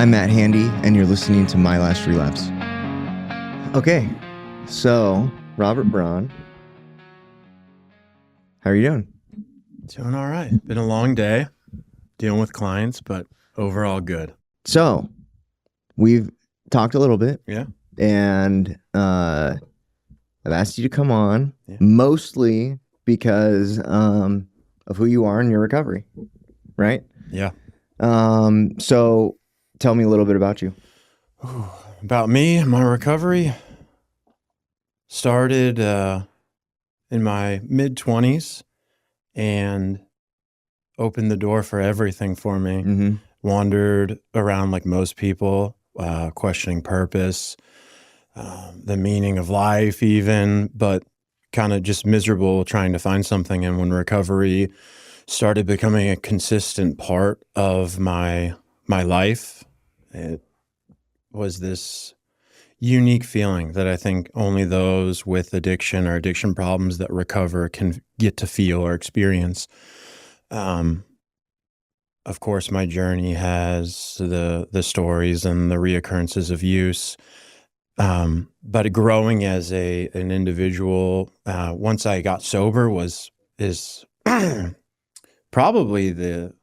I'm Matt Handy, and you're listening to My Last Relapse. Okay, so Robert Braun, how are you doing? Doing all right. Been a long day dealing with clients, but overall good. So we've talked a little bit, Yeah. and I've asked you to come on, mostly because of who you are in your recovery, right? Yeah. So tell me a little bit about you. About me, my recovery started in my mid-20s and opened the door for everything for me. Mm-hmm. Wandered around like most people, questioning purpose, the meaning of life even, but kind of just miserable trying to find something. And when recovery started becoming a consistent part of my life, it was this unique feeling that I think only those with addiction or addiction problems that recover can get to feel or experience. Of course, my journey has the stories and the reoccurrences of use. But growing as an individual, once I got sober is probably the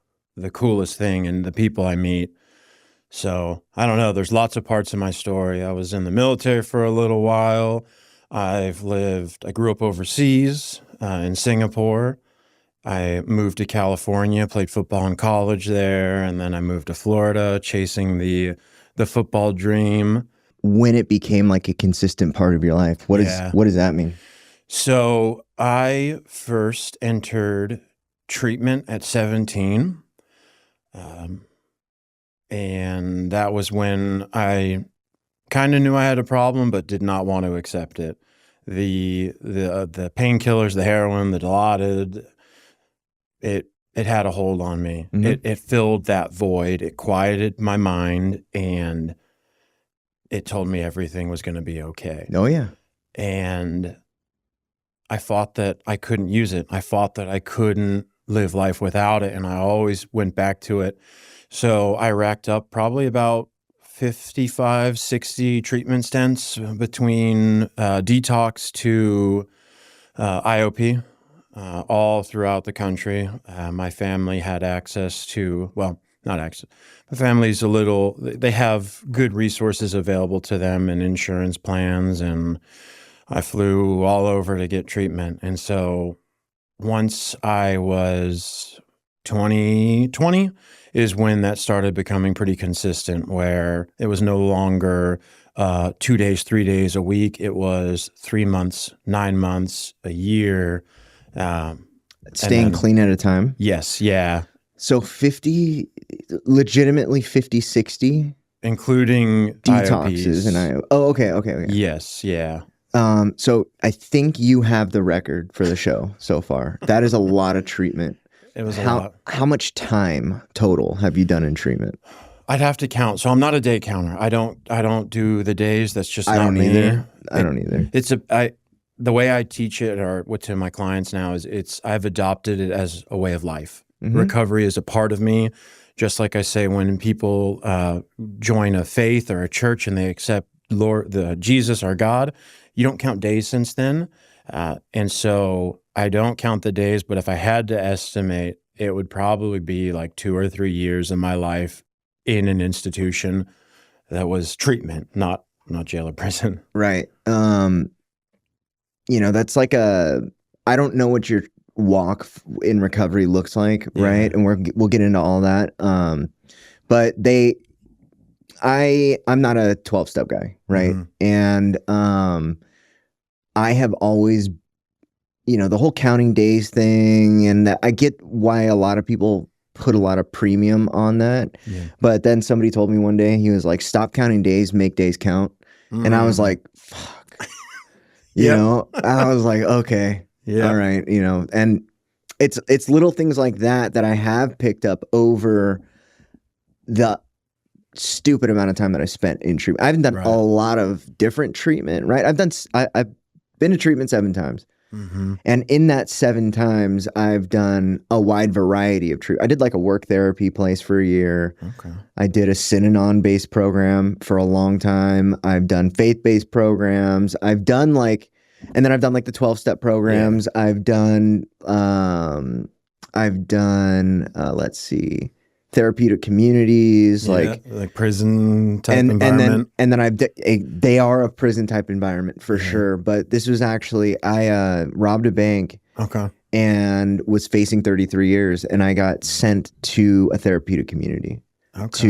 coolest thing, and the people I meet. So I don't know, there's lots of parts of my story. I was in the military for a little while. I grew up overseas, in Singapore. I moved to California, played football in college there, and then I moved to Florida chasing the football dream. When it became like a consistent part of your life, what does that mean? So I first entered treatment at 17. And that was when I kind of knew I had a problem, but did not want to accept it. The painkillers, the heroin, the Dilaudid, it had a hold on me. Mm-hmm. It filled that void. It quieted my mind, and it told me everything was going to be okay. Oh yeah. And I fought that I couldn't use it. I fought that I couldn't live life without it, and I always went back to it. So I racked up probably about 55, 60 treatment stints between Detox to IOP, all throughout the country. My family had access to, well, not access. My family's they have good resources available to them and insurance plans, and I flew all over to get treatment. And so once I was 20 is when that started becoming pretty consistent, where it was no longer 2 days, 3 days a week. It was 3 months, 9 months, a year. Staying clean at a time? Yes, yeah. So 50, legitimately 50, 60? Including detoxes IOPs. and IO. Oh, okay. Yes, yeah. So I think you have the record for the show so far. That is a lot of treatment. It was a lot. How much time total have you done in treatment? I'd have to count. So I'm not a day counter. I don't do the days. That's just not me. I don't either. The way I teach it to my clients now is I've adopted it as a way of life. Mm-hmm. Recovery is a part of me. Just like I say, when people join a faith or a church and they accept Jesus, our God, you don't count days since then. And so I don't count the days, but if I had to estimate, it would probably be like 2 or 3 years of my life in an institution that was treatment, not jail or prison. Right. That's like I don't know what your walk in recovery looks like, right? And we'll get into all that. But I'm not a 12-step guy, right? Mm-hmm. And I have always, the whole counting days thing, and I get why a lot of people put a lot of premium on that. Yeah. But then somebody told me one day, he was like, stop counting days, make days count. Mm-hmm. And I was like, fuck. I was like, okay, all right, and it's little things like that I have picked up over the stupid amount of time that I spent in treatment. I haven't done a lot of different treatment, right? I've been to treatment 7 times. And in that 7 times, I've done a wide variety of treatment. I did like a work therapy place for a year. Okay. I did a Synanon-based program for a long time. I've done faith-based programs. I've done and then I've done like the 12-step programs. Yeah. Let's see, therapeutic communities, like prison type environment. And then they are a prison type environment for sure. But this was actually, I robbed a bank. Okay. And was facing 33 years, and I got sent to a therapeutic community. Okay.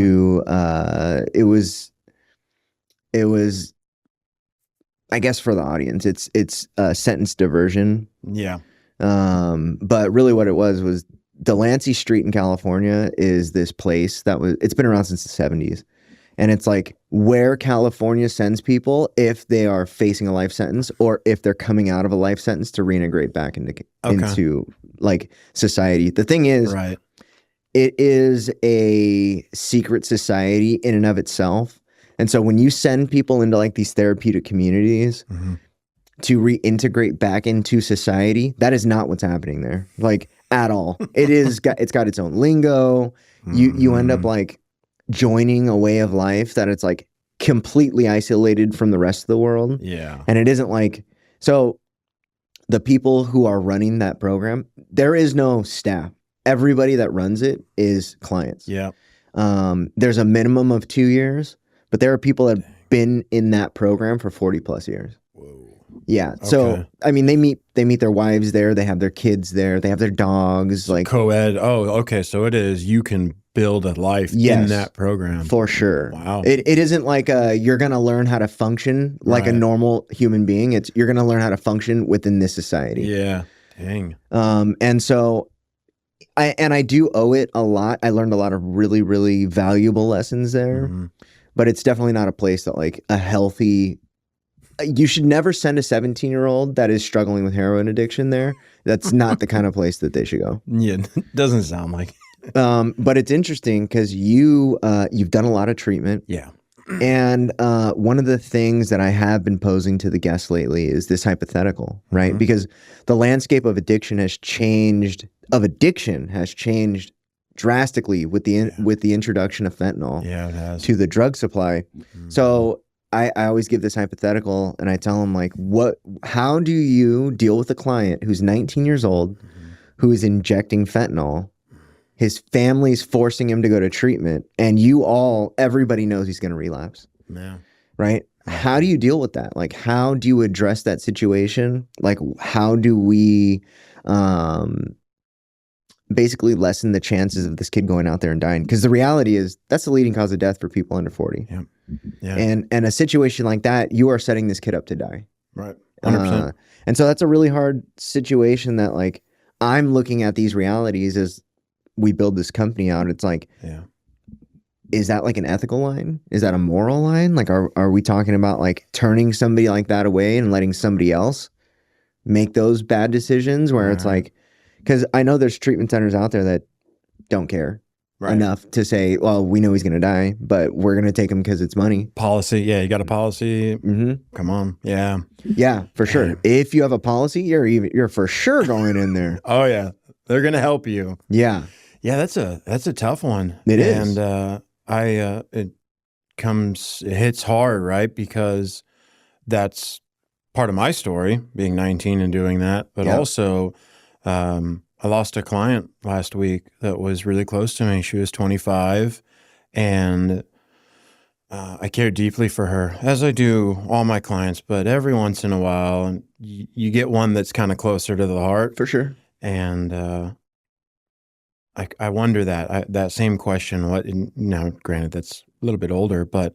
It was, I guess for the audience, it's sentence diversion. Yeah. But really what it was Delancey Street in California is this place it's been around since the 70s. And it's like where California sends people if they are facing a life sentence or if they're coming out of a life sentence to reintegrate back into like society. The thing is, it is a secret society in and of itself. And so when you send people into like these therapeutic communities to reintegrate back into society, that is not what's happening there. Like at all. It's got its own lingo. You end up like joining a way of life that it's like completely isolated from the rest of the world. Yeah. And it isn't like, so the people who are running that program, there is no staff. Everybody that runs it is clients. Yeah. There's a minimum of 2 years, but there are people that have been in that program for 40 plus years. Whoa. Yeah. So, I mean, they meet their wives there. They have their kids there. They have their dogs. Like co-ed. Oh, okay. So it is, you can build a life in that program. For sure. Wow. It isn't like you're going to learn how to function like a normal human being. You're going to learn how to function within this society. Yeah. Dang. And so I do owe it a lot. I learned a lot of really, really valuable lessons there, but it's definitely not a place that like a healthy, you should never send a 17-year-old that is struggling with heroin addiction there. That's not the kind of place that they should go. Yeah. Doesn't sound like it. But it's interesting because you've done a lot of treatment. Yeah. And one of the things that I have been posing to the guests lately is this hypothetical, right? Because the landscape of addiction has changed drastically with the introduction of fentanyl it has. to the drug supply. So I always give this hypothetical and I tell them like, how do you deal with a client who's 19 years old, who is injecting fentanyl? His family's forcing him to go to treatment, and everybody knows he's going to relapse. Yeah. Right? How do you deal with that? Like, how do you address that situation? Like, how do we basically lessen the chances of this kid going out there and dying? Because the reality is that's the leading cause of death for people under 40. Yeah. Yeah. And a situation like that, you are setting this kid up to die. Right. 100%. And so that's a really hard situation that like I'm looking at these realities as we build this company out. It's like, is that like an ethical line? Is that a moral line? Like, are we talking about like turning somebody like that away and letting somebody else make those bad decisions where it's like, because I know there's treatment centers out there that don't care enough to say, well, we know he's going to die, but we're going to take him because it's money. Policy. Yeah. You got a policy. Come on. Yeah. Yeah, for sure. If you have a policy, you're for sure going in there. Oh yeah. They're going to help you. Yeah. Yeah. That's a tough one. It is. And, it hits hard, right? Because that's part of my story, being 19 and doing that. But also, I lost a client last week that was really close to me. She was 25, and I care deeply for her, as I do all my clients. But every once in a while, you get one that's kind of closer to the heart. For sure. And I wonder that same question. Now, granted, that's a little bit older, but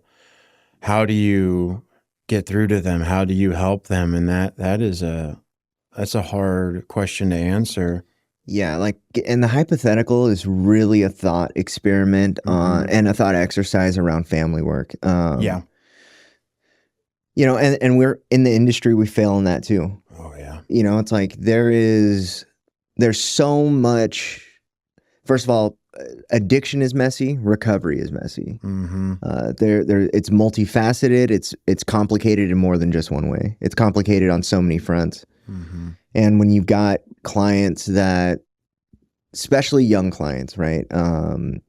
how do you get through to them? How do you help them? And that's a hard question to answer. Yeah, and the hypothetical is really a thought experiment and a thought exercise around family work. Yeah. You know, and we're in the industry, we fail in that too. Oh yeah. You know, it's like there's so much. First of all, addiction is messy. Recovery is messy. It's multifaceted. It's complicated in more than just one way. It's complicated on so many fronts. And when you've got clients that, especially young clients, right? And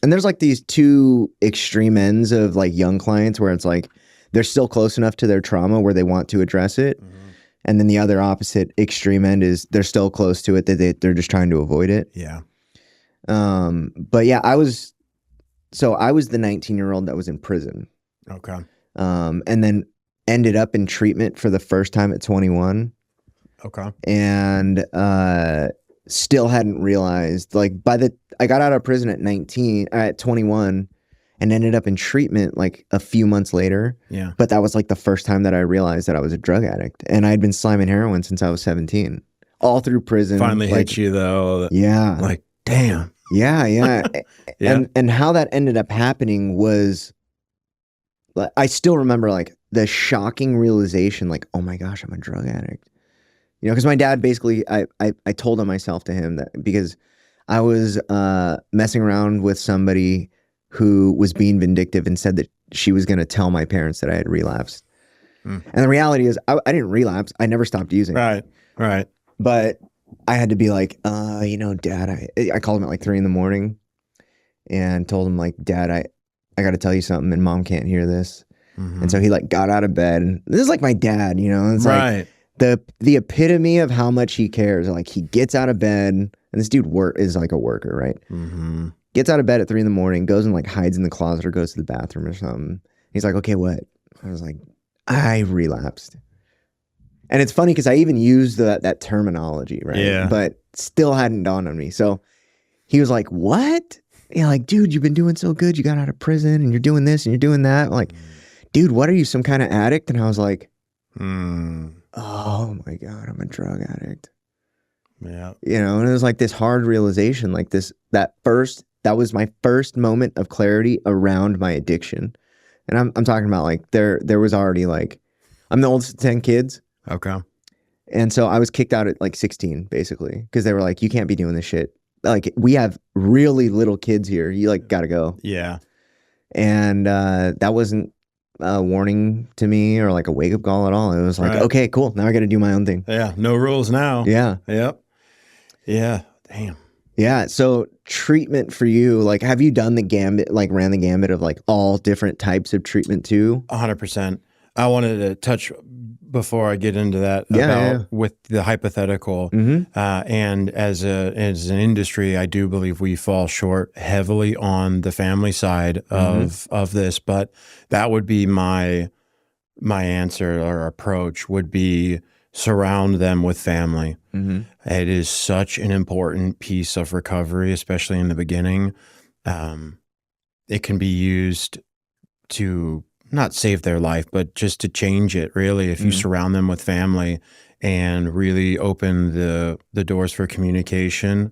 there's like these two extreme ends of like young clients where it's like they're still close enough to their trauma where they want to address it. Mm-hmm. And then the other opposite extreme end is they're still close to it that they're just trying to avoid it. Yeah. But yeah, I was the 19-year-old that was in prison. Okay. And then ended up in treatment for the first time at 21. Okay. And still hadn't realized, like, I got out of prison at 21 and ended up in treatment like a few months later. Yeah. But that was like the first time that I realized that I was a drug addict. And I had been slamming heroin since I was 17, all through prison. Finally hit you though. Yeah. Like, damn. Yeah. Yeah. Yeah. And how that ended up happening was, I still remember like the shocking realization, like, oh my gosh, I'm a drug addict. You know, because my dad basically, I told on myself to him that because I was messing around with somebody who was being vindictive and said that she was going to tell my parents that I had relapsed. And the reality is I didn't relapse. I never stopped using. Right. Right. But I had to be like, you know, Dad, I called him at like 3 a.m. and told him like, Dad, I got to tell you something and Mom can't hear this. Mm-hmm. And so he like got out of bed. And this is like my dad, you know, it's right. Like the epitome of how much he cares. Like he gets out of bed, and this dude is like a worker, right? Mm-hmm. Gets out of bed at 3 a.m, goes and like hides in the closet or goes to the bathroom or something. He's like, okay, what? I was like, I relapsed. And it's funny because I even used that terminology, right? Yeah. But still hadn't dawned on me. So he was like, what? Yeah, like, dude, you've been doing so good. You got out of prison and you're doing this and you're doing that. I'm like, dude, what are you, some kind of addict? And I was like, oh my God, I'm a drug addict. Yeah. You know, and it was like this hard realization, like that was my first moment of clarity around my addiction. And I'm talking about like there was already like, I'm the oldest of 10 kids. Okay. And so I was kicked out at like 16 basically, because they were like, you can't be doing this shit. Like we have really little kids here. You like gotta go. Yeah. And that wasn't a warning to me or like a wake up call at all. It was like, okay, cool. Now I got to do my own thing. Yeah. No rules now. Yeah. Yep. Yeah. Damn. Yeah. So treatment for you, like, have you done the gambit, like ran the gambit of like all different types of treatment too? 100%. I wanted to touch before I get into that with the hypothetical. Mm-hmm. And as an industry, I do believe we fall short heavily on the family side of this, but that would be my answer or approach would be surround them with family. Mm-hmm. It is such an important piece of recovery, especially in the beginning. It can be used to not save their life, but just to change it, really, if you surround them with family and really open the doors for communication.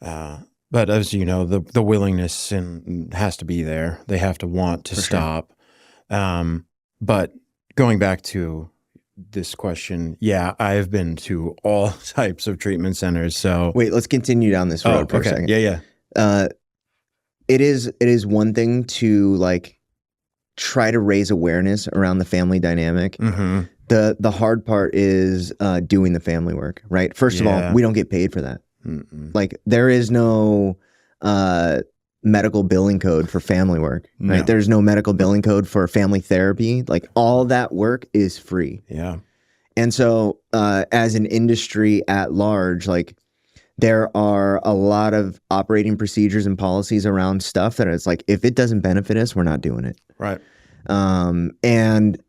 But as you know, the willingness has to be there. They have to want to stop. Sure. But going back to this question, yeah, I've been to all types of treatment centers. So wait, let's continue down this road for a second. Yeah. It is one thing to like try to raise awareness around the family dynamic. Mm-hmm. The hard part is doing the family work, right? First of all, we don't get paid for that. Mm-mm. Like there is no medical billing code for family work, right? No. There's no medical billing code for family therapy. Like all that work is free. Yeah. And so as an industry at large, like there are a lot of operating procedures and policies around stuff that it's like, if it doesn't benefit us, we're not doing it. Right. And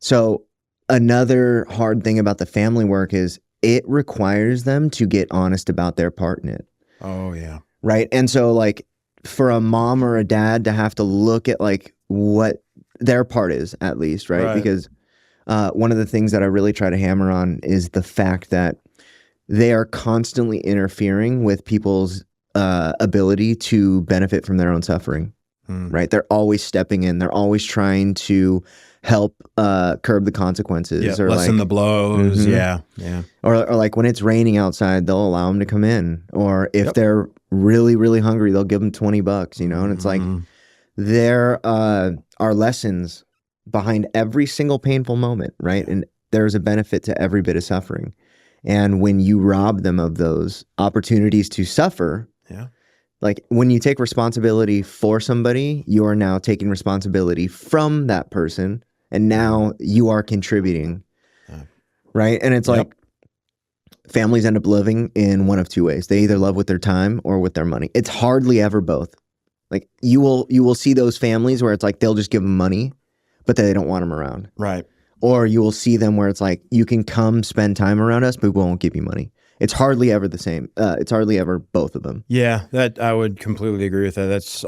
so another hard thing about the family work is it requires them to get honest about their part in it. Oh, yeah. Right. And so like for a mom or a dad to have to look at like what their part is at least, right? Because one of the things that I really try to hammer on is the fact that they are constantly interfering with people's ability to benefit from their own suffering. Right? They're always stepping in. They're always trying to help curb the consequences or lessen the blows. Mm-hmm. Yeah. Or like when it's raining outside, they'll allow them to come in. Or if they're really, really hungry, they'll give them $20, you know? And it's like there are lessons behind every single painful moment, right? And there's a benefit to every bit of suffering. And when you rob them of those opportunities to suffer, Yeah. like when you take responsibility for somebody, you are now taking responsibility from that person. And now you are contributing. Right. And it's like families end up living in one of two ways. They either love with their time or with their money. It's hardly ever both. Like you will see those families where it's like they'll just give them money, but they don't want them around. Right. Or you will see them where it's like, you can come spend time around us, but we won't give you money. It's hardly ever the same. It's hardly ever both of them. Yeah, that I would completely agree with that. That's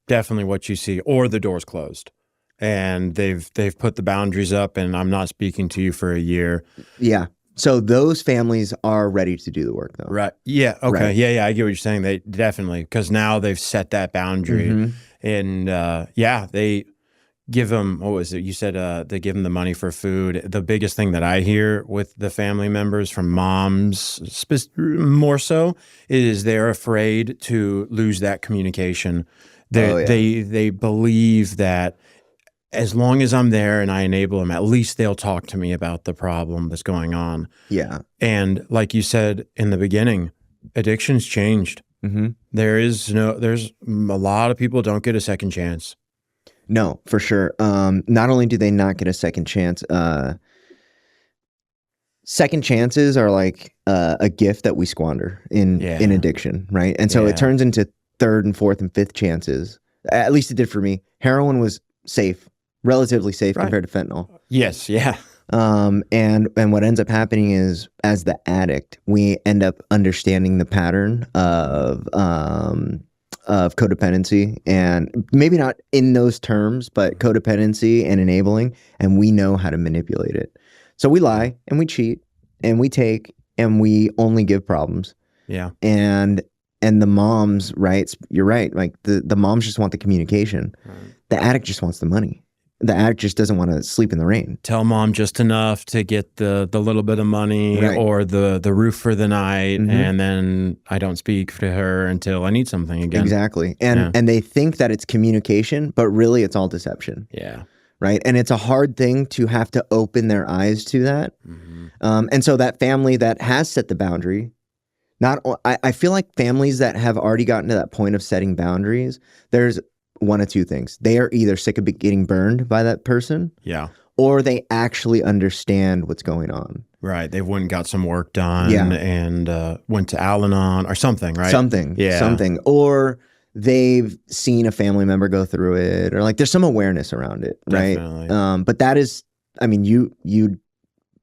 definitely what you see. Or the door's closed, and they've put the boundaries up, and I'm not speaking to you for a year. Yeah. So those families are ready to do the work, though. Right. Yeah. Okay. Right. Yeah. I get what you're saying. They definitely, because now they've set that boundary, and they give them, what was it? You said they give them the money for food. The biggest thing that I hear with the family members from moms more so is they're afraid to lose that communication. They believe that as long as I'm there and I enable them, at least they'll talk to me about the problem that's going on. Yeah. And like you said in the beginning, addiction's changed. There's a lot of people don't get a second chance. No, for sure. Not only do they not get a second chance, second chances are like a gift that we squander in addiction, right? And so it turns into third and fourth and fifth chances. At least it did for me. Heroin was safe, relatively safe compared to fentanyl. Yes, yeah. And what ends up happening is, as the addict, we end up understanding the pattern of codependency, and maybe not in those terms, but codependency and enabling, and we know how to manipulate it. So we lie and we cheat and we take and we only give problems. Yeah. And the moms, right? You're right. Like the moms just want the communication. Right. The addict just wants the money. The addict just doesn't want to sleep in the rain. Tell mom just enough to get the little bit of money or the roof for the night, and then I don't speak to her until I need something again. Exactly. And they think that it's communication, but really it's all deception. Yeah. Right. And it's a hard thing to have to open their eyes to that. And so that family that has set the boundary, I feel like families that have already gotten to that point of setting boundaries, there's one of two things. They are either sick of getting burned by that person, or they actually understand what's going on. Right. They went and got some work done and went to Al-Anon or something, right? Something. Or they've seen a family member go through it, or like there's some awareness around it, right? Definitely. But that is, I mean, you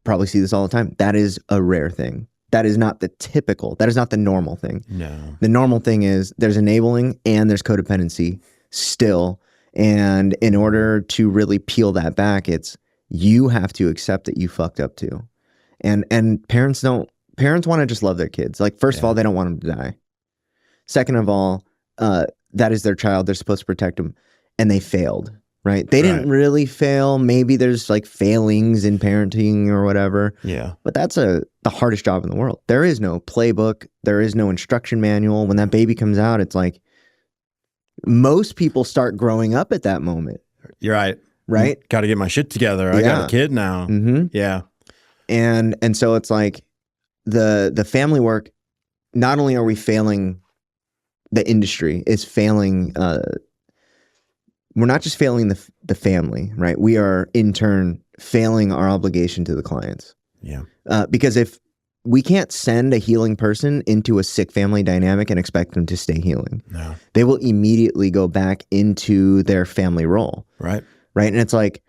probably see this all the time. That is a rare thing. That is not the typical, that is not the normal thing. No. The normal thing is there's enabling and there's codependency still. And in order to really peel that back, it's you have to accept that you fucked up too. And parents want to just love their kids. Like, first of all, they don't want them to die. Second of all, that is their child. They're supposed to protect them. And they failed, right? They didn't really fail. Maybe there's like failings in parenting or whatever. Yeah. But that's the hardest job in the world. There is no playbook. There is no instruction manual. When that baby comes out, it's like, most people start growing up at that moment. You're right. Right? Got to get my shit together. I got a kid now. Yeah. And so it's like the family work, not only are we failing the industry, it's failing, we're not just failing the family, right? We are in turn failing our obligation to the clients. Yeah. Because if we can't send a healing person into a sick family dynamic and expect them to stay healing. No. They will immediately go back into their family role. Right. Right. And it's like,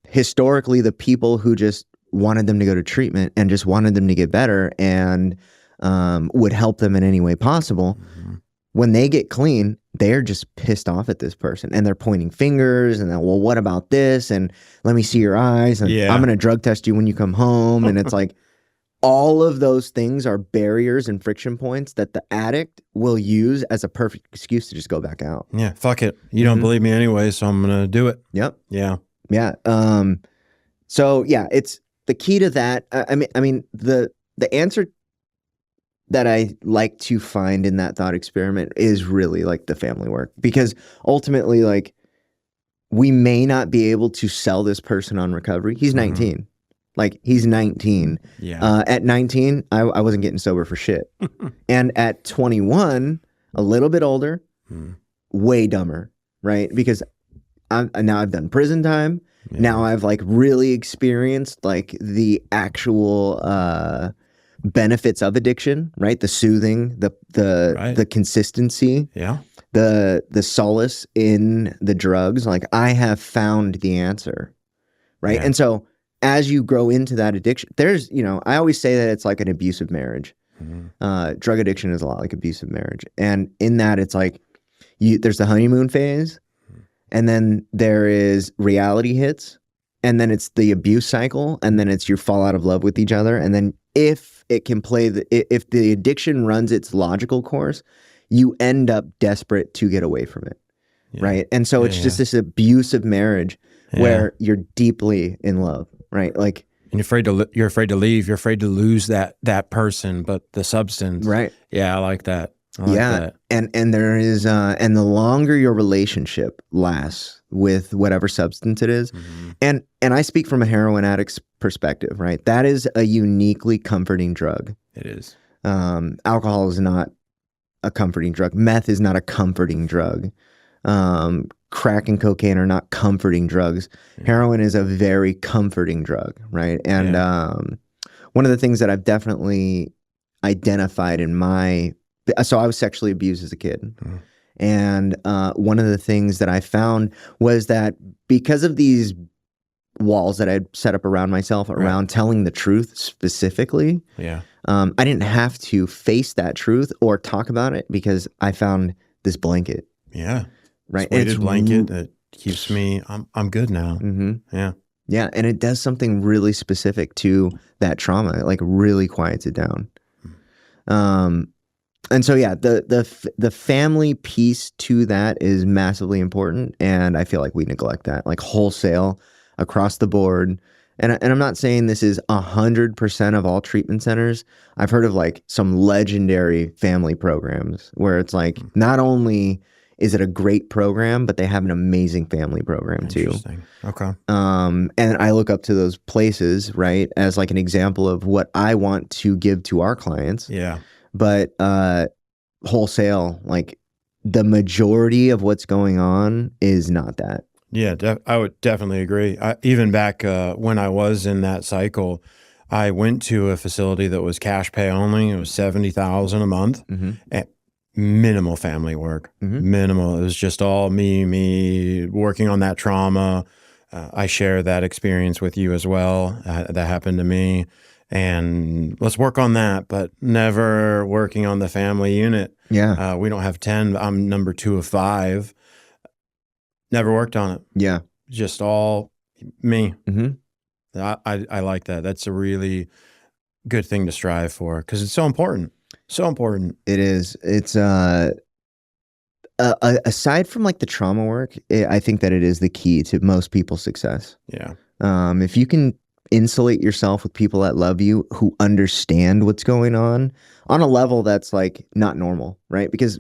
historically, the people who just wanted them to go to treatment and just wanted them to get better and would help them in any way possible, when they get clean, they're just pissed off at this person and they're pointing fingers and then, well, what about this? And let me see your eyes. And I'm going to drug test you when you come home. And it's like, all of those things are barriers and friction points that the addict will use as a perfect excuse to just go back out. Yeah, fuck it. You don't believe me anyway, so I'm going to do it. Yep. Yeah. Yeah. So yeah, it's the key to that. I mean, the answer that I like to find in that thought experiment is really like the family work, because ultimately, like, we may not be able to sell this person on recovery. He's 19. Like he's 19. Yeah. At 19, I wasn't getting sober for shit. And at 21, a little bit older, way dumber, right? Because now I've done prison time. Yeah. Now I've like really experienced like the actual benefits of addiction, right? The soothing, the consistency, the solace in the drugs. Like I have found the answer, right? Yeah. And so as you grow into that addiction, there's, I always say that it's like an abusive marriage. Drug addiction is a lot like abusive marriage. And in that, it's like there's the honeymoon phase, and then there is reality hits, and then it's the abuse cycle, and then it's your fall out of love with each other. And then if it can if the addiction runs its logical course, you end up desperate to get away from it. Yeah. Right. And so it's just this abusive marriage where you're deeply in love. Right. Like, and you're afraid to leave. You're afraid to lose that person, but the substance. Right. Yeah. I like that. That. And there is, and the longer your relationship lasts with whatever substance it is, and I speak from a heroin addict's perspective, right? That is a uniquely comforting drug. It is. Alcohol is not a comforting drug. Meth is not a comforting drug. Crack and cocaine are not comforting drugs. Heroin is a very comforting drug, right? And one of the things that I've definitely identified in so I was sexually abused as a kid. And one of the things that I found was that because of these walls that I'd set up around myself, around telling the truth specifically, I didn't have to face that truth or talk about it because I found this blanket. Yeah. Right. It's a blanket that keeps me, I'm good now. Yeah. Yeah. And it does something really specific to that trauma. It like really quiets it down. And so, yeah, the family piece to that is massively important. And I feel like we neglect that, like wholesale across the board. And I'm not saying this is 100% of all treatment centers. I've heard of like some legendary family programs where it's like, not only is it a great program, but they have an amazing family program too. Okay. And I look up to those places, right, as like an example of what I want to give to our clients. Yeah. But wholesale, like the majority of what's going on is not that. Yeah, I would definitely agree. Even back when I was in that cycle, I went to a facility that was cash pay only. It was $70,000 a month, and minimal family work, minimal. It was just all me working on that trauma. I share that experience with you as well. That happened to me. And let's work on that, but never working on the family unit. Yeah. We don't have 10. I'm number 2 of 5. Never worked on it. Yeah. Just all me. I like that. That's a really good thing to strive for because it's so important. So important. It is. It's aside from like the trauma work, I think that it is the key to most people's success. Yeah. If you can insulate yourself with people that love you, who understand what's going on a level that's like not normal, right? Because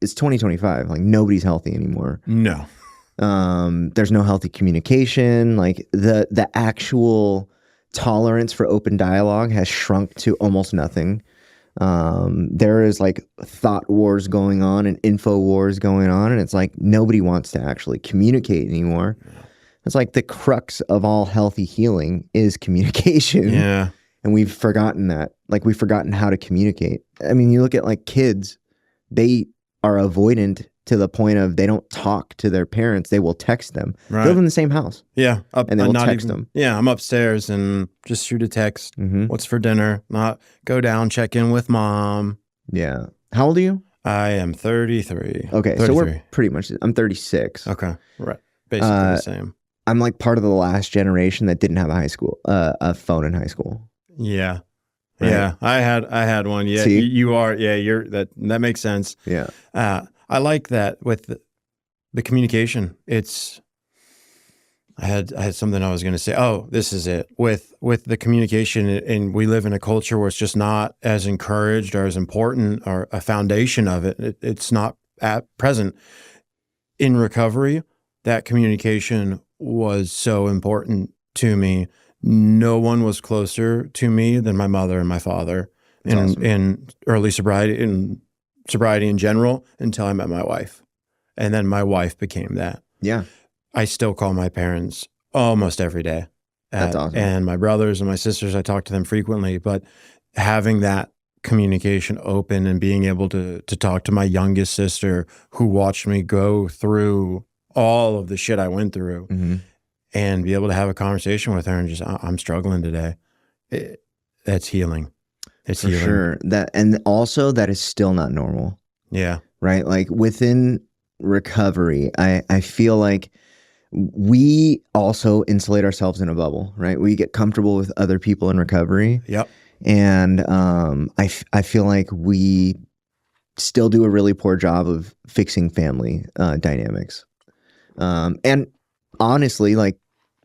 it's 2025, like nobody's healthy anymore. No. There's no healthy communication. Like the actual tolerance for open dialogue has shrunk to almost nothing. There is like thought wars going on and info wars going on, and it's like nobody wants to actually communicate anymore. It's like the crux of all healthy healing is communication. Yeah. And we've forgotten that. Like we've forgotten how to communicate. I mean, you look at like kids, they are avoidant to the point of they don't talk to their parents. They will text them. They live in the same house. Yeah. And they will text them. Yeah. I'm upstairs and just shoot a text. What's for dinner? Not go down, check in with mom. Yeah. How old are you? I am 33. Okay. 33. So we're pretty much, I'm 36. Okay. Right. Basically the same. I'm like part of the last generation that didn't have a phone in high school. Yeah. Right? Yeah. I had one. Yeah. See? You are. Yeah. That makes sense. Yeah. I like that with the communication. I had something I was going to say. Oh, this is it. With the communication, and we live in a culture where it's just not as encouraged or as important, or a foundation of it. It's not at present. In recovery, that communication was so important to me. no one was closer to me than my mother and my father in early sobriety, in sobriety in general, until I met my wife. And then my wife became that. Yeah. I still call my parents almost every day. That's awesome. And my brothers and my sisters, I talk to them frequently, but having that communication open and being able to talk to my youngest sister, who watched me go through all of the shit I went through, and be able to have a conversation with her and just, I'm struggling today. That's healing. It's For healing. sure. And also that is still not normal. Yeah. Right? Like within recovery, I feel like we also insulate ourselves in a bubble, right? We get comfortable with other people in recovery. Yep. And I feel like we still do a really poor job of fixing family dynamics. And honestly, like,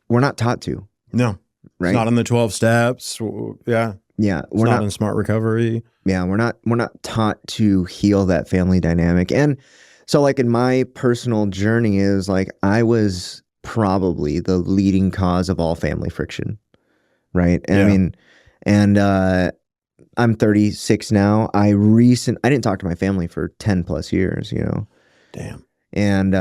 we're not taught to. No. Right? It's not in the 12 steps. Yeah. Yeah. We're not in smart recovery. Yeah. We're not taught to heal that family dynamic. And so, like, in my personal journey is like, I was probably the leading cause of all family friction. Right. And Yeah. I mean, and I'm 36 now. I didn't talk to my family for 10 plus years, you know. Damn. And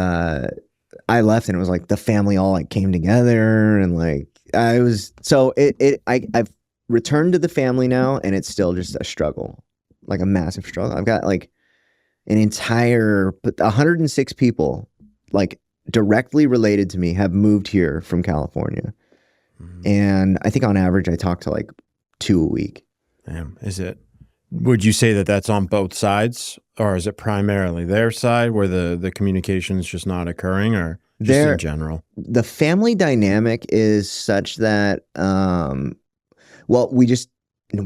I left, and it was like the family all like came together, and like I've returned to the family now, and it's still just a struggle, like a massive struggle. I've got like an entire 106 people like directly related to me have moved here from California. And I think on average I talk to like 2 a week. Damn. Would you say that that's on both sides, or is it primarily their side where the communication is just not occurring, or just in general? The family dynamic is such that, we're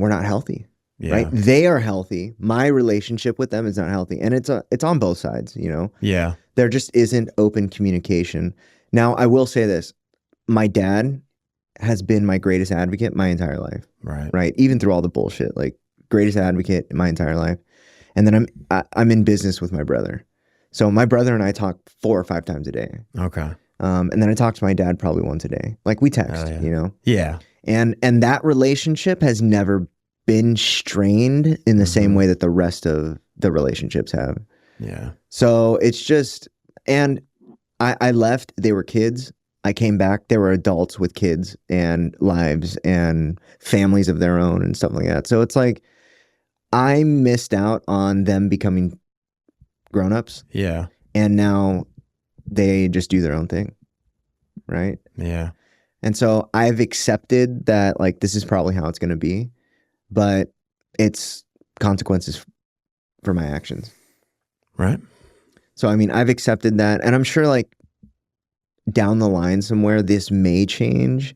not healthy, right? They are healthy. My relationship with them is not healthy. And it's on both sides, you know? Yeah. There just isn't open communication. Now, I will say this. My dad has been my greatest advocate my entire life. Right. Even through all the bullshit, like greatest advocate my entire life. And then I'm in business with my brother. So my brother and I talk 4 or 5 times a day. Okay. And then I talk to my dad probably once a day. Like we text, you know? Yeah. And that relationship has never been strained in the same way that the rest of the relationships have. Yeah. So it's just, and I left, they were kids. I came back, they were adults with kids and lives and families of their own and stuff like that. So it's like, I missed out on them becoming grown-ups. Yeah. And now they just do their own thing. Right? Yeah. And so I've accepted that, like, this is probably how it's going to be, but it's consequences for my actions. Right. So, I mean, I've accepted that, and I'm sure, like, down the line somewhere, this may change,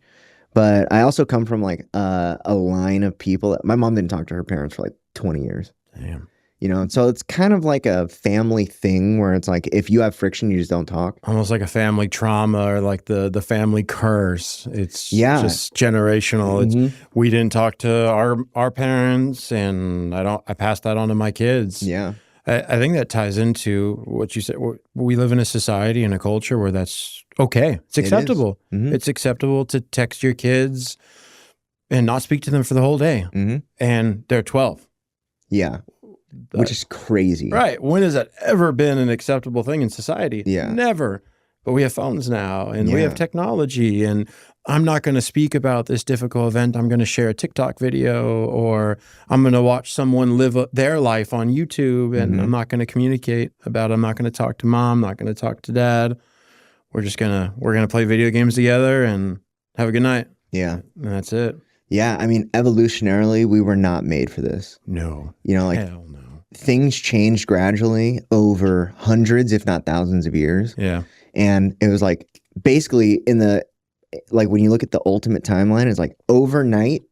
but I also come from, like, a line of people. My mom didn't talk to her parents for, like, 20 years. Damn. You know, and so it's kind of like a family thing where it's like, if you have friction, you just don't talk. Almost like a family trauma, or like the family curse. It's just generational. We didn't talk to our parents, and I passed that on to my kids. Yeah. I think that ties into what you said. We live in a society and a culture where that's okay. It's acceptable. It's acceptable to text your kids and not speak to them for the whole day. And they're 12. Yeah. Which is crazy. Right. When has that ever been an acceptable thing in society? Yeah. Never. But we have phones now, and we have technology, and I'm not going to speak about this difficult event. I'm going to share a TikTok video, or I'm going to watch someone live their life on YouTube, and I'm not going to communicate about it. I'm not going to talk to mom, not going to talk to dad. We're going to play video games together and have a good night. Yeah. And that's it. Yeah. I mean, evolutionarily, we were not made for this. No. You know, like, hell no. Things changed gradually over hundreds, if not thousands of years. Yeah. And it was like, basically when you look at the ultimate timeline, it's like overnight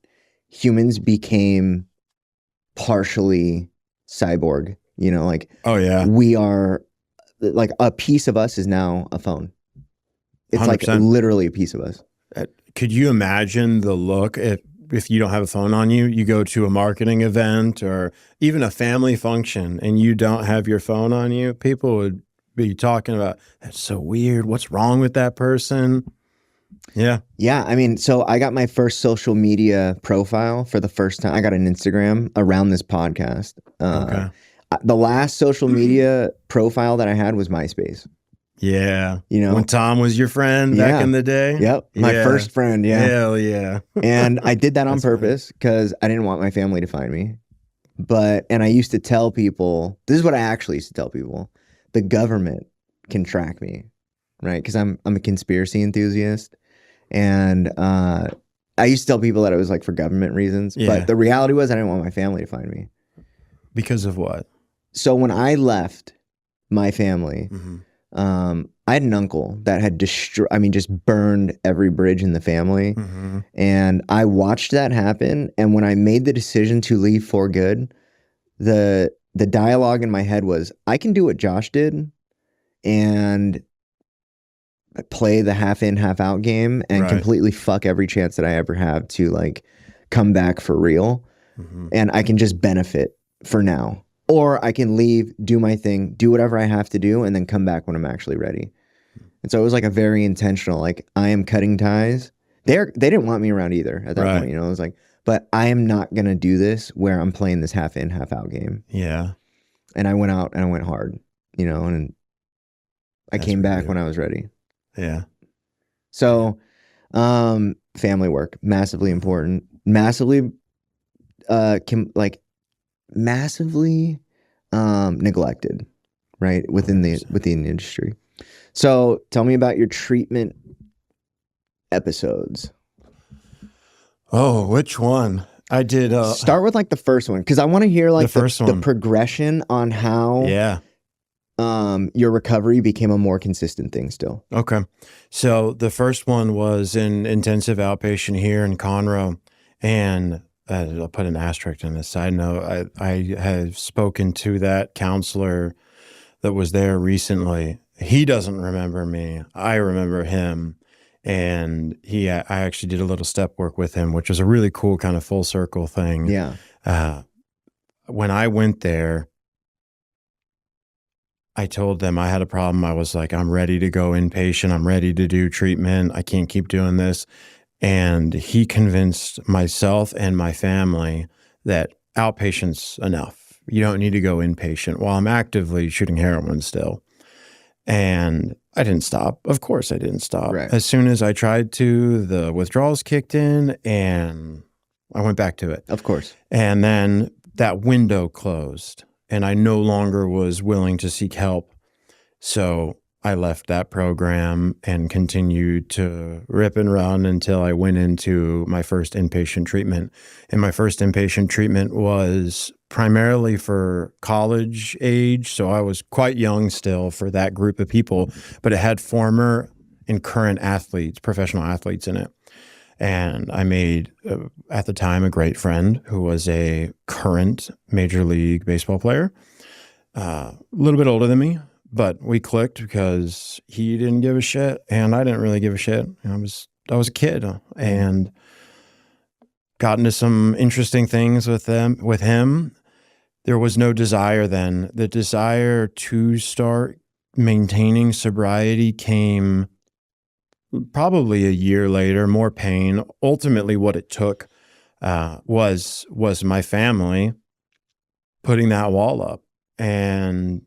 humans became partially cyborg, you know, like, oh yeah, we are, like, a piece of us is now a phone. It's 100%. Like literally a piece of us. Could you imagine the look if you don't have a phone on you, you go to a marketing event or even a family function and you don't have your phone on you? People would be talking about, that's so weird. What's wrong with that person? Yeah. Yeah, I mean, so I got my first social media profile for the first time. I got an Instagram around this podcast. Okay. The last social media profile that I had was MySpace. Yeah. You know? When Tom was your friend back Yeah. in the day? Yep. My Yeah. first friend, yeah. Hell yeah. And I did that on That's funny. purpose because I didn't want my family to find me. And I used to tell people, this is what I actually used to tell people, the government can track me, right? Because I'm a conspiracy enthusiast. And I used to tell people that it was like for government reasons. Yeah. But the reality was I didn't want my family to find me. Because of what? So when I left my family, I had an uncle that had just burned every bridge in the family. And I watched that happen. And when I made the decision to leave for good, the dialogue in my head was, I can do what Josh did and play the half in, half out game and completely fuck every chance that I ever have to like come back for real. And I can just benefit for now. Or I can leave, do my thing, do whatever I have to do, and then come back when I'm actually ready. And so it was like a very intentional, like, I am cutting ties. They didn't want me around either at that point, you know. It was like, but I am not gonna do this where I'm playing this half in, half out game. Yeah. And I went out and I went hard, you know, and I came back when I was ready. Yeah. So, family work, massively important, massively neglected, right, within the industry. So tell me about your treatment episodes. Oh, which one? I did start with like the first one, because I want to hear like the progression on how your recovery became a more consistent thing still. Okay. So the first one was in intensive outpatient here in Conroe, and I'll put an asterisk in the side note. I have spoken to that counselor that was there recently. He doesn't remember me. I remember him. And I actually did a little step work with him, which was a really cool kind of full circle thing. Yeah. When I went there, I told them I had a problem. I was like, I'm ready to go inpatient. I'm ready to do treatment. I can't keep doing this. And he convinced myself and my family that outpatient's enough. You don't need to go inpatient while I'm actively shooting heroin still. And I didn't stop. Of course I didn't stop. Right. As soon as I tried to, the withdrawals kicked in and I went back to it. Of course. And then that window closed and I no longer was willing to seek help. So I left that program and continued to rip and run until I went into my first inpatient treatment. And my first inpatient treatment was primarily for college age. So I was quite young still for that group of people, but it had former and current athletes, professional athletes in it. And I made, at the time, a great friend who was a current Major League Baseball player, a little bit older than me. But we clicked because he didn't give a shit and I didn't really give a shit. I was a kid and got into some interesting things with him. There was no desire then. The desire to start maintaining sobriety came probably a year later, more pain. Ultimately what it took was my family putting that wall up and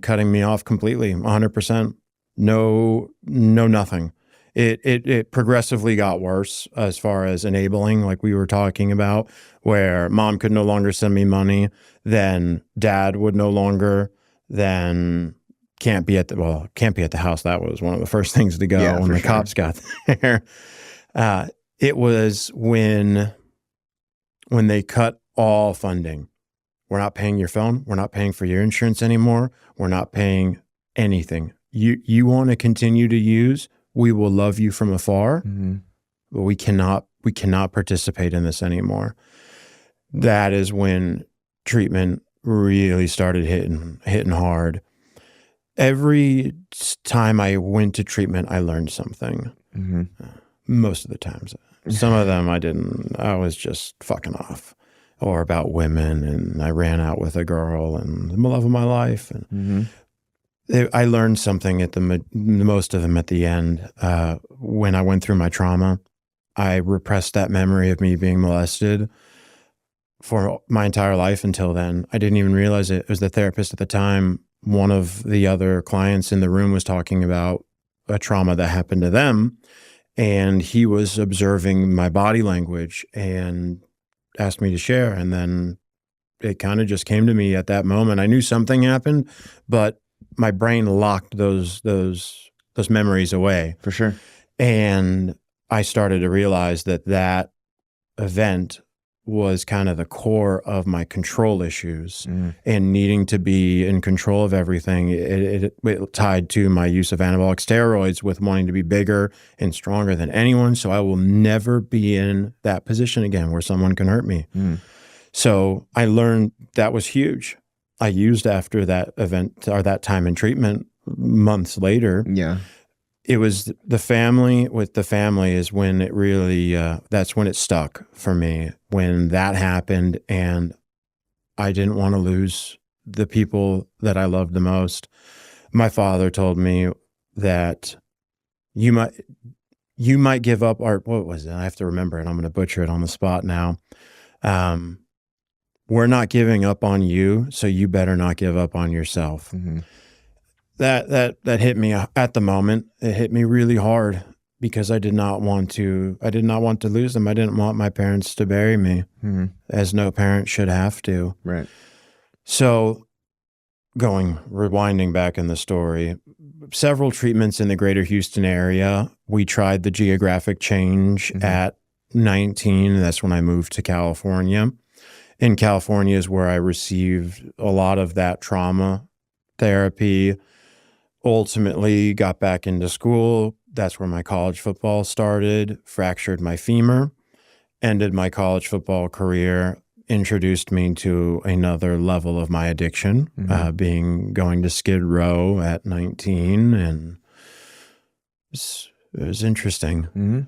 cutting me off completely, 100%. No, nothing. It progressively got worse as far as enabling, like we were talking about, where mom could no longer send me money, then dad would no longer, then can't be at the house. That was one of the first things to go when the cops got there. It was when they cut all funding. We're not paying your phone. We're not paying for your insurance anymore. We're not paying anything. You want to continue to use, we will love you from afar, but we cannot participate in this anymore. That is when treatment really started hitting hard. Every time I went to treatment, I learned something. Most of the times. Some of them I didn't. I was just fucking off. Or about women, and I ran out with a girl and the love of my life. And I learned something at most of them at the end. When I went through my trauma, I repressed that memory of me being molested for my entire life until then. I didn't even realize it. It was the therapist at the time. One of the other clients in the room was talking about a trauma that happened to them, and he was observing my body language and asked me to share. And then it kind of just came to me at that moment. I knew something happened, but my brain locked those memories away. For sure. And I started to realize that event was kind of the core of my control issues and needing to be in control of everything. It tied to my use of anabolic steroids with wanting to be bigger and stronger than anyone. So I will never be in that position again where someone can hurt me. So I learned that was huge. I used after that event or that time in treatment months later. Yeah. It was the family is when it really, that's when it stuck for me, when that happened and I didn't want to lose the people that I loved the most. My father told me that you might give up, or what was it? I have to remember it. I'm going to butcher it on the spot now. We're not giving up on you, so you better not give up on yourself. That hit me at the moment. It hit me really hard because I did not want to lose them. I didn't want my parents to bury me, as no parent should have to. Right. So rewinding back in the story, several treatments in the greater Houston area. We tried the geographic change at 19. That's when I moved to California. In California is where I received a lot of that trauma therapy. Ultimately got back into school. That's where my college football started, fractured my femur, ended my college football career, introduced me to another level of my addiction, going to Skid Row at 19. And it was interesting.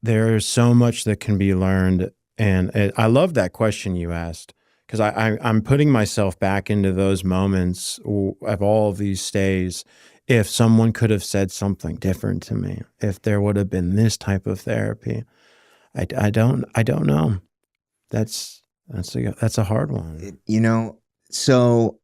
There's so much that can be learned. And I love that question you asked. Because I'm putting myself back into those moments of all of these stays. If someone could have said something different to me, if there would have been this type of therapy, I don't know. That's a hard one. So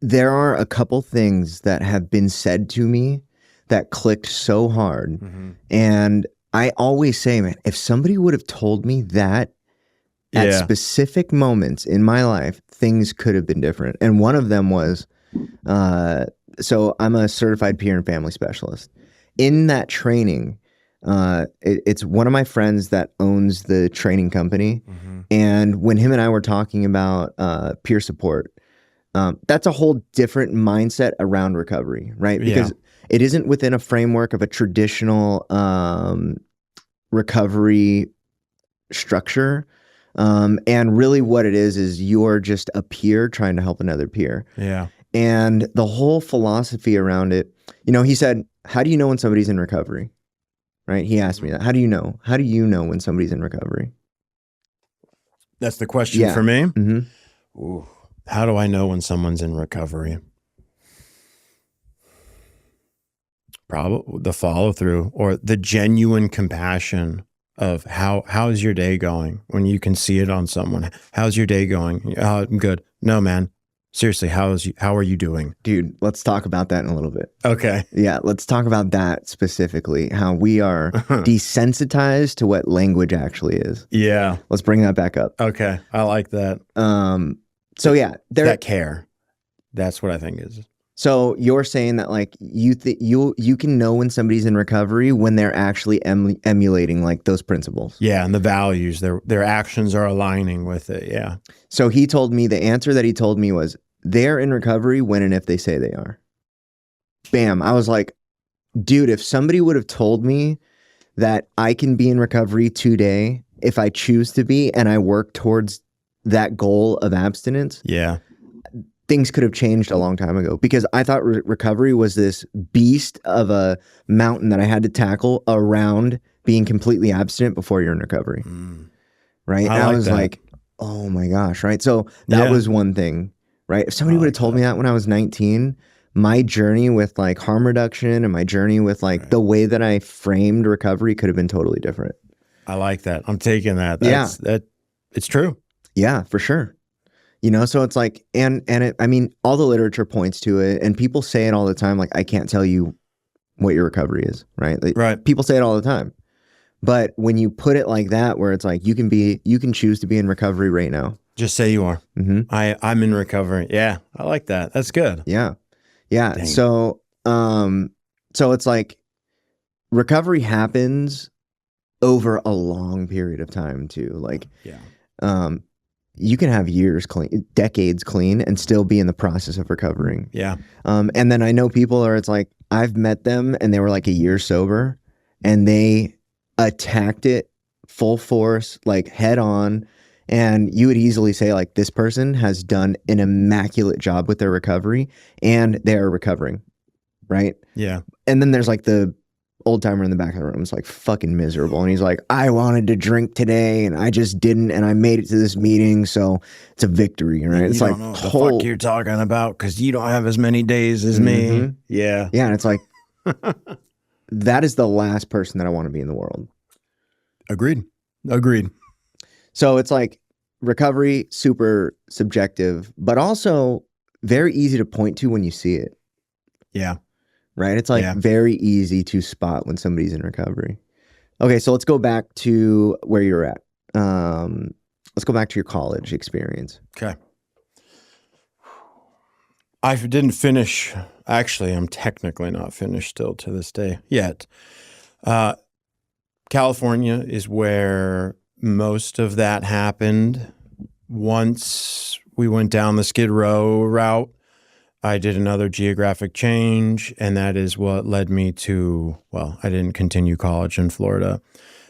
there are a couple things that have been said to me that clicked so hard, and I always say, man, if somebody would have told me that. At specific moments in my life, things could have been different. And one of them was, so I'm a certified peer and family specialist. In that training, it's one of my friends that owns the training company. And when him and I were talking about peer support, that's a whole different mindset around recovery, right? Because it isn't within a framework of a traditional recovery structure. And really what it is you're just a peer trying to help another peer. Yeah. And the whole philosophy around it, he said, how do you know when somebody's in recovery? Right? He asked me that. How do you know? How do you know when somebody's in recovery? That's the question for me? Ooh, how do I know when someone's in recovery? Probably the follow through or the genuine compassion of how's your day going when you can see it on someone. How's your day going? I'm good. No, man. Seriously, how are you doing? Dude, let's talk about that in a little bit. Okay. Yeah, let's talk about that specifically, how we are desensitized to what language actually is. Yeah. Let's bring that back up. Okay. I like that. So yeah, that care. That's what I think is. So you're saying that like you can know when somebody's in recovery when they're actually emulating like those principles. Yeah, and the values, their actions are aligning with it. Yeah. So he told me the answer that he told me was they're in recovery when and if they say they are. Bam! I was like, dude, if somebody would have told me that I can be in recovery today if I choose to be and I work towards that goal of abstinence. Yeah. Things could have changed a long time ago because I thought recovery was this beast of a mountain that I had to tackle around being completely abstinent before you're in recovery. Right. And I was like, oh my gosh. Right. So that was one thing. right? If somebody would have told me that when I was 19, my journey with like harm reduction and my journey with like the way that I framed recovery could have been totally different. I like that. I'm taking that. It's true. Yeah, for sure. You know, so it's like, I mean, all the literature points to it, and people say it all the time. Like, I can't tell you what your recovery is, right? Like, right. People say it all the time. But when you put it like that, where it's like, you can choose to be in recovery right now. Just say you are. Mm-hmm. I'm in recovery. Yeah. I like that. That's good. Yeah. Yeah. Dang. So it's like recovery happens over a long period of time too. Like, you can have years clean, decades clean, and still be in the process of recovering. Yeah. And then I know people it's like, I've met them and they were like a year sober and they attacked it full force, like head on. And you would easily say like, this person has done an immaculate job with their recovery and they're recovering. Right. Yeah. And then there's like the old timer in the back of the room is like fucking miserable. And he's like, I wanted to drink today and I just didn't. And I made it to this meeting. So it's a victory. Right. It's like, what the fuck you're talking about because you don't have as many days as me. Yeah. Yeah. And it's like, that is the last person that I want to be in the world. Agreed. So it's like recovery, super subjective, but also very easy to point to when you see it. Yeah. Right? It's like very easy to spot when somebody's in recovery. Okay, so let's go back to where you're at. Let's go back to your college experience. Okay. I didn't finish. Actually, I'm technically not finished still to this day yet. California is where most of that happened. Once we went down the Skid Row route, I did another geographic change, and that is what led me to, well, I didn't continue college in Florida.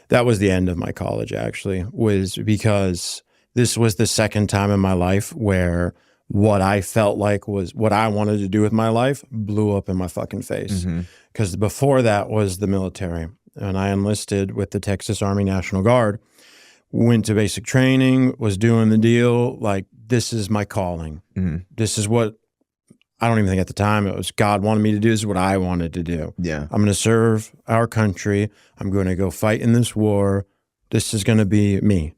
That was the end of my college, actually, was because this was the second time in my life where what I felt like was what I wanted to do with my life blew up in my fucking face. Because before that was the military, and I enlisted with the Texas Army National Guard, went to basic training, was doing the deal, like, this is my calling. This is what, I don't even think at the time it was God wanted me to do. This is what I wanted to do. Yeah. I'm going to serve our country. I'm going to go fight in this war. This is going to be me.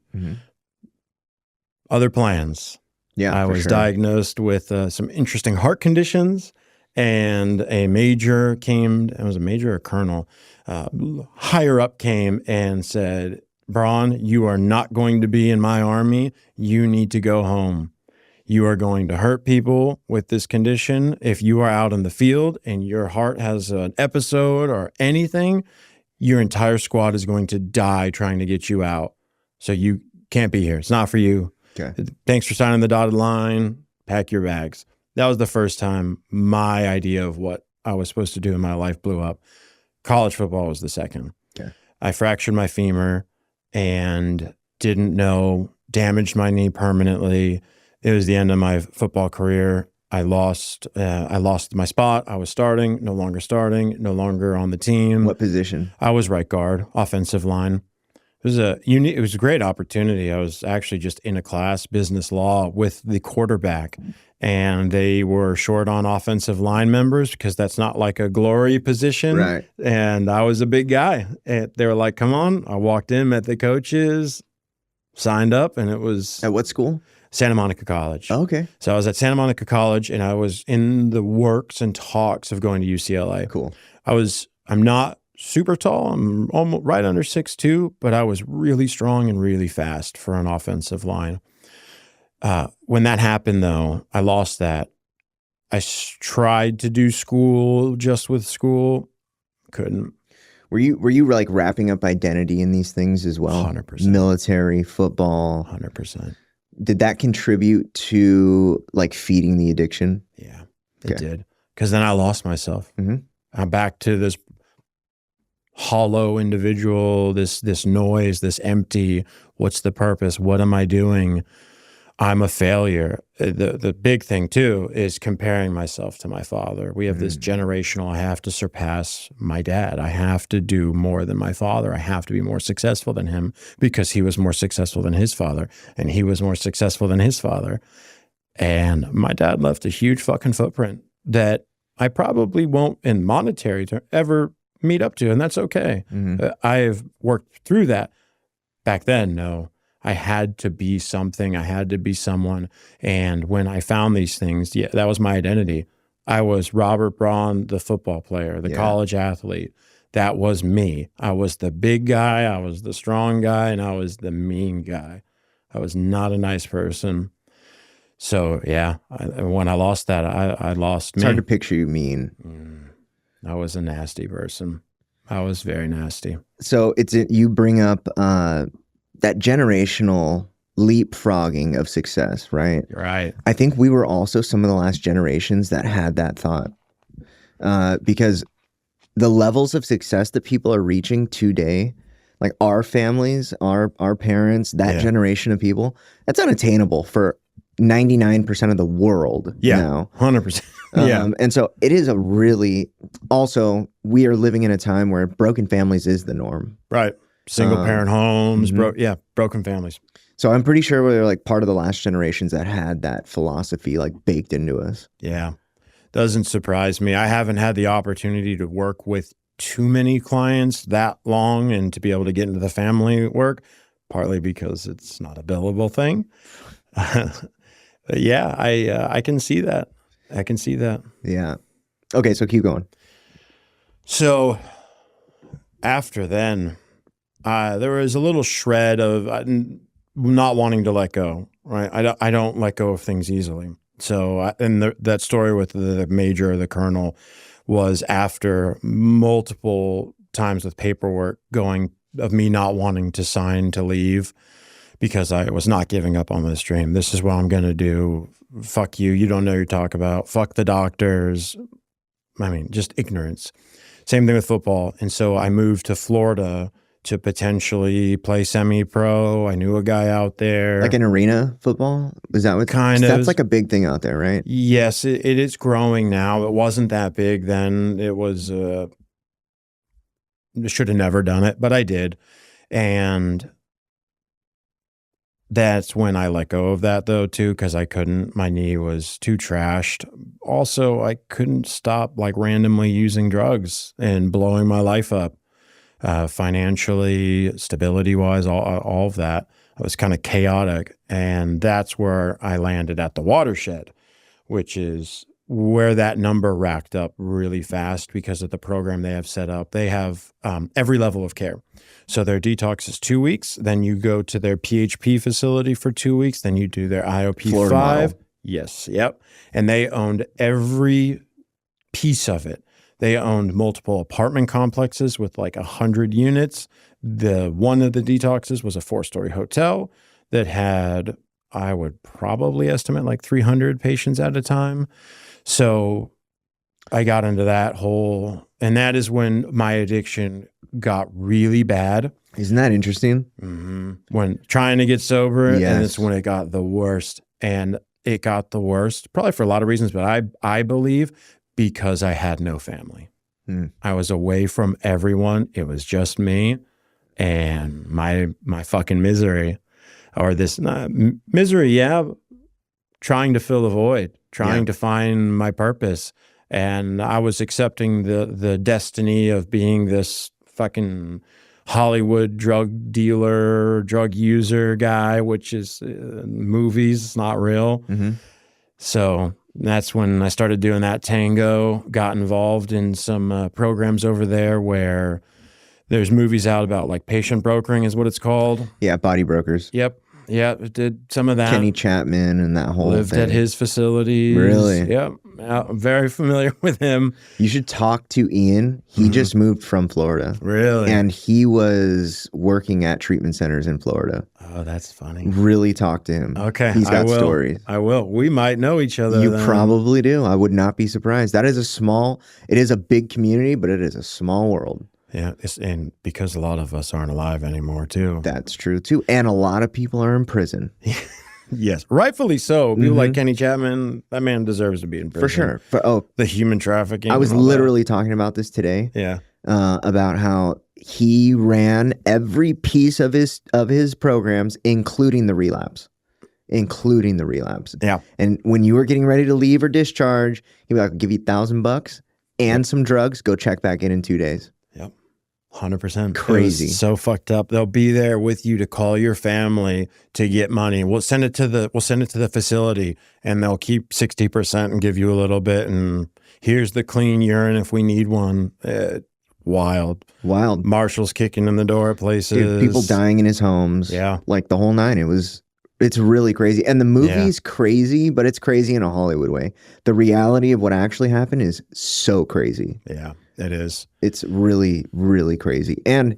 Other plans. Yeah, I was diagnosed with some interesting heart conditions, and a major came, it was a major or colonel, higher up came and said, Braun, you are not going to be in my army. You need to go home. You are going to hurt people with this condition. If you are out in the field and your heart has an episode or anything, your entire squad is going to die trying to get you out. So you can't be here. It's not for you. Okay. Thanks for signing the dotted line. Pack your bags. That was the first time my idea of what I was supposed to do in my life blew up. College football was the second. Okay. I fractured my femur and didn't know, damaged my knee permanently. It was the end of my football career. I lost my spot. I was starting, no longer on the team. What position? I was right guard, offensive line. It was a great opportunity. I was actually just in a class, business law, with the quarterback, and they were short on offensive line members because that's not like a glory position. Right. And I was a big guy. And they were like, come on. I walked in, met the coaches, signed up, and it was... At what school? Santa Monica College. Oh, okay. So I was at Santa Monica College, and I was in the works and talks of going to UCLA. Cool. I'm not super tall. I'm almost right under 6'2", but I was really strong and really fast for an offensive line. When that happened, though, I lost that. I tried to do school just with school. Couldn't. Were you like wrapping up identity in these things as well? 100%. Military, football. 100%. Did that contribute to like feeding the addiction? Yeah, it did. Because then I lost myself. I'm back to this hollow individual, this noise, this empty. What's the purpose? What am I doing? I'm a failure. The big thing too is comparing myself to my father. We have this generational, I have to surpass my dad. I have to do more than my father. I have to be more successful than him because he was more successful than his father, and he was more successful than his father. And my dad left a huge fucking footprint that I probably won't in monetary terms ever meet up to. And that's okay. I've worked through that. Back then, no. I had to be something. I had to be someone. And when I found these things, yeah, that was my identity. I was Robert Braun, the football player, the college athlete. That was me. I was the big guy. I was the strong guy. And I was the mean guy. I was not a nice person. So, yeah, when I lost that, I lost me. It's hard to picture you mean. I was a nasty person. I was very nasty. So you bring up that generational leapfrogging of success, right? Right. I think we were also some of the last generations that had that thought, because the levels of success that people are reaching today, like our families, our parents, that generation of people, that's unattainable for 99% of the world now. 100%. And so it is a really, also, we are living in a time where broken families is the norm. Right. Single parent homes, broken families. So I'm pretty sure we're like part of the last generations that had that philosophy like baked into us. Yeah. Doesn't surprise me. I haven't had the opportunity to work with too many clients that long and to be able to get into the family work, partly because it's not a billable thing. But yeah, I can see that. I can see that. Yeah. Okay, so keep going. So after then, there was a little shred of not wanting to let go. Right, I don't let go of things easily. So that story with the major or the colonel was after multiple times with paperwork going of me not wanting to sign to leave. Because I was not giving up on this dream. This is what I'm going to do. Fuck you. You don't know what you're talking about. Fuck the doctors. I mean, just ignorance. Same thing with football. And so I moved to Florida to potentially play semi-pro. I knew a guy out there. Like an arena football? Is that what? Kind of. That's like a big thing out there, right? Yes, it is growing now. It wasn't that big then. It was, should have never done it, but I did. And that's when I let go of that though too, because I couldn't. My knee was too trashed. Also, I couldn't stop like randomly using drugs and blowing my life up, financially, stability wise, all of that. I was kind of chaotic, and that's where I landed at the watershed, which is where that number racked up really fast because of the program they have set up. They have every level of care. So their detox is 2 weeks. Then you go to their PHP facility for 2 weeks. Then you do their IOP Florida 5. model. Yes. Yep. And they owned every piece of it. They owned multiple apartment complexes with like 100 units. One of the detoxes was a 4-story hotel that had, I would probably estimate like 300 patients at a time. So I got into that whole, and that is when my addiction got really bad. Isn't that interesting? When trying to get sober, Yes. and it's when it got the worst. And it got the worst, probably for a lot of reasons, but I believe because I had no family. I was away from everyone. It was just me and my fucking misery, or this misery, trying to fill the void, trying to find my purpose. And I was accepting the destiny of being this fucking Hollywood drug dealer, drug user guy, which is movies, it's not real. So that's when I started doing that tango, got involved in some programs over there where there's movies out about like patient brokering is what it's called. Yeah, body brokers. Yep. Yeah, did some of that. Kenny Chapman and that whole Lived thing. at his facilities. Really? Yep. I'm very familiar with him. You should talk to Ian. He just moved from Florida. Really? And he was working at treatment centers in Florida. Oh, that's funny. Really talk to him. Okay. He's got I will. stories. I will. We might know each other. You then. probably do. I would not be surprised. That is it is a big community, but it is a small world. Yeah. And because a lot of us aren't alive anymore too. That's true too. And a lot of people are in prison. Yes. Rightfully so. People like Kenny Chapman, that man deserves to be in prison. For sure. The human trafficking. I was literally talking about this today. Yeah. About how he ran every piece of his programs, including the relapse. including the relapse. Yeah. And when you were getting ready to leave or discharge, he'd be like, I'll give you $1,000 and some drugs. Go check back in 2 days. Yep. 100%. Crazy. So fucked up. They'll be there with you to call your family to get money. We'll send it to the facility, and they'll keep 60% and give you a little bit. And here's the clean urine if we need one. Wild. Marshals kicking in the door at places. Dude, people dying in his homes. Yeah. Like the whole nine. It's really crazy. And the movie's crazy, but it's crazy in a Hollywood way. The reality of what actually happened is so crazy. Yeah, it is. It's really, really crazy. And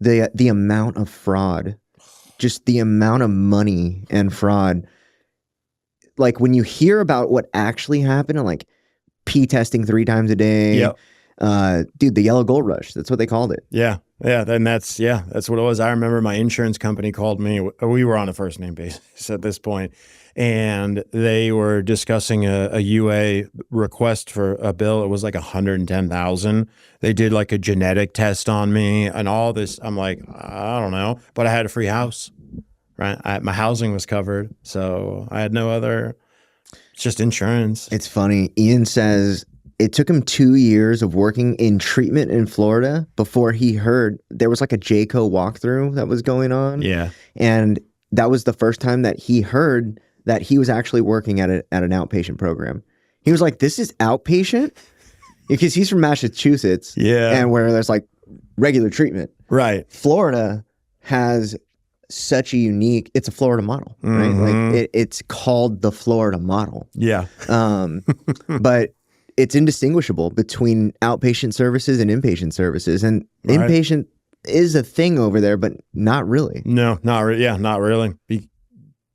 the amount of fraud, just the amount of money and fraud. Like when you hear about what actually happened, like pee testing 3 times a day. Yep. Dude, the yellow gold rush. That's what they called it. Yeah. Yeah. Then that's what it was. I remember my insurance company called me. We were on a first name basis at this point, and they were discussing a UA request for a bill. It was like $110,000. They did like a genetic test on me and all this. I'm like, I don't know, but I had a free house, right? My housing was covered. So I had no other, it's just insurance. It's funny. Ian says it took him 2 years of working in treatment in Florida before he heard there was like a JCO walkthrough that was going on. Yeah. And that was the first time that he heard that he was actually working at an outpatient program. He was like, this is outpatient? Because he's from Massachusetts. Yeah. And where there's like regular treatment. Right. Florida has such a unique, it's a Florida model, right? Like it's called the Florida model. Yeah. But it's indistinguishable between outpatient services and inpatient services. And inpatient is a thing over there, but not really. No, not really. Yeah, not really.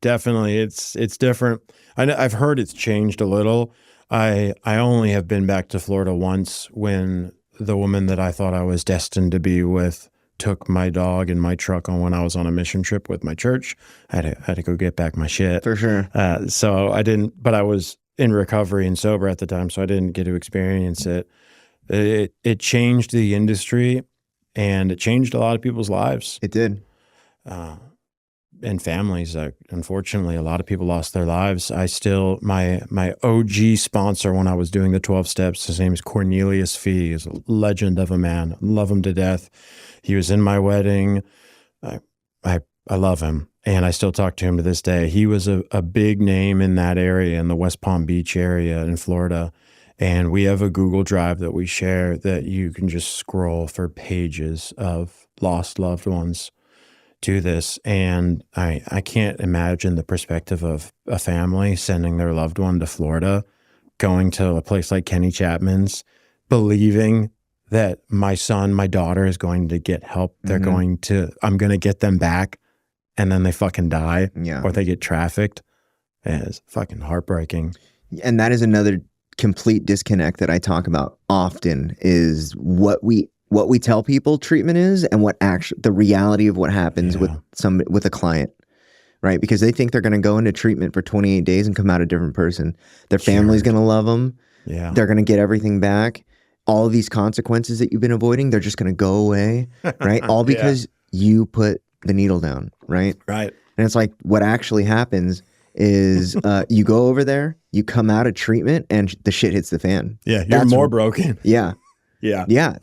Definitely, it's different. I've heard it's changed a little. I only have been back to Florida once when the woman that I thought I was destined to be with took my dog in my truck when I was on a mission trip with my church. I had to go get back my shit. For sure. So I didn't, but I was in recovery and sober at the time, so I didn't get to experience it. It changed the industry, and it changed a lot of people's lives. It did. And families. Unfortunately, a lot of people lost their lives. My OG sponsor when I was doing the 12 steps, his name is Cornelius Fee. He's a legend of a man. Love him to death. He was in my wedding. I love him. And I still talk to him to this day. He was a big name in that area, in the West Palm Beach area in Florida. And we have a Google Drive that we share that you can just scroll for pages of lost loved ones to this. And I can't imagine the perspective of a family sending their loved one to Florida, going to a place like Kenny Chapman's, believing that my son, my daughter is going to get help. I'm going to get them back. And then they fucking die, or they get trafficked. It's fucking heartbreaking. And that is another complete disconnect that I talk about often, is what we tell people treatment is and what actually the reality of what happens with a client, right? Because they think they're going to go into treatment for 28 days and come out a different person. Their family's going to love them. Yeah. They're going to get everything back. All of these consequences that you've been avoiding, they're just going to go away, right? All because you put the needle down, right? Right. And it's like what actually happens is you go over there, you come out of treatment, and the shit hits the fan. Yeah, you're more broken. Yeah. Yeah. Yeah.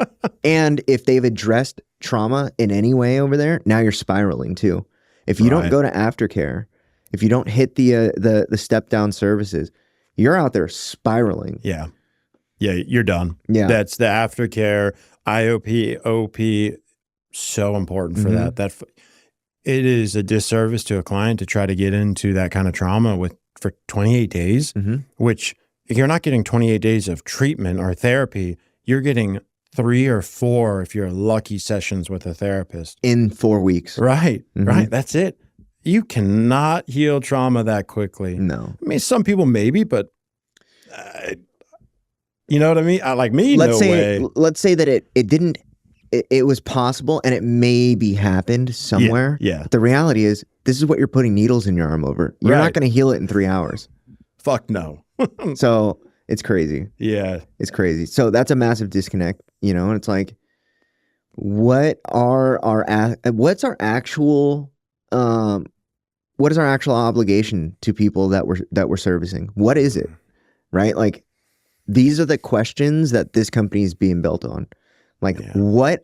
And if they've addressed trauma in any way over there, now you're spiraling too. If you don't go to aftercare, if you don't hit the step down services, you're out there spiraling. Yeah. Yeah, you're done. Yeah. That's the aftercare, IOP, OP, so important for that. It is a disservice to a client to try to get into that kind of trauma for 28 days, which if you're not getting 28 days of treatment or therapy, you're getting 3 or 4, if you're lucky, sessions with a therapist. In 4 weeks. Right, right. That's it. You cannot heal trauma that quickly. No. I mean, some people maybe, but you know what I mean? Like me, let's say that it didn't, it was possible and it maybe happened somewhere. Yeah. But the reality is, this is what you're putting needles in your arm over. You're not going to heal it in 3 hours. Fuck no. So it's crazy. Yeah. It's crazy. So that's a massive disconnect, and it's like, what's our actual what is our actual obligation to people that we're servicing? What is it? Right? Like, these are the questions that this company is being built on. Like, what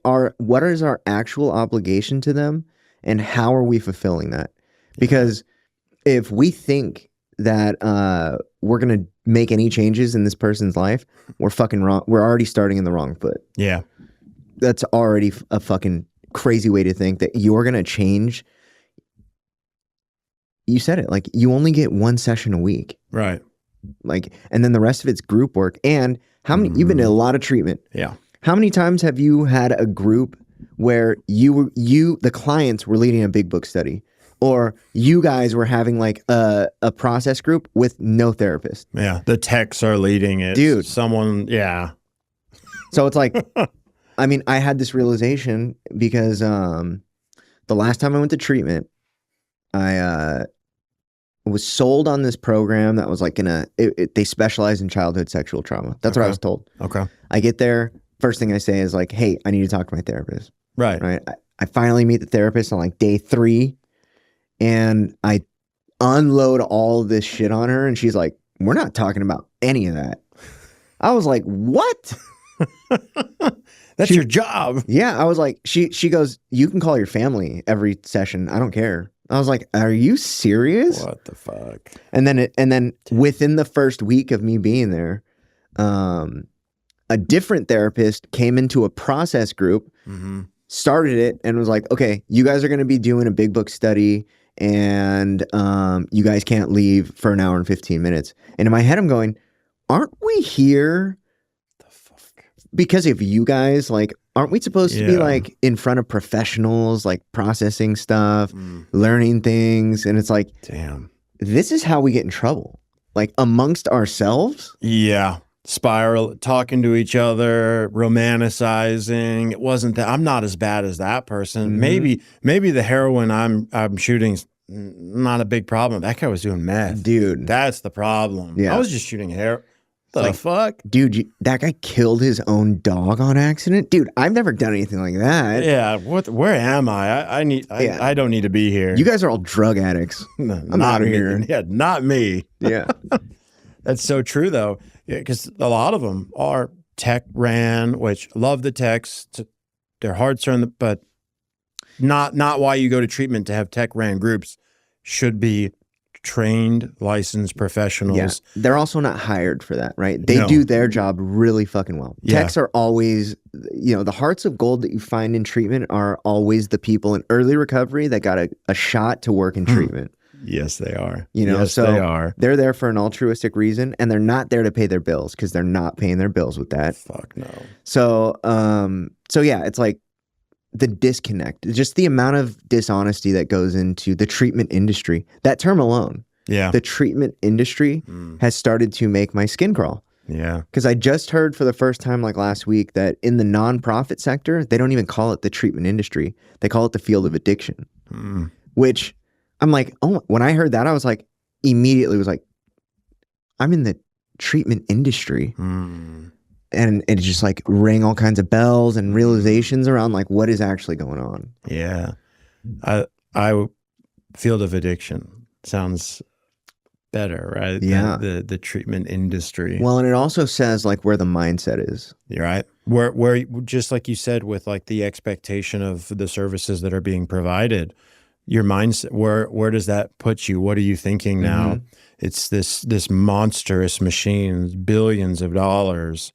is our actual obligation to them, and how are we fulfilling that? Because if we think that we're gonna make any changes in this person's life, we're fucking wrong. We're already starting in the wrong foot. Yeah, that's already a fucking crazy way to think that you're gonna change. You said it, like, you only get one session a week, right? Like, and then the rest of it's group work. And how many? You've been in a lot of treatment. Yeah. How many times have you had a group where the clients were leading a big book study, or you guys were having like a process group with no therapist? Yeah, the techs are leading it, dude. Someone, yeah. So it's like, I mean, I had this realization because the last time I went to treatment, I was sold on this program that was like they specialize in childhood sexual trauma. That's what I was told. Okay. I get there. First thing I say is like, hey, I need to talk to my therapist. Right. Right. I finally meet the therapist on like day 3, and I unload all of this shit on her, and she's like, we're not talking about any of that. I was like, what? That's your job. Yeah. I was like, she goes, you can call your family every session. I don't care. I was like, are you serious? What the fuck? And then within the first week of me being there, a different therapist came into a process group, started it, and was like, okay, you guys are going to be doing a big book study, and you guys can't leave for an hour and 15 minutes. And in my head, I'm going, aren't we here because of you guys? Like, aren't we supposed to be like in front of professionals, like processing stuff, learning things? And it's like, damn, this is how we get in trouble, like amongst ourselves. Yeah. Spiral, talking to each other, romanticizing. It wasn't that. I'm not as bad as that person. Maybe the heroin I'm shooting's not a big problem. That guy was doing meth, dude. That's the problem. Yeah. I was just shooting heroin. The fuck, dude? That guy killed his own dog on accident, dude. I've never done anything like that. Yeah. Where am I? I don't need to be here. You guys are all drug addicts. I'm out of here. Yeah, not me. Yeah. That's so true, though. Yeah, because a lot of them are tech ran, which love the techs. Their hearts are in the, but not why you go to treatment to have tech ran groups. Should be trained, licensed professionals. Yeah. They're also not hired for that, right? They do their job really fucking well. Yeah. Techs are always, the hearts of gold that you find in treatment are always the people in early recovery that got a shot to work in treatment. Yes, they are. Yes, so they are. They're there for an altruistic reason, and they're not there to pay their bills because they're not paying their bills with that. Fuck no. So yeah, it's like the disconnect, just the amount of dishonesty that goes into the treatment industry. That term alone, the treatment industry has started to make my skin crawl. Yeah. Because I just heard for the first time, like last week, that in the nonprofit sector, they don't even call it the treatment industry. They call it the field of addiction, which I'm like, oh, when I heard that, I was like, immediately was like, I'm in the treatment industry. And it just like rang all kinds of bells and realizations around like what is actually going on. Yeah. Field of addiction sounds better, right? Yeah. The treatment industry. Well, and it also says like where the mindset is. You're right. Where just like you said, with like the expectation of the services that are being provided, your mindset, where does that put you? What are you thinking now? It's this monstrous machine, billions of dollars,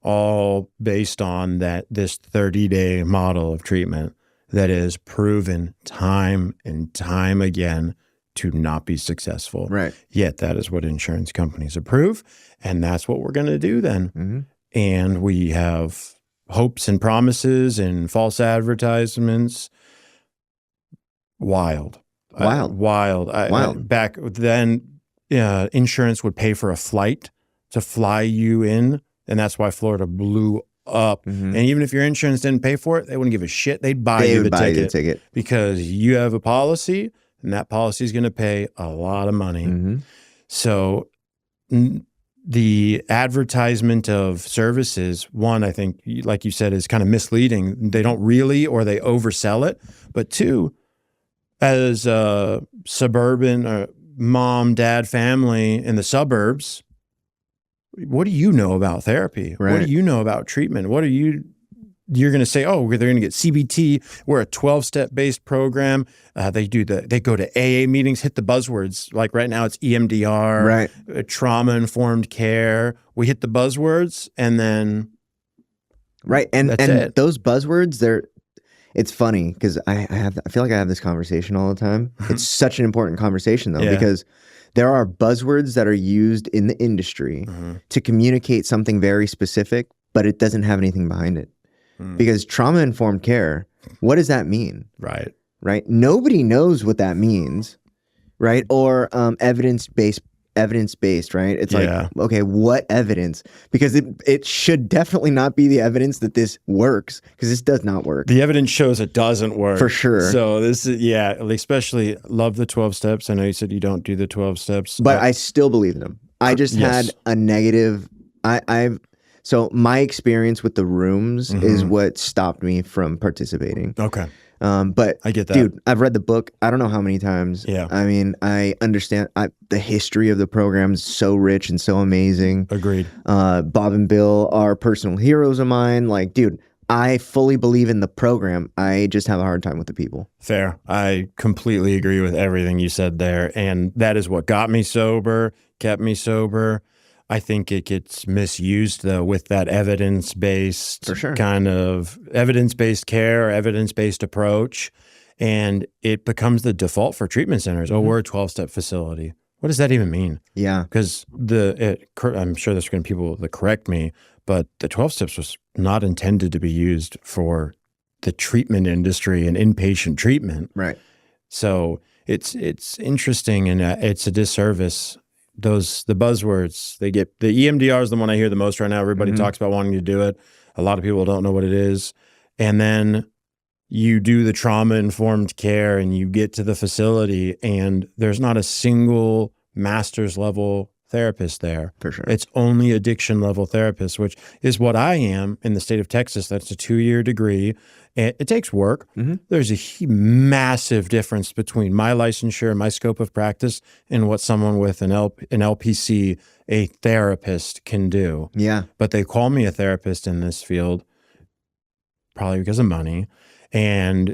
all based on this 30-day model of treatment that is proven time and time again to not be successful. Right. Yet that is what insurance companies approve, and that's what we're going to do then. And we have hopes and promises and false advertisements. Wild. Back then, insurance would pay for a flight to fly you in, and that's why Florida blew up. And even if your insurance didn't pay for it, they wouldn't give a shit. They'd buy you the ticket because you have a policy, and that policy is going to pay a lot of money. So the advertisement of services, one, I think, like you said, is kind of misleading. They don't really, or they oversell it. But two, as a suburban mom, dad family in the suburbs, what do you know about therapy? Right. What do you know about treatment? What are you're going to say, oh, they're going to get CBT. We're a 12-step based program. They go to AA meetings, hit the buzzwords. Like right now it's EMDR, right. Trauma-informed care. We hit the buzzwords and then right. And those buzzwords, it's funny because I feel like I have this conversation all the time. It's such an important conversation though, because there are buzzwords that are used in the industry to communicate something very specific, but it doesn't have anything behind it. Because trauma-informed care, what does that mean? Right. Right. Nobody knows what that means. Right. Or evidence-based, right? It's like, okay, what evidence? Because it should definitely not be the evidence that this works, because this does not work. The evidence shows it doesn't work. For sure. So this is, especially love the 12 steps. I know you said you don't do the 12 steps. But I still believe in them. I just had a negative, so my experience with the rooms is what stopped me from participating. Okay. But I get that. Dude, I've read the book I don't know how many times. Yeah. I mean, I understand the history of the program is so rich and so amazing. Agreed. Bob and Bill are personal heroes of mine. Like, dude, I fully believe in the program. I just have a hard time with the people. Fair. I completely agree with everything you said there. And that is what got me sober, kept me sober. I think it gets misused though with that evidence-based kind of evidence-based care, evidence-based approach. And it becomes the default for treatment centers. Oh, we're a 12-step facility. What does that even mean? Yeah. Because I'm sure there's going to be people that correct me, but the 12 steps was not intended to be used for the treatment industry and inpatient treatment. Right. So it's interesting, and it's a disservice. The buzzwords they get, the EMDR is the one I hear the most right now. Everybody talks about wanting to do it. A lot of people don't know what it is. And then you do the trauma-informed care and you get to the facility and there's not a single master's level therapist there. For sure. It's only addiction level therapist, which is what I am in the state of Texas. That's a 2-year degree. It takes work. There's a massive difference between my licensure and my scope of practice and what someone with an LPC, a therapist, can do. Yeah. But they call me a therapist in this field probably because of money. And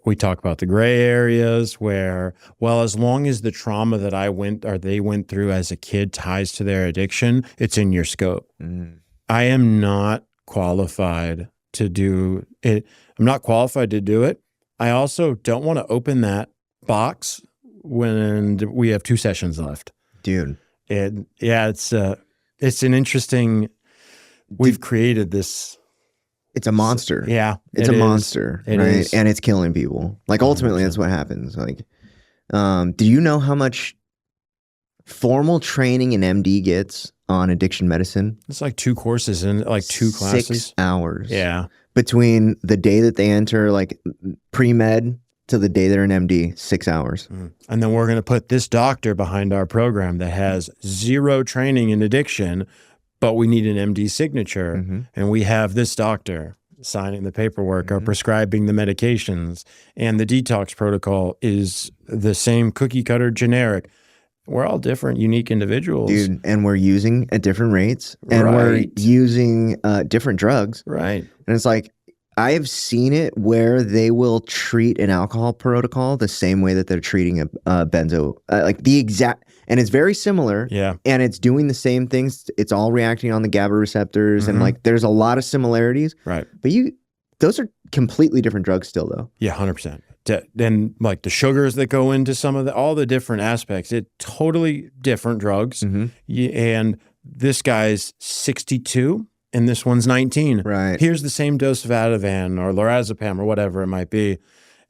we talk about the gray areas where, well, as long as the trauma that they went through as a kid ties to their addiction, it's in your scope. I am not qualified to do it. I'm not qualified to do it. I also don't want to open that box when we have 2 sessions left. Dude. It's an interesting, we've created this. It's a monster. Yeah. It's a monster, right? Is. And it's killing people. Like, ultimately, that's what happens. Like, do you know how much formal training an MD gets on addiction medicine? It's like 2 courses and like 2 classes. 6 hours. Yeah. Between the day that they enter, like, pre-med to the day they're an MD, 6 hours. And then we're going to put this doctor behind our program that has 0 training in addiction, but we need an MD signature. And we have this doctor signing the paperwork or prescribing the medications. And the detox protocol is the same cookie cutter generic. We're all different, unique individuals. Dude, and we're using at different rates. And we're using different drugs. Right. And it's like, I have seen it where they will treat an alcohol protocol the same way that they're treating a benzo, like the exact, and it's very similar. Yeah. And it's doing the same things. It's all reacting on the GABA receptors, and like there's a lot of similarities. Right. But those are completely different drugs still, though. Yeah, 100%. Then like the sugars that go into some of all the different aspects, totally different drugs. And this guy's 62. And this one's 19. Right. Here's the same dose of Ativan or lorazepam or whatever it might be.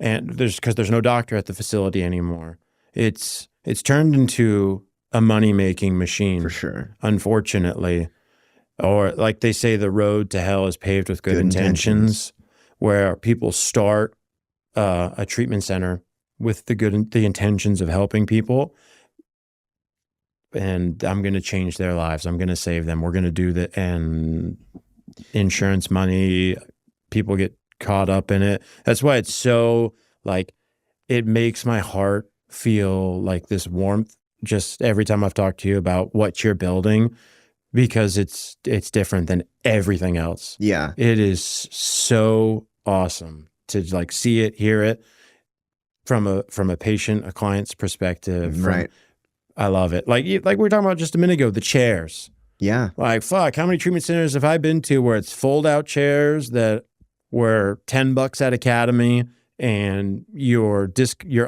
And because there's no doctor at the facility anymore. It's turned into a money-making machine. For sure. Unfortunately. Or like they say, the road to hell is paved with good intentions, where people start a treatment center with the intentions of helping people. And I'm going to change their lives. I'm going to save them. We're going to do that. And insurance money, people get caught up in it. That's why it's so like, it makes my heart feel like this warmth just every time I've talked to you about what you're building, because it's different than everything else. Yeah. It is so awesome to like see it, hear it from a patient, a client's perspective. Right. I love it. Like we were talking about just a minute ago, the chairs. Yeah. Like, fuck, how many treatment centers have I been to where it's fold out chairs that were $10 at Academy, and you're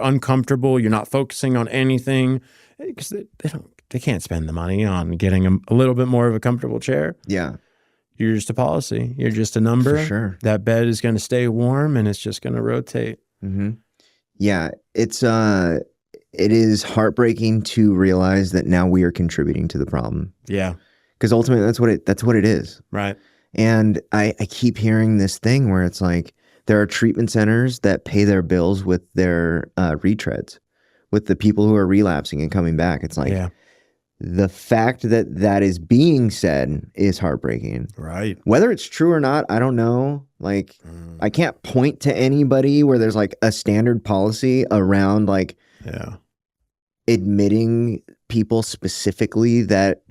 uncomfortable, you're not focusing on anything, because they can't spend the money on getting a little bit more of a comfortable chair. Yeah. You're just a policy. You're just a number. For sure. That bed is going to stay warm and it's just going to rotate. Mm-hmm. Yeah. It is heartbreaking to realize that now we are contributing to the problem. Yeah. Because ultimately that's what it is. Right. And I keep hearing this thing where it's like there are treatment centers that pay their bills with their retreads, with the people who are relapsing and coming back. It's like, the fact that is being said is heartbreaking. Right. Whether it's true or not, I don't know. Like, I can't point to anybody where there's like a standard policy around like admitting people specifically that.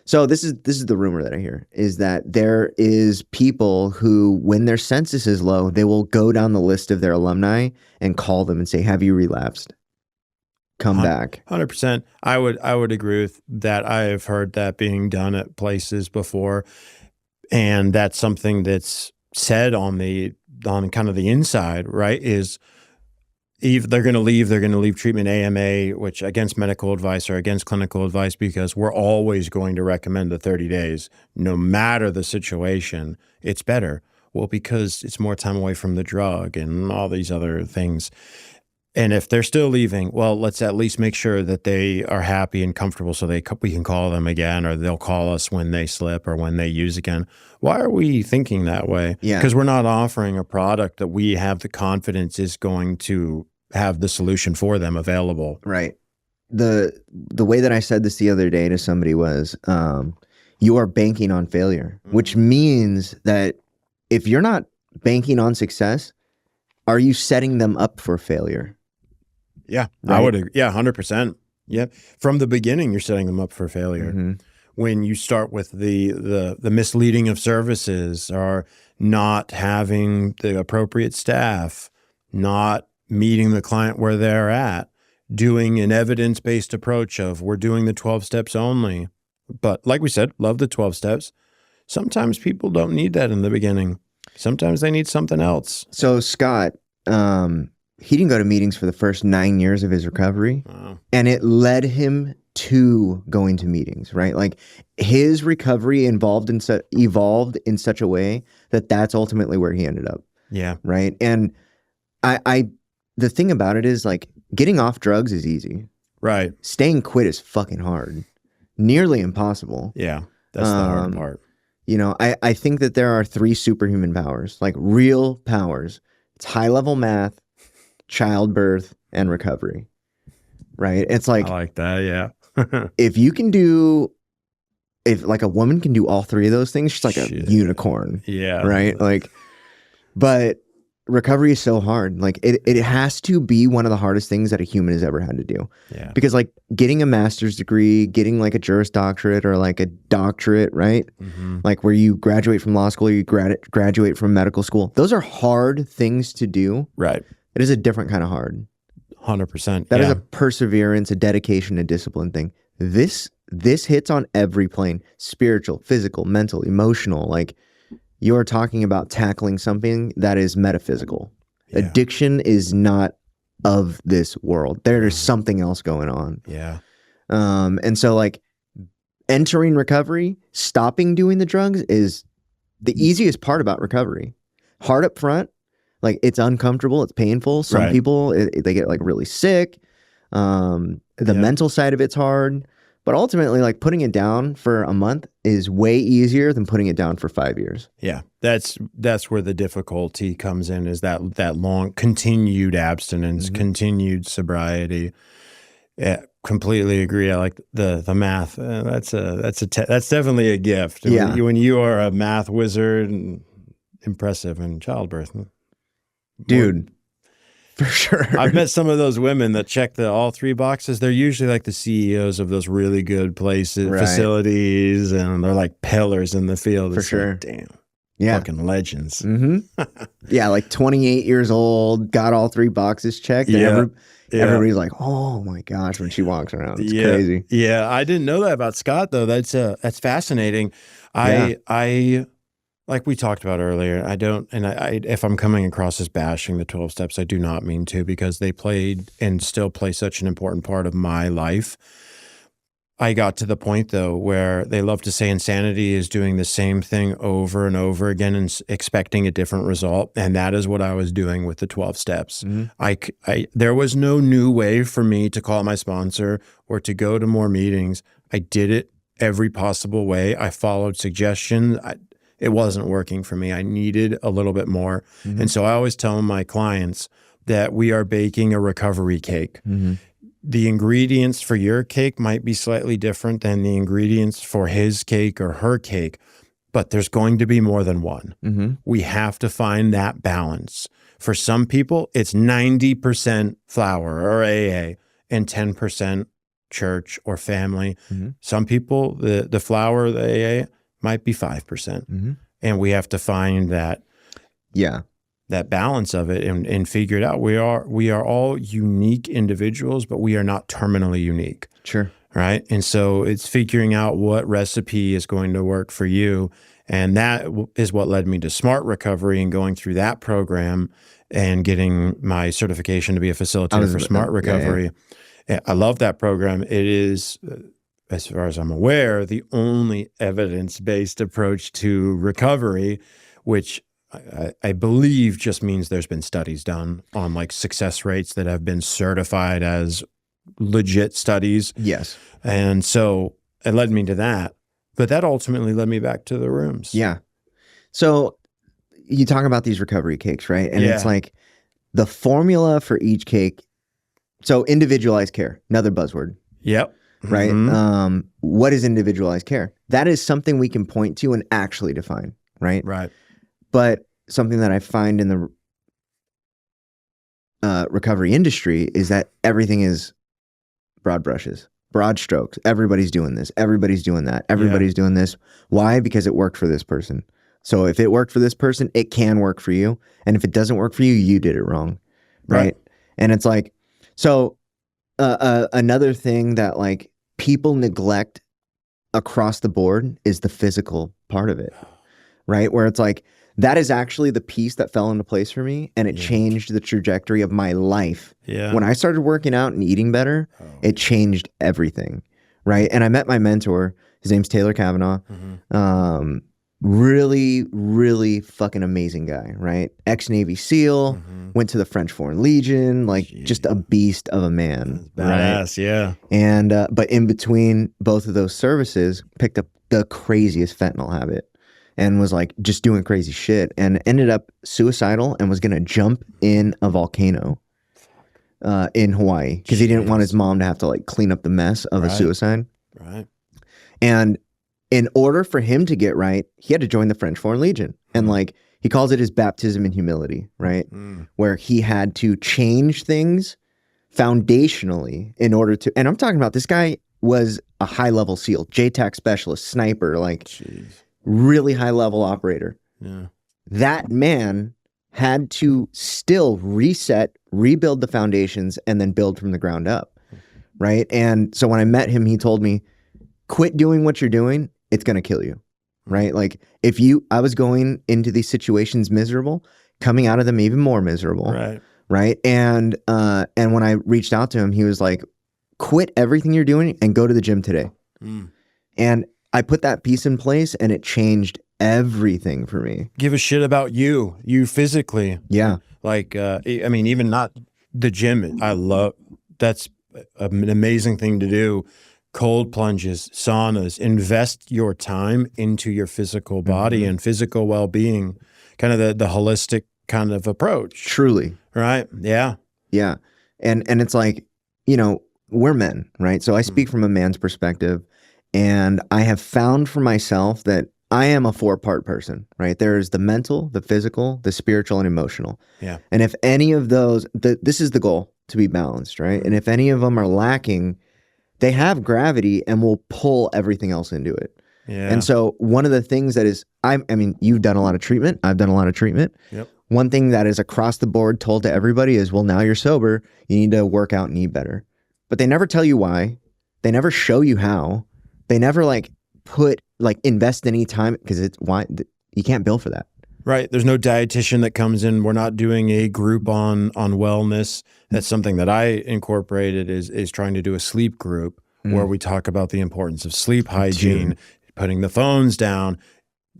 So this is the rumor that I hear, is that there is people who, when their census is low, they will go down the list of their alumni and call them and say, "Have you relapsed? Come back." 100%. I would agree with that. I have heard that being done at places before, and that's something that's said on kind of the inside, right? Is if they're going to leave treatment AMA, which against medical advice or against clinical advice, because we're always going to recommend the 30 days, no matter the situation. It's better. Well, because it's more time away from the drug and all these other things. And if they're still leaving, well, let's at least make sure that they are happy and comfortable so we can call them again, or they'll call us when they slip or when they use again. Why are we thinking that way? Yeah. Because we're not offering a product that we have the confidence is going to have the solution for them available. Right. The way that I said this the other day to somebody was, you are banking on failure, which means that if you're not banking on success, are you setting them up for failure? Yeah, right? I would agree. Yeah, 100%. Yeah. From the beginning, you're setting them up for failure. Mm-hmm. When you start with the misleading of services, or not having the appropriate staff, not meeting the client where they're at, doing an evidence-based approach of we're doing the 12 steps only. But like we said, love the 12 steps. Sometimes people don't need that in the beginning. Sometimes they need something else. So Scott, he didn't go to meetings for the first 9 years of his recovery. Wow. And it led him to going to meetings, right? Like his recovery evolved in such a way that that's ultimately where he ended up. Yeah. Right. And the thing about it is, like, getting off drugs is easy. Right. Staying quit is fucking hard. Nearly impossible. Yeah. That's the hard part. You know, I think that there are 3 superhuman powers, like real powers. It's high-level math, childbirth, and recovery. Right? It's like, I like that, yeah. if like a woman can do all 3 of those things, she's like a unicorn. Yeah. Right? Like, but recovery is so hard. Like it has to be one of the hardest things that a human has ever had to do. Yeah. Because like getting a master's degree, getting like a Juris Doctorate or like a doctorate, right? Mm-hmm. Like where you graduate from law school, you graduate from medical school. Those are hard things to do. Right. It is a different kind of hard. 100%. That is a perseverance, a dedication, a discipline thing. This hits on every plane: spiritual, physical, mental, emotional. Like, you're talking about tackling something that is metaphysical. Yeah. Addiction is not of this world. There's something else going on. Yeah. And so like entering recovery, stopping doing the drugs is the easiest part about recovery. Hard up front, like it's uncomfortable, it's painful. Some people, they get like really sick. The mental side of it's hard. But ultimately, like putting it down for a month is way easier than putting it down for 5 years. Yeah, that's where the difficulty comes in, is that long continued abstinence, continued sobriety. Yeah, completely agree. I like the math. That's definitely a gift. Yeah. When you are a math wizard, and impressive in childbirth, dude. For sure. I've met some of those women that check all 3 boxes. They're usually like the CEOs of those really good places, facilities, and they're like pillars in the field. For it's sure. Like, damn. Yeah. Fucking legends. Mm-hmm. Yeah, like 28 years old, got all 3 boxes checked. And everybody's like, oh my gosh, when she walks around. It's crazy. Yeah, I didn't know that about Scott, though. That's fascinating. I like we talked about earlier, I don't, and I if I'm coming across as bashing the 12 steps, I do not mean to, because they played and still play such an important part of my life. I got to the point, though, where they love to say insanity is doing the same thing over and over again and expecting a different result. And that is what I was doing with the 12 steps. Mm-hmm. There was no new way for me to call my sponsor or to go to more meetings. I did it every possible way. I followed suggestions. It wasn't working for me. I needed a little bit more. Mm-hmm. And so I always tell my clients that we are baking a recovery cake. Mm-hmm. The ingredients for your cake might be slightly different than the ingredients for his cake or her cake, but there's going to be more than one. Mm-hmm. We have to find that balance. For some people, it's 90% flower or AA and 10% church or family. Mm-hmm. Some people, the flower, the AA, might be 5%. Mm-hmm. And we have to find that balance of it and figure it out. We are all unique individuals, but we are not terminally unique. Sure. Right? And so it's figuring out what recipe is going to work for you. And that is what led me to Smart Recovery and going through that program and getting my certification to be a facilitator for Smart Recovery. Yeah. I love that program. It is, as far as I'm aware, the only evidence-based approach to recovery, which I believe just means there's been studies done on like success rates that have been certified as legit studies. Yes. And so it led me to that. But that ultimately led me back to the rooms. Yeah. So you talk about these recovery cakes, right? And it's like the formula for each cake. So individualized care, another buzzword. Yep. Right? Mm-hmm. What is individualized care? That is something we can point to and actually define, right? Right. But something that I find in the recovery industry is that everything is broad brushes, broad strokes. Everybody's doing this. Everybody's doing that. Everybody's doing this. Why? Because it worked for this person. So if it worked for this person, it can work for you. And if it doesn't work for you, you did it wrong. Right? And it's like, so another thing that like people neglect across the board is the physical part of it. Right? Where it's like, that is actually the piece that fell into place for me, and it changed the trajectory of my life. Yeah. When I started working out and eating better, it changed everything, right? And I met my mentor. His name's Taylor Kavanaugh. Mm-hmm. Really, really fucking amazing guy, right? Ex-Navy SEAL, went to the French Foreign Legion, like just a beast of a man. Badass, yeah. And but in between both of those services, picked up the craziest fentanyl habit. And was like just doing crazy shit and ended up suicidal and was going to jump in a volcano in Hawaii because he didn't want his mom to have to like clean up the mess of a suicide. Right. And in order for him to get right, he had to join the French Foreign Legion. And like he calls it his baptism in humility, right? Where he had to change things foundationally in order to, and I'm talking about this guy was a high level SEAL, JTAC specialist, sniper, like really high level operator. Yeah. That man had to still reset, rebuild the foundations, and then build from the ground up. Right. And so when I met him, he told me, quit doing what you're doing. It's going to kill you. Right. Like I was going into these situations miserable, coming out of them even more miserable. Right. Right. And when I reached out to him, he was like, quit everything you're doing and go to the gym today. And I put that piece in place and it changed everything for me. Give a shit about you physically. Yeah. Like, I mean, even not the gym. That's an amazing thing to do. Cold plunges, saunas, invest your time into your physical body and physical well-being, kind of the holistic kind of approach. Truly. Right. Yeah. Yeah. And it's like, we're men, right? So I speak from a man's perspective. And I have found for myself that I am a 4-part person, right? There's the mental, the physical, the spiritual, and emotional. Yeah. And if any of those, this is the goal, to be balanced, right? And if any of them are lacking, they have gravity and will pull everything else into it. Yeah. And so one of the things that is, I mean, you've done a lot of treatment. I've done a lot of treatment. Yep. One thing that is across the board told to everybody is, well, now you're sober, you need to work out and eat better. But they never tell you why. They never show you how. They never invest any time, because it's why you can't bill for that. Right. There's no dietitian that comes in. We're not doing a group on wellness. That's something that I incorporated is trying to do a sleep group where we talk about the importance of sleep hygiene, putting the phones down,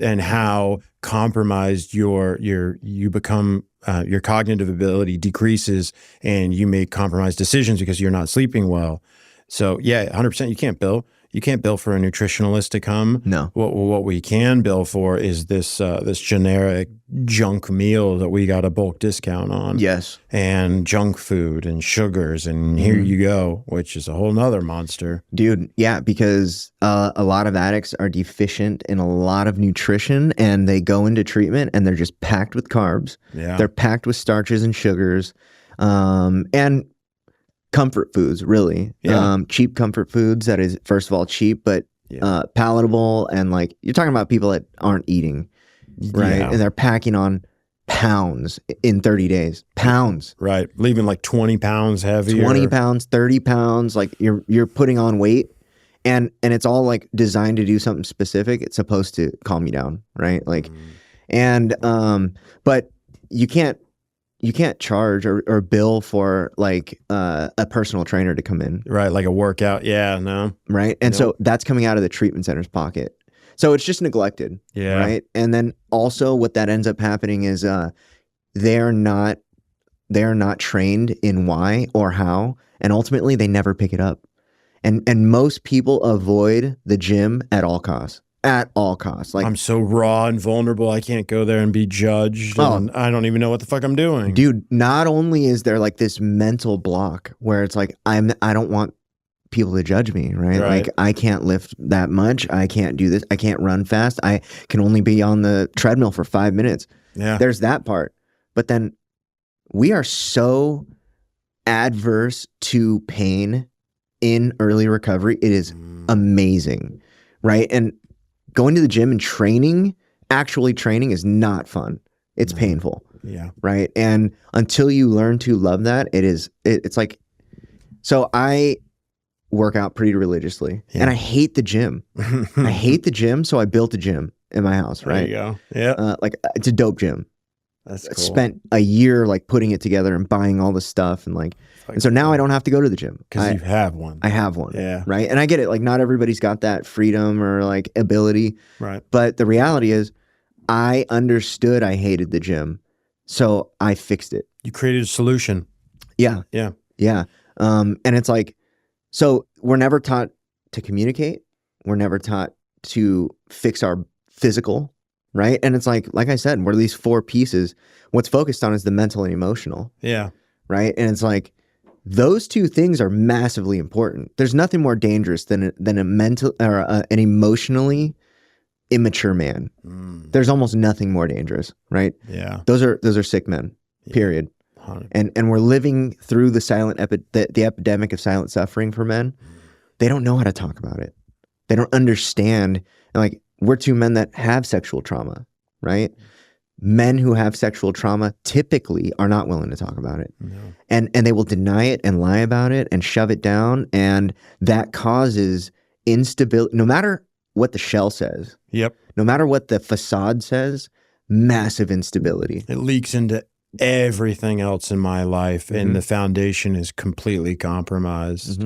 and how compromised you become, your cognitive ability decreases, and you make compromised decisions because you're not sleeping well. So yeah, 100%. You can't bill. You can't bill for a nutritionalist to come. No. What we can bill for is this generic junk meal that we got a bulk discount on. Yes. And junk food and sugars, and here you go, which is a whole nother monster. Dude, yeah, because a lot of addicts are deficient in a lot of nutrition, and they go into treatment and they're just packed with carbs. Yeah. They're packed with starches and sugars, and comfort foods, really. Yeah. Cheap comfort foods that is, first of all, cheap, but palatable. And like, you're talking about people that aren't eating, right? Yeah. And they're packing on pounds in 30 days. Pounds. Right. Leaving like 20 pounds heavier. 20 pounds, 30 pounds. Like you're putting on weight. And it's all like designed to do something specific. It's supposed to calm you down, right? Like, and but you can't charge or bill for like a personal trainer to come in. Right, like a workout. Yeah, no. Right. And so that's coming out of the treatment center's pocket. So it's just neglected. Yeah. Right. And then also what that ends up happening is they're not trained in why or how, and ultimately they never pick it up. And most people avoid the gym at all costs. At all costs. Like, I'm so raw and vulnerable. I can't go there and be judged. And I don't even know what the fuck I'm doing. Dude, not only is there like this mental block where it's like, I don't want people to judge me, right? Like, I can't lift that much. I can't do this. I can't run fast. I can only be on the treadmill for 5 minutes. Yeah. There's that part. But then we are so adverse to pain in early recovery. It is amazing, right? And going to the gym and actually training is not fun. It's painful. Yeah. Right. And until you learn to love that, it's like, so I work out pretty religiously and I hate the gym. I hate the gym. So I built a gym in my house. Right. There you go. Yeah. Like, it's a dope gym. That's cool. Spent a year like putting it together and buying all the stuff and like, and so now I don't have to go to the gym. Because you have one. I have one. Yeah. Right. And I get it. Like, not everybody's got that freedom or like ability. Right. But the reality is I understood I hated the gym. So I fixed it. You created a solution. Yeah. Yeah. Yeah. And it's like, so we're never taught to communicate. We're never taught to fix our physical. Right. And it's like I said, we're these 4 pieces. What's focused on is the mental and emotional. Yeah. Right. And it's like, those 2 things are massively important. There's nothing more dangerous than a mental or an emotionally immature man. There's almost nothing more dangerous. Right. Yeah. Those are sick men, period. And we're living through the epidemic of silent suffering for men. They don't know how to talk about it. They don't understand. And like, we're 2 men that have sexual trauma, right? Men who have sexual trauma typically are not willing to talk about it. No. And they will deny it and lie about it and shove it down. And that causes instability, no matter what the shell says. Yep. No matter what the facade says, massive instability. It leaks into everything else in my life, and the foundation is completely compromised.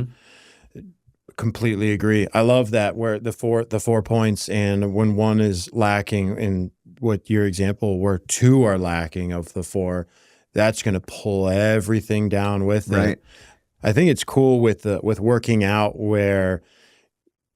Completely agree. I love that, where the four points, and when one is lacking, in what your example, where 2 are lacking of the 4, that's going to pull everything down with it. I think it's cool with working out, where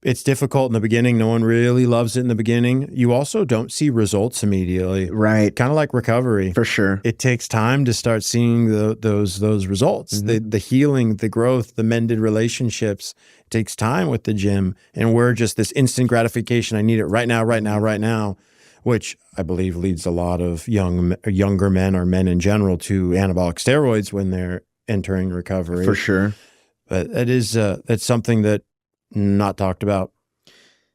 it's difficult in the beginning. No one really loves it in the beginning. You also don't see results immediately. Right. Kind of like recovery. For sure. It takes time to start seeing those results, the healing, the growth, the mended relationships. It takes time with the gym, and we're just this instant gratification. I need it right now, right now, right now, which I believe leads a lot of younger men or men in general to anabolic steroids when they're entering recovery. For sure. But that's something that not talked about.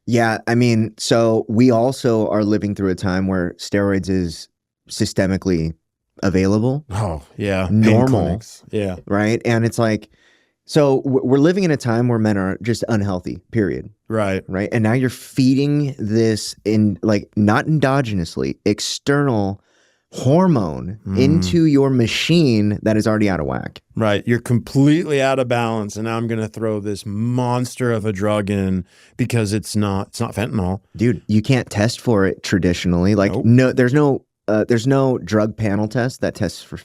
Yeah, I mean, so we also are living through a time where steroids is systemically available. Oh, yeah. Normal. Yeah. Right? And it's like, so we're living in a time where men are just unhealthy, period. Right. Right? And now you're feeding this in, like, not endogenously, external hormone into your machine that is already out of whack. Right. You're completely out of balance. And now I'm going to throw this monster of a drug in because it's not fentanyl. Dude, you can't test for it traditionally. Like, Nope. no, there's no drug panel test that tests for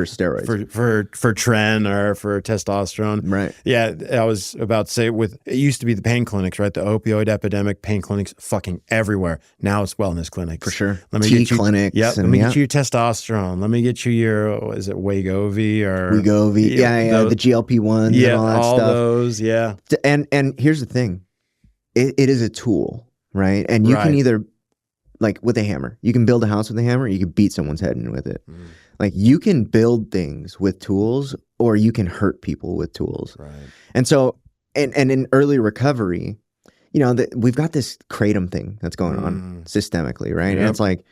steroids. For tren or for testosterone. Right. Yeah, I was about to say it used to be the pain clinics, right? The opioid epidemic, pain clinics fucking everywhere. Now it's wellness clinics. For sure. Let me T get you, clinics. Yep. Let me get you your testosterone. Let me get you your, is it Wegovy or Wegovy. Yeah. The GLP-1s and all that stuff. Those. Yeah. And here's the thing. It is a tool, right? And you can either, like with a hammer, you can build a house with a hammer, you can beat someone's head in with it. Like, you can build things with tools, or you can hurt people with tools. Right. And so, and in early recovery, you know, we've got this Kratom thing that's going on systemically, right? Yep. And it's like,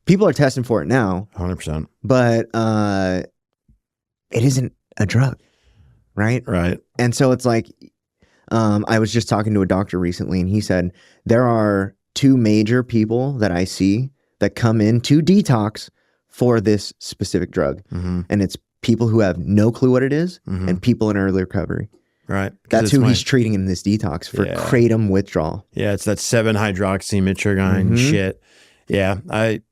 people are testing for it now. 100%. But it isn't a drug, right? Right. And so it's like, I was just talking to a doctor recently, and he said, there are 2 major people that I see that come in to detox for this specific drug. And it's people who have no clue what it is and people in early recovery. Right. That's who he's treating in this detox for Kratom withdrawal. Yeah, it's that 7-hydroxymitragine shit. Yeah,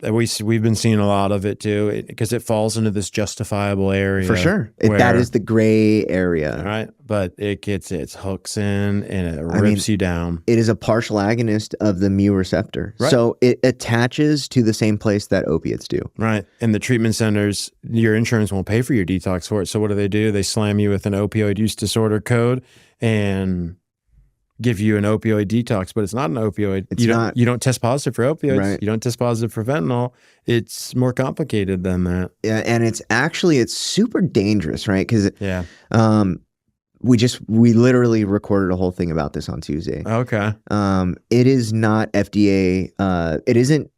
we've been seeing a lot of it too, because it falls into this justifiable area. For sure. That is the gray area. Right. But it gets its hooks in and it rips you down. It is a partial agonist of the mu receptor. Right. So it attaches to the same place that opiates do. Right. And the treatment centers, your insurance won't pay for your detox for it. So what do? They slam you with an opioid use disorder code and give you an opioid detox, but it's not an opioid. You don't test positive for opioids. Right. You don't test positive for fentanyl. It's more complicated than that. Yeah, and it's super dangerous, right? Because we literally recorded a whole thing about this on Tuesday. Okay. It is not FDA. It isn't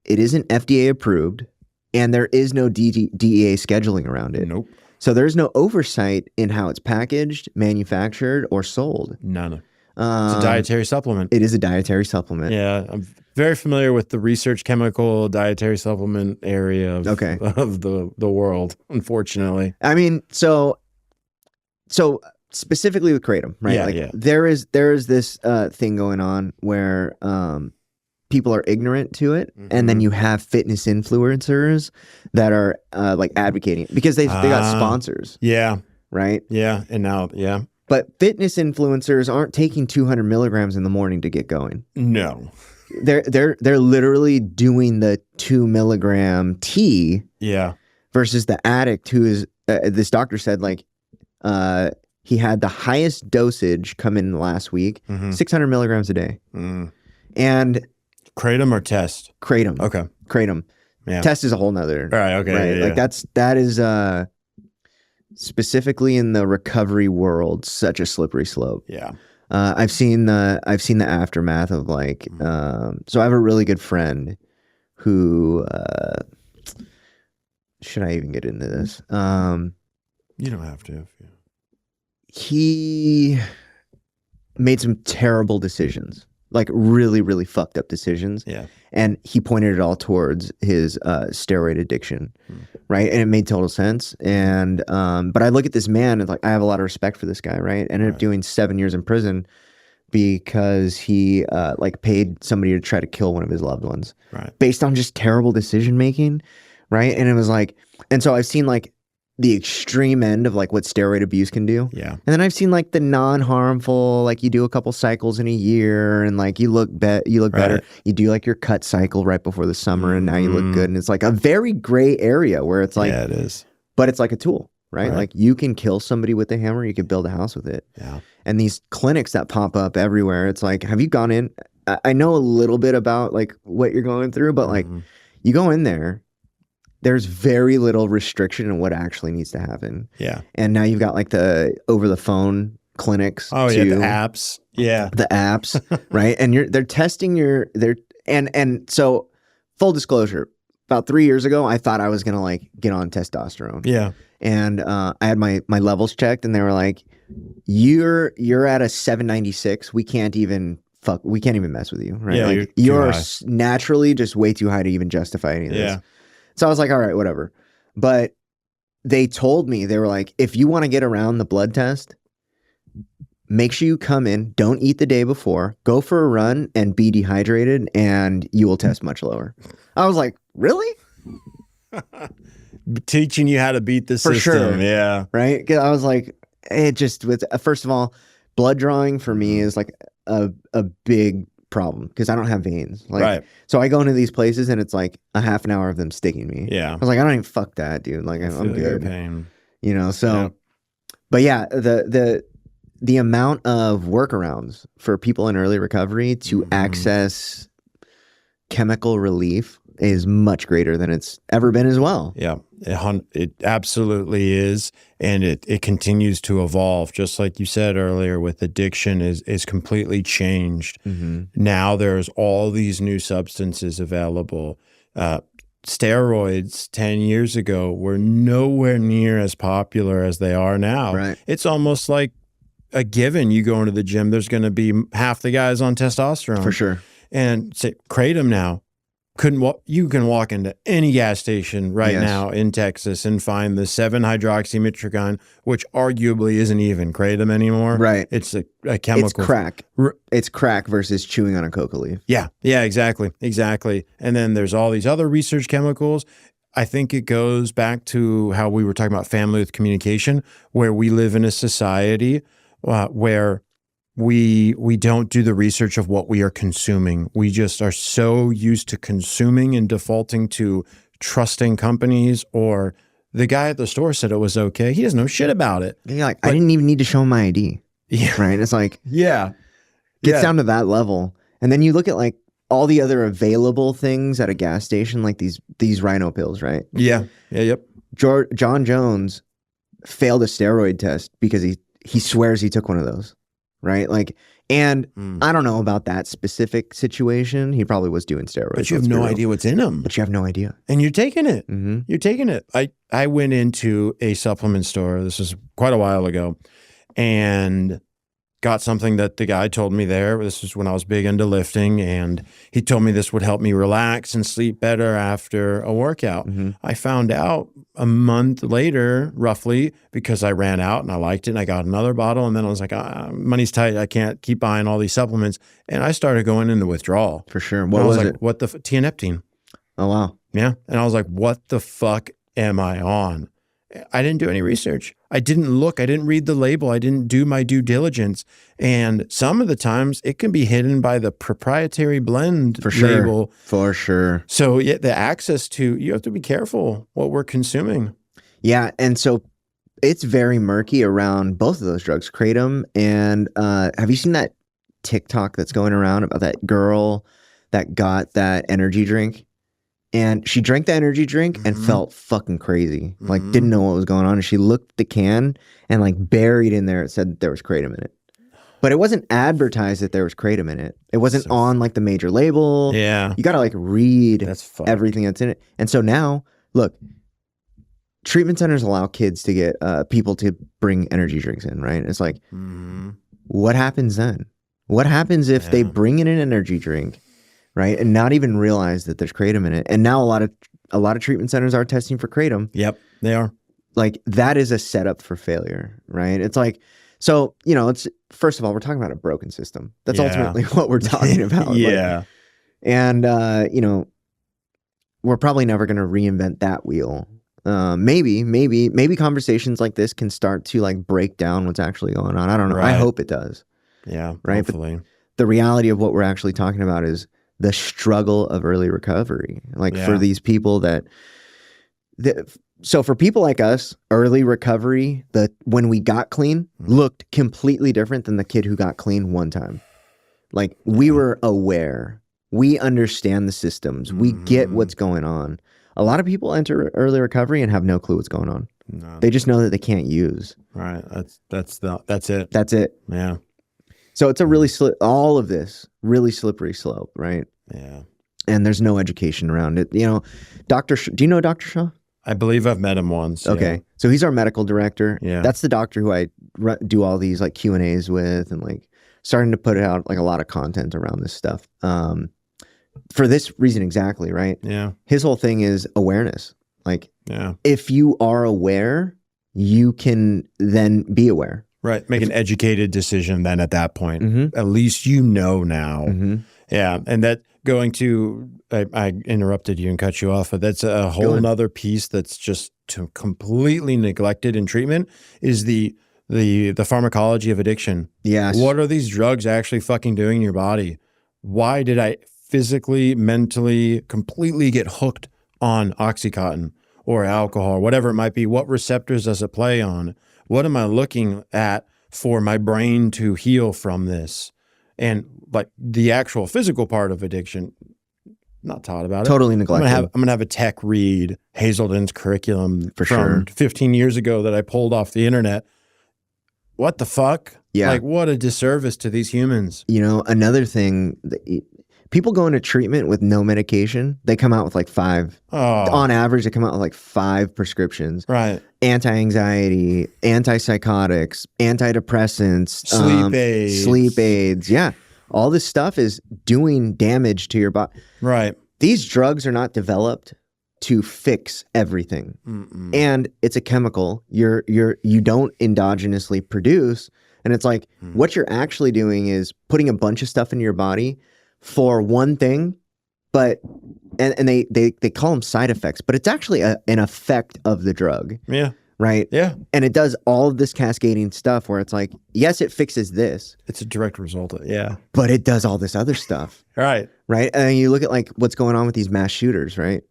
FDA approved, and there is no DEA scheduling around it. Nope. So there's no oversight in how it's packaged, manufactured, or sold. None. It's a dietary supplement. It is a dietary supplement. Yeah, I'm very familiar with the research chemical dietary supplement area of the world, unfortunately. I mean, so specifically with Kratom, right? Yeah, there is this thing going on where people are ignorant to it, and then you have fitness influencers that are like advocating it because they got sponsors. Yeah. Right? Yeah, and now, yeah. But fitness influencers aren't taking 200 milligrams in the morning to get going. No. They're literally doing the 2 milligram tea. Yeah. Versus the addict who is, this doctor said, like, he had the highest dosage come in last week, 600 milligrams a day. And Kratom or test? Kratom. Okay. Kratom. Yeah. Test is a whole nother. All right. Okay. Right? Yeah, like that is specifically in the recovery world, such a slippery slope. Yeah. I've seen the aftermath of like, so I have a really good friend who, should I even get into this? You don't have to. He made some terrible decisions, like really, really fucked up decisions. Yeah. And he pointed it all towards his steroid addiction, right? And it made total sense. And but I look at this man and like I have a lot of respect for this guy, right? Ended up doing 7 years in prison because he like paid somebody to try to kill one of his loved ones, right? Based on just terrible decision making, right? And it was like, and so I've seen like the extreme end of like what steroid abuse can do. Yeah. And then I've seen like the non-harmful, like you do a couple cycles in a year and like you look better. You do like your cut cycle right before the summer and now you look good. And it's like a very gray area where it's like, yeah, it is. But it's like a tool. right? Like you can kill somebody with a hammer, you could build a house with it. Yeah. And these clinics that pop up everywhere, it's like, have you gone in? I know a little bit about like what you're going through, but like you go in there, there's very little restriction in what actually needs to happen. Yeah. And now you've got like the over the phone clinics. Oh too. yeah, the apps. Yeah. The apps, right? And they're testing and so full disclosure, about 3 years ago, I thought I was gonna like get on testosterone. Yeah. And I had my levels checked and they were like, you're at a 796. We can't even mess with you, right? Yeah, like you're naturally just way too high to even justify any of this. So I was like, all right, whatever. But they told me, they were like, if you want to get around the blood test, make sure you come in, don't eat the day before, go for a run and be dehydrated and you will test much lower. I was like, really? Teaching you how to beat the system. Sure. Yeah. Right? 'Cause I was like, it just, first of all, blood drawing for me is like a big problem because I don't have veins. Like, so I go into these places and it's like a half an hour of them sticking me. Yeah. I was like, I don't even fuck that, dude. Like, I'm good. Your pain. You know, so, but yeah, the amount of workarounds for people in early recovery to access chemical relief is much greater than it's ever been as well. Yeah, it absolutely is. And it continues to evolve. Just like you said earlier with addiction is completely changed. Now there's all these new substances available. Steroids 10 years ago were nowhere near as popular as they are now. Right. It's almost like a given. You go into the gym, there's going to be half the guys on testosterone. For sure. And say Kratom now. You can walk into any gas station now in Texas and find the 7-hydroxymitragine, which arguably isn't even Kratom anymore. Right. It's a chemical. It's crack. It's crack versus chewing on a coca leaf. Yeah. Yeah, exactly. Exactly. And then there's all these other research chemicals. I think it goes back to how we were talking about family with communication, where we live in a society where we don't do the research of what we are consuming. We just are so used to consuming and defaulting to trusting companies, or the guy at the store said it was okay. He doesn't know shit about it. Yeah, like, I didn't even need to show him my ID. Yeah. Right. It's like, yeah, gets down to that level. And then you look at like all the other available things at a gas station, like these rhino pills, right? Yeah. Yeah. Yep. John Jones failed a steroid test because he swears he took one of those. Right. Like, and I don't know about that specific situation. He probably was doing steroids. But you have no idea what's in them. But you have no idea. And you're taking it. You're taking it. I went into a supplement store. This was quite a while ago, and got something that the guy told me there. This is when I was big into lifting, and he told me this would help me relax and sleep better after a workout. I found out a month later, roughly, because I ran out and I liked it, and I got another bottle, and then I was like, money's tight. I can't keep buying all these supplements. And I started going into withdrawal. For sure. What was it? What the tianeptine. Oh, wow. Yeah. And I was like, what the fuck am I on? I didn't do any research. I didn't look. I didn't read the label. I didn't do my due diligence. And some of the times it can be hidden by the proprietary blend label. For sure. So yeah, the access to, you have to be careful what we're consuming. Yeah. And so it's very murky around both of those drugs, Kratom and have you seen that TikTok that's going around about that girl that got that energy drink? And she drank the energy drink and felt fucking crazy. Like, didn't know what was going on. And she looked at the can and like buried in there, it said there was Kratom in it. But it wasn't advertised that there was Kratom in it. It wasn't on like the major label. Yeah. You got to like read everything that's in it. And so now, look, treatment centers allow kids to get people to bring energy drinks in, right? It's like, what happens then? What happens if they bring in an energy drink, right, and not even realize that there's Kratom in it? And now a lot of treatment centers are testing for Kratom. Yep, they are. Like, that is a setup for failure, right? It's like, so, you know, it's, first of all, we're talking about a broken system. That's ultimately what we're talking about. Yeah. Like, and, you know, we're probably never going to reinvent that wheel. Maybe conversations like this can start to like break down what's actually going on. I don't know. Right. I hope it does. Yeah. Right. Hopefully. But the reality of what we're actually talking about is the struggle of early recovery. Like for these people that So for people like us, early recovery, when we got clean, looked completely different than the kid who got clean one time. Like we were aware. We understand the systems. We get what's going on. A lot of people enter early recovery and have no clue what's going on. No. They just know that they can't use. Right. That's it. That's it. Yeah. So it's a really all of this really slippery slope, right? Yeah. And there's no education around it. You know, do you know Dr. Shaw? I believe I've met him once. Okay. Yeah. So he's our medical director. Yeah. That's the doctor who I do all these like Q&As with, and like starting to put out like a lot of content around this stuff. For this reason exactly, right? Yeah. His whole thing is awareness. Like, yeah, if you are aware, you can then be aware. Right. Make an educated decision then at that point. At least you know now. Yeah. And that going to, I interrupted you and cut you off, but that's a whole nother piece that's just completely neglected in treatment is the pharmacology of addiction. Yes. What are these drugs actually fucking doing in your body? Why did I physically, mentally, completely get hooked on Oxycontin or alcohol, or whatever it might be? What receptors does it play on? What am I looking at for my brain to heal from this? And like the actual physical part of addiction, not taught about it. Totally neglected. I'm gonna have a tech read Hazelden's curriculum for from sure 15 years ago that I pulled off the internet. What the fuck? Yeah. Like, what a disservice to these humans. You know, another thing, people go into treatment with no medication. They come out with like 5. On average, they come out with like 5 prescriptions. Right. Anti-anxiety, antipsychotics, antidepressants, sleep aids. Yeah. All this stuff is doing damage to your body. Right. These drugs are not developed to fix everything. And it's a chemical you don't endogenously produce. And it's like what you're actually doing is putting a bunch of stuff into your body for one thing, but and they call them side effects, but it's actually an effect of the drug. Yeah. Right? Yeah. And it does all of this cascading stuff where it's like, yes, it fixes this. It's a direct result of but it does all this other stuff. Right. Right. And you look at like what's going on with these mass shooters, right?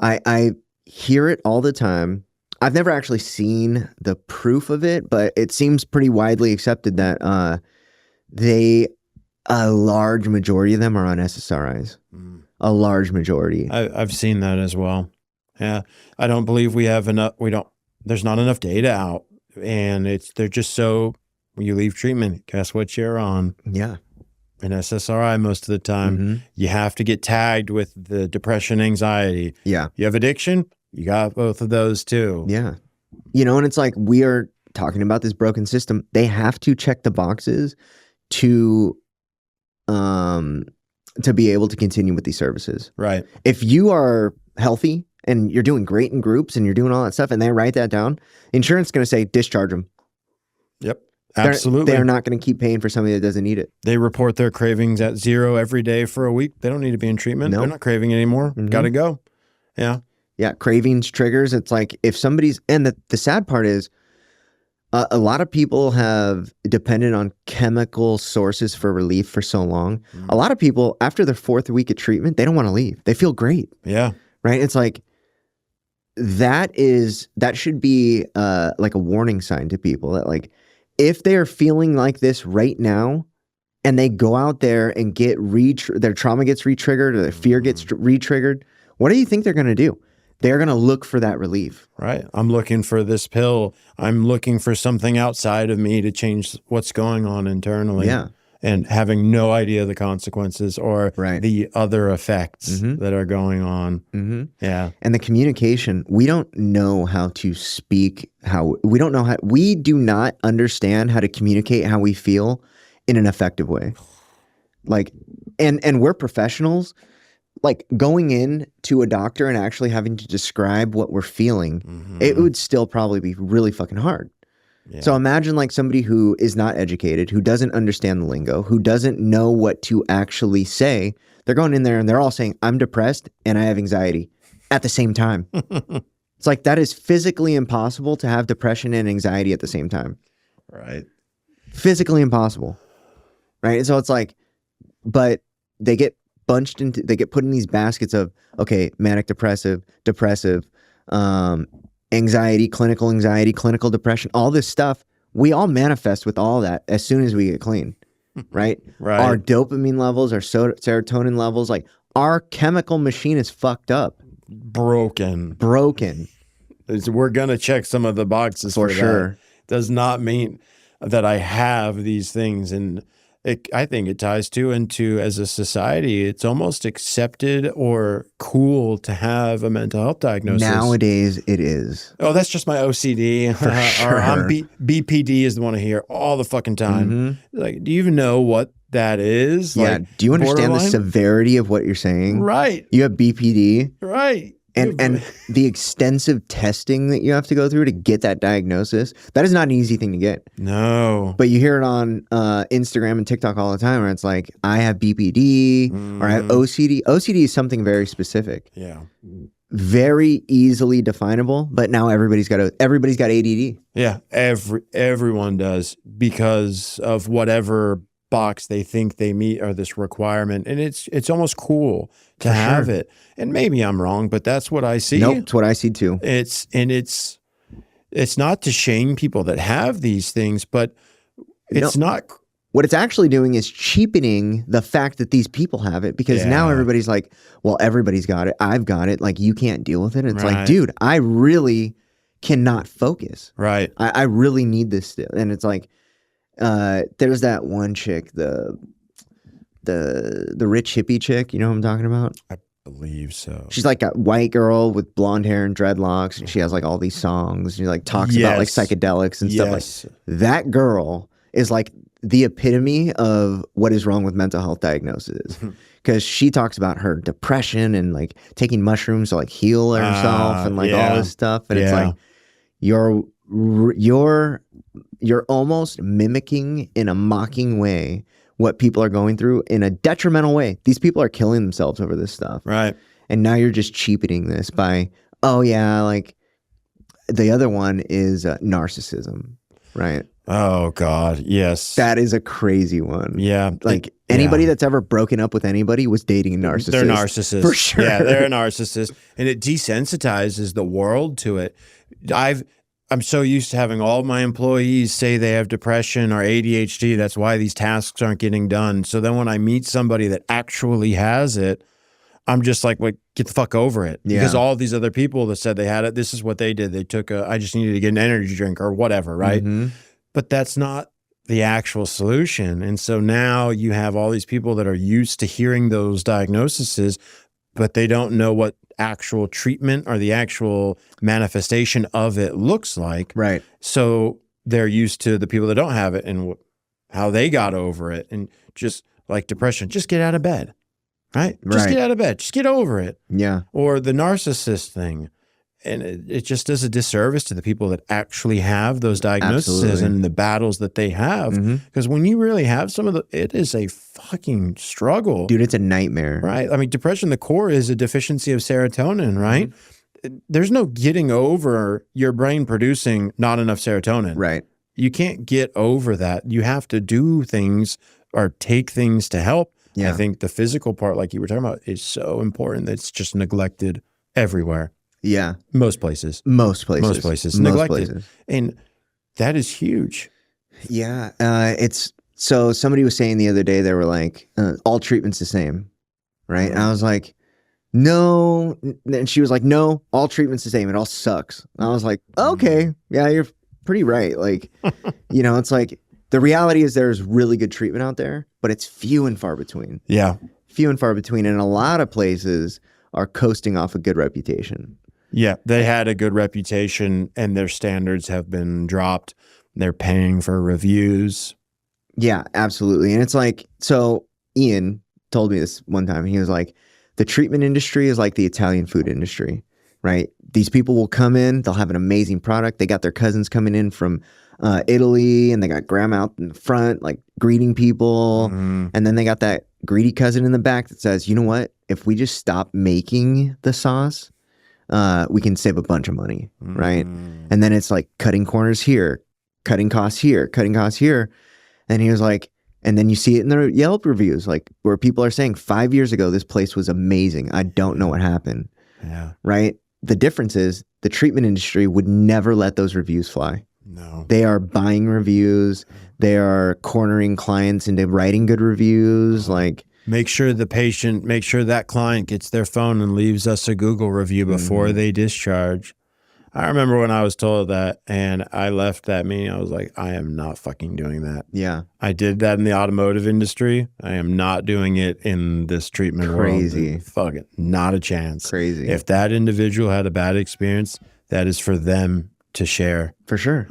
I hear it all the time. I've never actually seen the proof of it, but it seems pretty widely accepted that a large majority of them are on SSRIs. A large majority. I've seen that as well. Yeah. I don't believe we have enough. There's not enough data out, and they're just so, when you leave treatment, guess what you're on? Yeah. An SSRI most of the time. You have to get tagged with the depression, anxiety. Yeah. You have addiction, you got both of those too. Yeah. You know, and it's like we are talking about this broken system. They have to check the boxes to be able to continue with these services. Right. If you are healthy and you're doing great in groups and you're doing all that stuff and they write that down, insurance is going to say discharge them. Yep. Absolutely. They're not going to keep paying for somebody that doesn't need it. They report their cravings at 0 every day for a week. They don't need to be in treatment. They're not craving anymore. Got to go. Yeah. Yeah. Cravings, triggers. It's like if somebody's, and the sad part is a lot of people have depended on chemical sources for relief for so long. A lot of people, after their 4th week of treatment, they don't want to leave. They feel great. Yeah. Right. It's like, that should be like a warning sign to people that like, if they are feeling like this right now and they go out there and get their trauma gets re-triggered or their fear gets re-triggered, what do you think they're going to do? They're going to look for that relief. Right. I'm looking for this pill. I'm looking for something outside of me to change what's going on internally. Yeah. And having no idea the consequences or the other effects that are going on. Yeah. And the communication, we don't know how to speak, we do not understand how to communicate how we feel in an effective way. Like, and we're professionals, like going in to a doctor and actually having to describe what we're feeling, it would still probably be really fucking hard. Yeah. So imagine like somebody who is not educated, who doesn't understand the lingo, who doesn't know what to actually say. They're going in there and they're all saying, I'm depressed and I have anxiety at the same time. It's like that is physically impossible to have depression and anxiety at the same time. Right. Physically impossible. Right. And so it's like, but they get put in these baskets of, okay, manic depressive, anxiety, clinical depression, all this stuff. We all manifest with all that as soon as we get clean, right? Right. Our dopamine levels, our serotonin levels, like our chemical machine is fucked up. Broken. We're going to check some of the boxes for sure. That. Does not mean that I have these things. And I think it ties into as a society, it's almost accepted or cool to have a mental health diagnosis. Nowadays, it is. Oh, that's just my OCD. For sure. Or BPD is the one I hear all the fucking time. Like, do you even know what that is? Yeah. Like, do you understand borderline? the severity of what you're saying? Right. You have BPD. Right. And the extensive testing that you have to go through to get that diagnosis, that is not an easy thing to get. No. But you hear it on Instagram and TikTok all the time where it's like, I have BPD or I have OCD. OCD is something very specific. Yeah. Very easily definable, but now everybody's got ADD. Yeah. Everyone does because of whatever box they think they meet or this requirement. And it's almost cool to have it. And maybe I'm wrong, but that's what I see. Nope, it's what I see too. It's not to shame people that have these things, but it's not. What it's actually doing is cheapening the fact that these people have it, because now everybody's like, well, everybody's got it. I've got it. Like, you can't deal with it. It's like, dude, I really cannot focus. Right. I really need this still. And it's like, there's that one chick, the rich hippie chick, you know what I'm talking about? I believe so. She's like a white girl with blonde hair and dreadlocks, and she has like all these songs. She like talks about like psychedelics and stuff. Like that girl is like the epitome of what is wrong with mental health diagnosis, because she talks about her depression and like taking mushrooms to like heal herself and like all this stuff. And it's like you're almost mimicking in a mocking way what people are going through in a detrimental way. These people are killing themselves over this stuff. Right. And now you're just cheapening this by, oh yeah, like the other one is narcissism, right? Oh God, yes. That is a crazy one. Yeah. Like anybody that's ever broken up with anybody was dating a narcissist. They're narcissists. For sure. Yeah, they're a narcissist. And it desensitizes the world to it. I'm so used to having all my employees say they have depression or ADHD. That's why these tasks aren't getting done. So then when I meet somebody that actually has it, I'm just like, wait, get the fuck over it. Yeah. Because all these other people that said they had it, this is what they did. They took I just needed to get an energy drink or whatever, right? But that's not the actual solution. And so now you have all these people that are used to hearing those diagnoses, but they don't know what actual treatment or the actual manifestation of it looks like. Right. So they're used to the people that don't have it and how they got over it. And just like depression, just get out of bed, right? Just get out of bed. Just get over it. Yeah. Or the narcissist thing. And it just does a disservice to the people that actually have those diagnoses and the battles that they have. Because when you really have some of it is a fucking struggle. Dude, it's a nightmare. Right? I mean, depression, the core is a deficiency of serotonin, right? There's no getting over your brain producing not enough serotonin. Right. You can't get over that. You have to do things or take things to help. Yeah. I think the physical part, like you were talking about, is so important that it's just neglected everywhere. Yeah. Most places. Neglected. And that is huge. Yeah. It's so somebody was saying the other day, they were like, all treatment's the same. Right. And I was like, no. And she was like, no, all treatment's the same. It all sucks. And I was like, okay, yeah, you're pretty right. Like, you know, it's like the reality is there's really good treatment out there, but it's few and far between. Yeah. Few and far between. And a lot of places are coasting off a good reputation. Yeah, they had a good reputation and their standards have been dropped. They're paying for reviews. Yeah, absolutely. And it's like, so Ian told me this one time. He was like, the treatment industry is like the Italian food industry, right? These people will come in, they'll have an amazing product. They got their cousins coming in from Italy and they got grandma out in the front, like greeting people. And then they got that greedy cousin in the back that says, you know what? If we just stop making the sauce, we can save a bunch of money, right? And then it's like cutting corners here, cutting costs here, cutting costs here. And he was like, and then you see it in the Yelp reviews, like where people are saying 5 years ago, this place was amazing. I don't know what happened. Yeah. Right. the difference is the treatment industry would never let those reviews fly. No. They are buying reviews. They are cornering clients into writing good reviews. Like, make sure that client gets their phone and leaves us a Google review before they discharge. I remember when I was told that and I left that meeting, I was like, I am not fucking doing that. Yeah. I did that in the automotive industry. I am not doing it in this treatment Crazy. world. Fuck it. Not a chance. Crazy. If that individual had a bad experience, that is for them to share. For sure.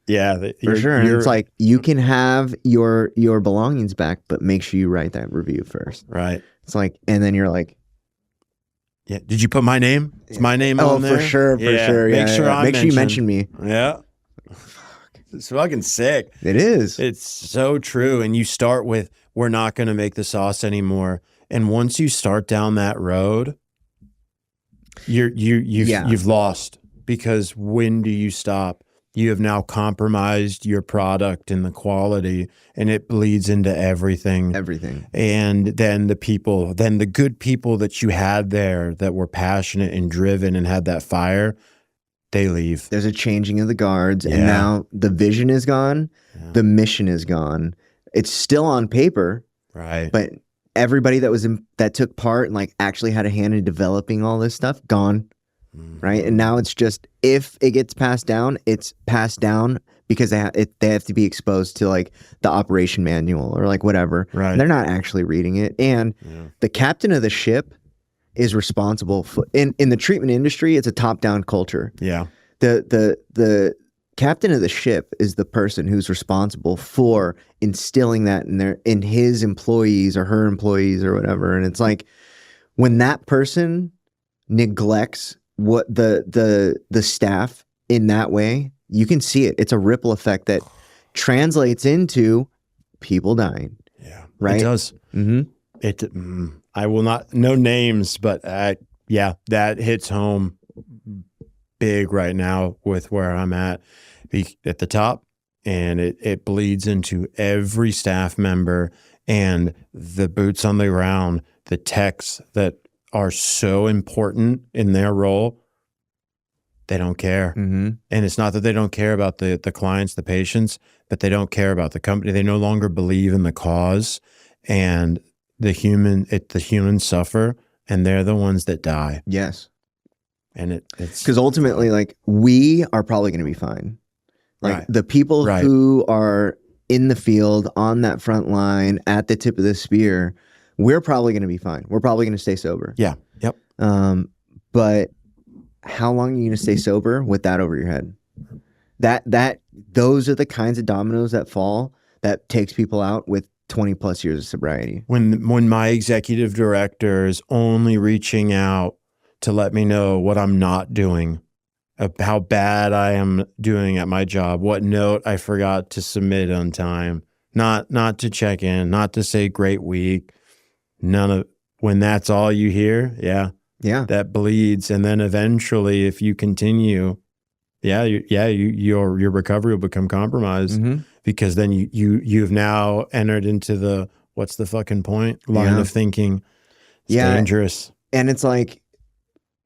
Yeah. For sure. And it's like, you can have your belongings back, but make sure you write that review first. Right. It's like, and then you're like, yeah. Did you put my name? Is my name on there? For sure. For sure. Make sure Make sure you mention me. Yeah. It's fucking sick. It is. It's so true. And you start with, we're not going to make the sauce anymore. And once you start down that road, you've lost, because when do you stop? You have now compromised your product and the quality, and it bleeds into everything. Everything. And then the good people that you had there that were passionate and driven and had that fire, they leave. There's a changing of the guards, and now the vision is gone. Yeah. The mission is gone. It's still on paper, right? But everybody that took part and like actually had a hand in developing all this stuff, gone. Right. And now it's just, if it gets passed down, it's passed down because they have to be exposed to like the operation manual or like whatever. Right. They're not actually reading it. And the captain of the ship is responsible for, in the treatment industry, it's a top-down culture. Yeah. The captain of the ship is the person who's responsible for instilling that in his employees or her employees or whatever. And it's like, when that person neglects what the staff in that way, you can see it. It's a ripple effect that translates into people dying. Yeah, right. It does. I will not, no names, but yeah, that hits home big right now with where I'm at the top, and it bleeds into every staff member and the boots on the ground, the techs that are so important in their role. They don't care. And it's not that they don't care about the clients, the patients, but they don't care about the company. They no longer believe in the cause, and the humans suffer, and they're the ones that die. Yes. And it's because ultimately, like, we are probably going to be fine. Like the people who are in the field on that front line at the tip of the spear, we're probably going to be fine. We're probably going to stay sober. Yeah. Yep. But how long are you going to stay sober with that over your head? Those are the kinds of dominoes that fall that takes people out with 20 plus years of sobriety. When my executive director is only reaching out to let me know what I'm not doing, how bad I am doing at my job, what note I forgot to submit on time, not to check in, not to say great week, when that's all you hear, that bleeds. And then eventually, if you continue, your recovery will become compromised, because then you've now entered into the what's the fucking point line of thinking. It's dangerous. And it's like,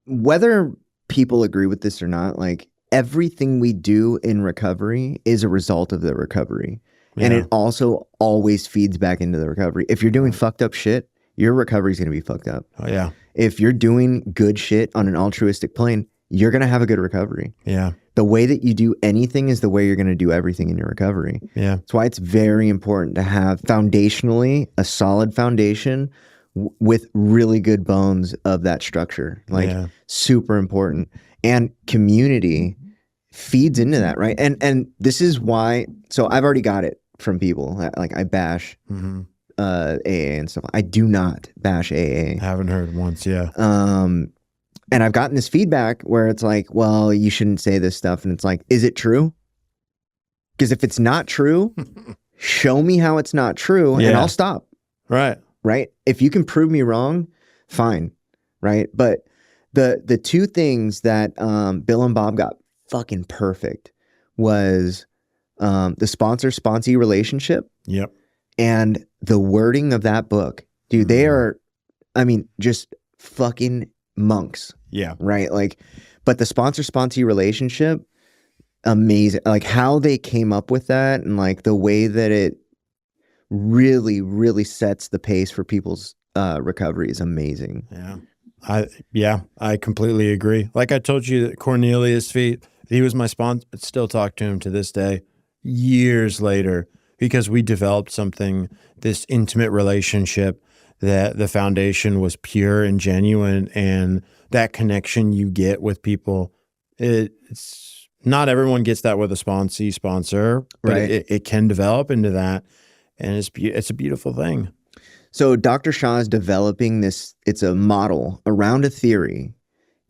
whether people agree with this or not, like, everything we do in recovery is a result of the recovery. And it also always feeds back into the recovery. If you're doing fucked up shit, your recovery is going to be fucked up. Oh, yeah. If you're doing good shit on an altruistic plane, you're going to have a good recovery. Yeah. The way that you do anything is the way you're going to do everything in your recovery. Yeah. That's why it's very important to have foundationally a solid foundation with really good bones of that structure. Like, super important. And community feeds into that, right? And this is why, so I've already got it from people. Like, I bash AA and stuff. I do not bash AA. Haven't heard once, and I've gotten this feedback where it's like, well, you shouldn't say this stuff. And it's like, is it true? Because if it's not true, show me how it's not true, and I'll stop. Right. If you can prove me wrong, fine. Right. But the two things that Bill and Bob got fucking perfect was the sponsor-sponsee relationship. Yep. And the wording of that book. Dude, they are, I mean, just fucking monks. Yeah. Right. Like, but the sponsor-sponsee relationship, amazing. Like how they came up with that and like the way that it really, really sets the pace for people's recovery is amazing. I completely agree. Like I told you, that Cornelius Feet, he was my sponsor. I still talk to him to this day, years later, because we developed something, this intimate relationship that the foundation was pure and genuine, and that connection you get with people, it's not everyone gets that with a sponsor, but Right. it can develop into that, and it's a beautiful thing. So Dr. Shah is developing this, it's a model around a theory.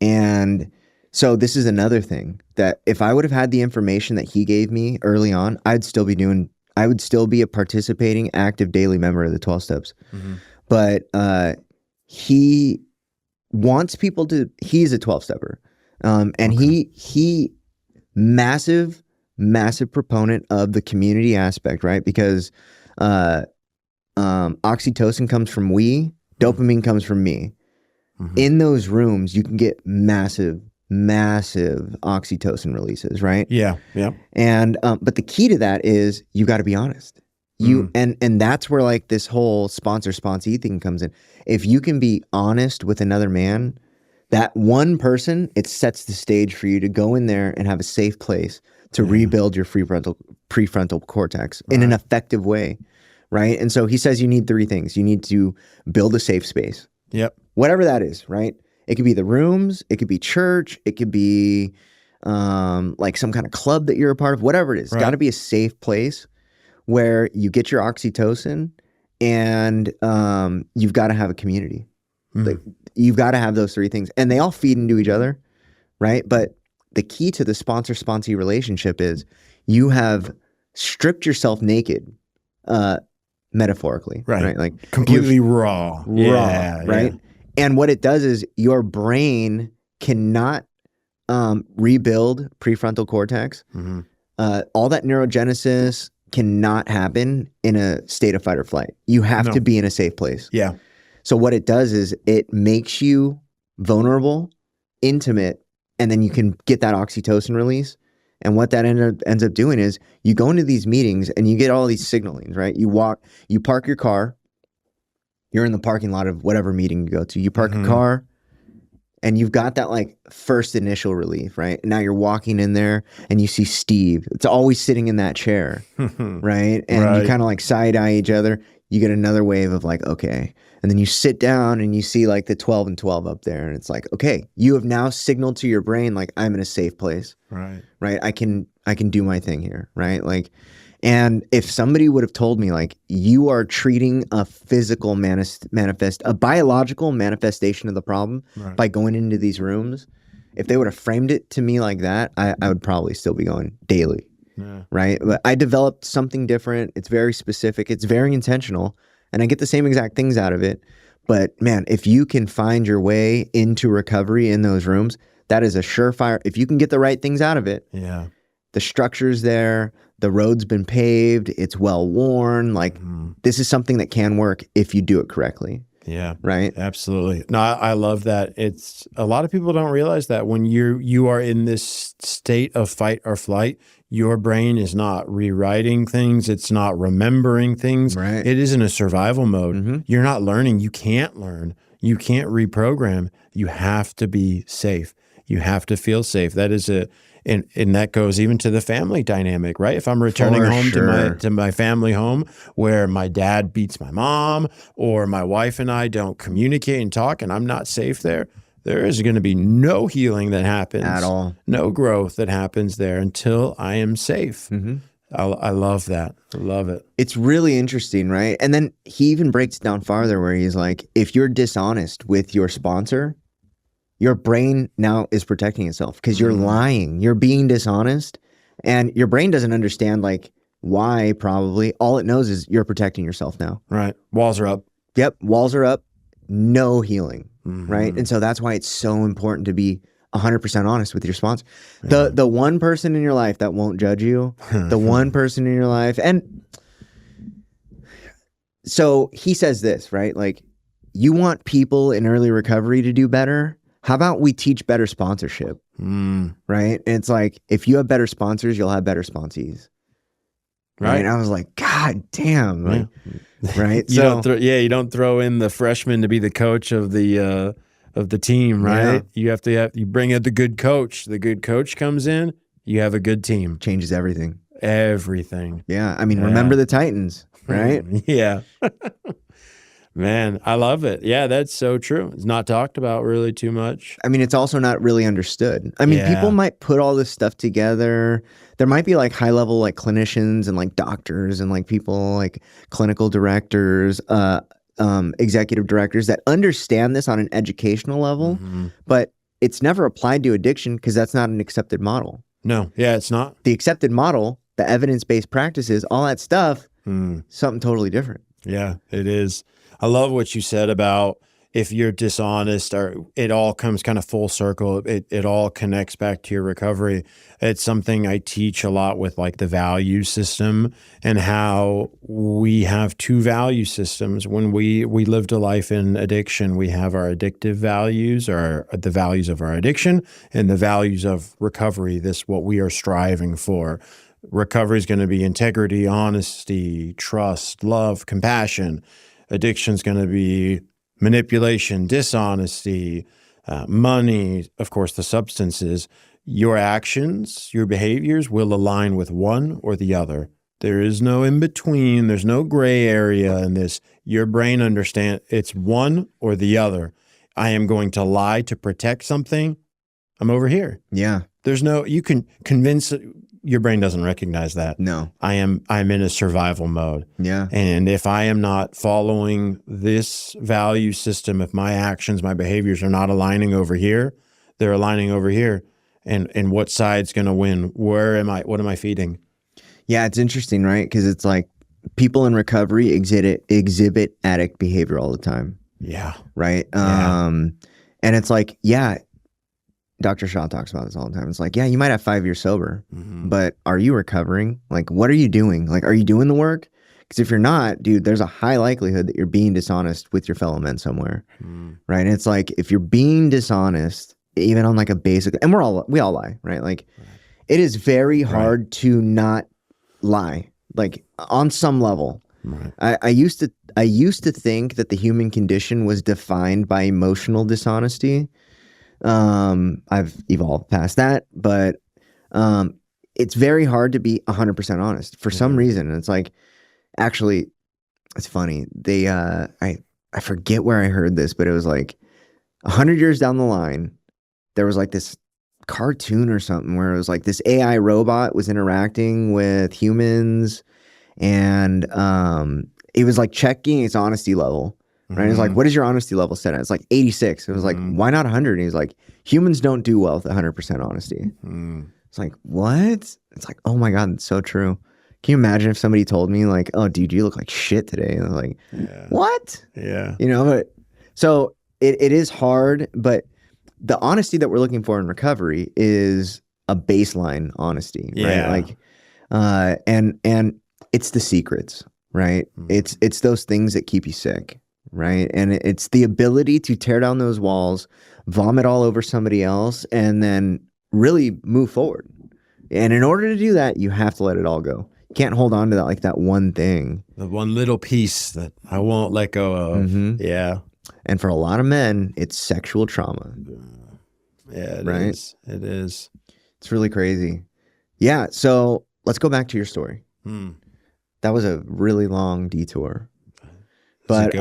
And so this is another thing that if I would have had the information that he gave me early on, I would still be a participating active daily member of the 12 steps. Mm-hmm. But he wants people to, he's a 12 stepper. And Okay. he massive proponent of the community aspect, right? Because oxytocin comes from we, dopamine comes from me. Mm-hmm. In those rooms, you can get massive oxytocin releases, right? Yeah. And but the key to that is you got to be honest. And that's where like this whole sponsor-sponsee thing comes in. If you can be honest with another man, that one person, it sets the stage for you to go in there and have a safe place to rebuild your prefrontal cortex in an effective way. Right. And so he says you need 3 things. You need to build a safe space. Yep. Whatever that is, right? It could be the rooms, it could be church, it could be like some kind of club that you're a part of, whatever it is. It's got to be a safe place where you get your oxytocin, and you've got to have a community. Like, you've got to have those 3 things, and they all feed into each other, right? But the key to the sponsor-sponsee relationship is you have stripped yourself naked, metaphorically, right? Like completely raw, right? Yeah. And what it does is your brain cannot rebuild prefrontal cortex. Mm-hmm. All that neurogenesis cannot happen in a state of fight or flight. You have to be in a safe place. Yeah. So what it does is it makes you vulnerable, intimate, and then you can get that oxytocin release. And what that ends up doing is you go into these meetings and you get all these signalings, right? You park your car, you're in the parking lot of whatever meeting you go to. You park a car, and you've got that like first initial relief, right? And now you're walking in there and you see Steve. It's always sitting in that chair, right? And you kind of like side eye each other. You get another wave of like, okay. And then you sit down and you see like the 12 and 12 up there. And it's like, okay, you have now signaled to your brain, like, I'm in a safe place, right? I can do my thing here, right? Like, and if somebody would have told me like, you are treating a physical a biological manifestation of the problem by going into these rooms, if they would have framed it to me like that, I would probably still be going daily. Right. But I developed something different. It's very specific. It's very intentional. And I get the same exact things out of it. But man, if you can find your way into recovery in those rooms, that is a surefire. If you can get the right things out of it, the structure's there, the road's been paved, it's well worn. Like this is something that can work if you do it correctly. Yeah. Right. Absolutely. No, I love that. It's a lot of people don't realize that when you are in this state of fight or flight, your brain is not rewriting things. It's not remembering things. Right. It is in a survival mode. You're not learning. You can't learn. You can't reprogram. You have to be safe. You have to feel safe. That is and that goes even to the family dynamic, right? If I'm returning home to my family home where my dad beats my mom, or my wife and I don't communicate and talk, and I'm not safe there is going to be no healing that happens at all, no growth that happens there until I am safe. I love that. I love it. It's really interesting, right? And then he even breaks it down farther where he's like, if you're dishonest with your sponsor, your brain now is protecting itself because you're lying. You're being dishonest, and your brain doesn't understand like why. Probably all it knows is you're protecting yourself now. Right. Walls are up. Yep. Walls are up. No healing. Right. And so that's why it's so important to be 100% honest with your sponsor. The one person in your life that won't judge you, the one person in your life. And so he says this, right? Like, you want people in early recovery to do better. how about we teach better sponsorship? Right? And it's like, if you have better sponsors, you'll have better sponsees. Right. And I was like, God damn. Like, right. You don't throw in the freshman to be the coach of the team, right? Yeah. You bring in the good coach. The good coach comes in, you have a good team. Changes everything. Everything. Yeah. I mean, remember the Titans, right? Yeah. Man, I love it. Yeah, that's so true. It's not talked about really too much. I mean, it's also not really understood. I mean, people might put all this stuff together. There might be like high level like clinicians and like doctors and like people like clinical directors, executive directors that understand this on an educational level, but it's never applied to addiction because that's not an accepted model. No, yeah, it's not. The accepted model, the evidence-based practices, all that stuff, something totally different. Yeah, it is. I love what you said about if you're dishonest, or it all comes kind of full circle. It all connects back to your recovery. It's something I teach a lot with like the value system and how we have two value systems. When we lived a life in addiction, we have our addictive values, or the values of our addiction, and the values of recovery, what we are striving for. Recovery is going to be integrity, honesty, trust, love, compassion. Addiction is going to be manipulation, dishonesty, money, of course, the substances. Your actions, your behaviors will align with one or the other. There is no in between. There's no gray area in this. Your brain understands it's one or the other. I am going to lie to protect something. I'm over here. Yeah. You can convince your brain doesn't recognize that. No. I'm in a survival mode. Yeah. And if I am not following this value system, if my actions, my behaviors are not aligning over here, they're aligning over here. And what side's going to win? What am I feeding? Yeah, it's interesting, right? Because it's like people in recovery exhibit addict behavior all the time. Yeah. Right. And it's like, yeah, Dr. Shaw talks about this all the time. It's like, yeah, you might have 5 years sober, but are you recovering? Like, what are you doing? Like, are you doing the work? Because if you're not, dude, there's a high likelihood that you're being dishonest with your fellow men somewhere. Right. And it's like, if you're being dishonest, even on like a basic, and we all lie, right? Like, it is very hard to not lie, like on some level. Right. I used to think that the human condition was defined by emotional dishonesty. I've evolved past that, but it's very hard to be 100% honest for some reason. And it's like, actually, it's funny. They I forget where I heard this, but it was like 100 years down the line, there was like this cartoon or something where it was like this AI robot was interacting with humans, and it was like checking its honesty level. Right. It's like, what is your honesty level set at? It's like 86. It was like, why not 100? And he's like, humans don't do well with 100% honesty. It's like, what? It's like, oh my God, it's so true. Can you imagine if somebody told me like, oh, dude, you look like shit today? And I was like, what? Yeah. You know, but so it is hard, but the honesty that we're looking for in recovery is a baseline honesty, right? Like, and it's the secrets, right? It's those things that keep you sick. Right. And it's the ability to tear down those walls, vomit all over somebody else, and then really move forward. And in order to do that, you have to let it all go. You can't hold on to that, like that one thing. The one little piece that I won't let go of. Yeah. And for a lot of men, it's sexual trauma. Yeah, it is. It is. It's really crazy. Yeah. So let's go back to your story. That was a really long detour. But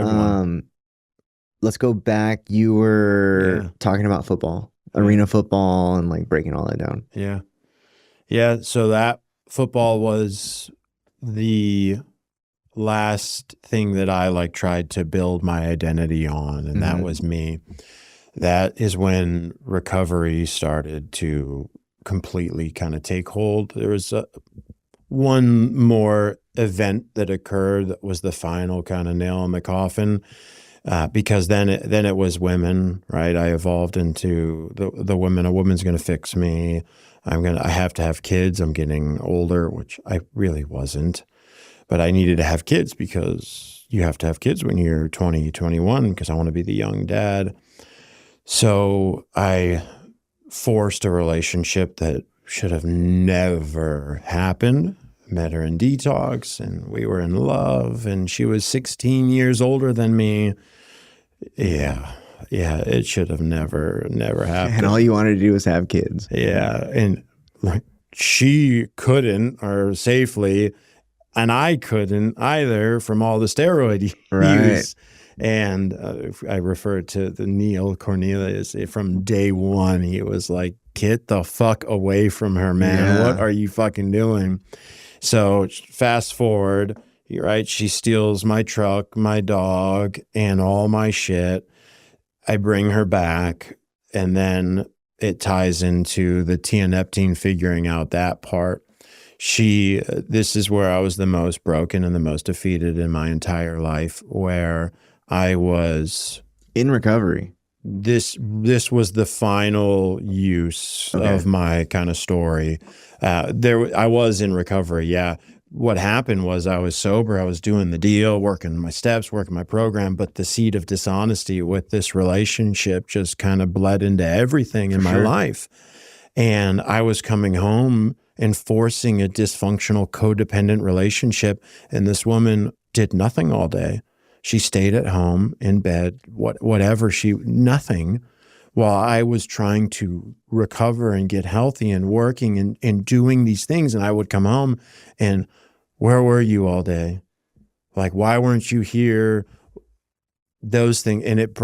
let's go back. You were talking about football, arena football, and like breaking all that down. Yeah. Yeah. So that football was the last thing that I like tried to build my identity on. And that was me. That is when recovery started to completely kind of take hold. There was one more event that occurred that was the final kind of nail in the coffin, because then it was women, right? I evolved into the women. A woman's going to fix me. I have to have kids. I'm getting older, which I really wasn't, but I needed to have kids because you have to have kids when you're 20, 21, because I want to be the young dad. So I forced a relationship that should have never happened. Met her in Detox, and we were in love, and she was 16 years older than me. Yeah. Yeah. It should have never happened. And all you wanted to do was have kids. Yeah. And like she couldn't, or safely, and I couldn't either from all the steroid use. And I referred to the Neil Cornelius from day one. He was like, get the fuck away from her, man. Yeah. What are you fucking doing? So fast forward, right? She steals my truck, my dog, and all my shit. I bring her back, and then it ties into the tianeptine, figuring out that part. This is where I was the most broken and the most defeated in my entire life, where I was in recovery. This was the final use of my kind of story. I was in recovery. Yeah. What happened was I was sober. I was doing the deal, working my steps, working my program, but the seed of dishonesty with this relationship just kind of bled into everything in my life. And I was coming home and forcing a dysfunctional, codependent relationship. And this woman did nothing all day. She stayed at home in bed, nothing, while I was trying to recover and get healthy and working and doing these things. And I would come home and, where were you all day? Like, why weren't you here? Those things. And it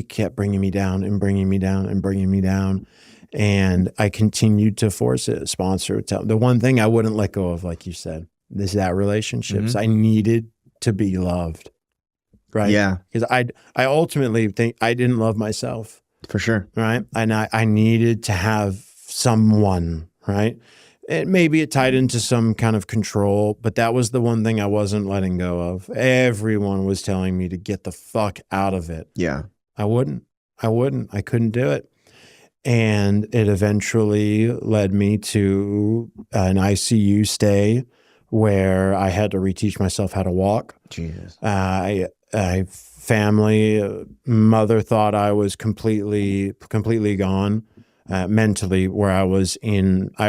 kept bringing me down and bringing me down and bringing me down. And I continued to force it, sponsor. The one thing I wouldn't let go of, like you said, is that relationships. I needed to be loved. Right. Yeah. Because I ultimately think I didn't love myself. For sure. Right. And I needed to have someone. Right. Maybe it tied into some kind of control, but that was the one thing I wasn't letting go of. Everyone was telling me to get the fuck out of it. Yeah. I wouldn't. I couldn't do it. And it eventually led me to an ICU stay where I had to reteach myself how to walk. Jesus. Mother thought I was completely gone mentally, where I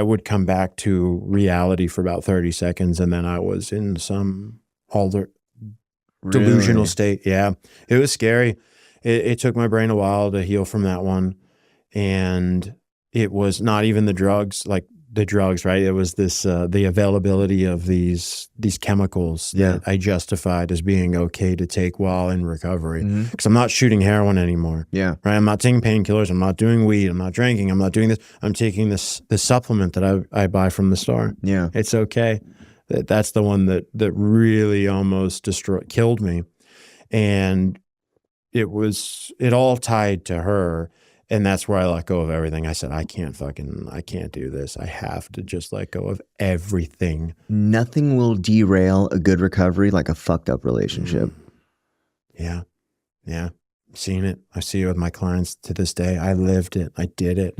would come back to reality for about 30 seconds. And then I was in some delusional state. Yeah, it was scary. It took my brain a while to heal from that one. And it was not even the drugs, right? It was this, the availability of these chemicals that I justified as being okay to take while in recovery. Because I'm not shooting heroin anymore. Yeah. Right. I'm not taking painkillers. I'm not doing weed. I'm not drinking. I'm not doing this. I'm taking this supplement that I buy from the store. Yeah. It's okay. That's the one that really almost killed me. And it all tied to her. And that's where I let go of everything. I said, I can't do this. I have to just let go of everything. Nothing will derail a good recovery like a fucked up relationship. Yeah. Yeah. I've seen it. I see it with my clients to this day. I lived it. I did it.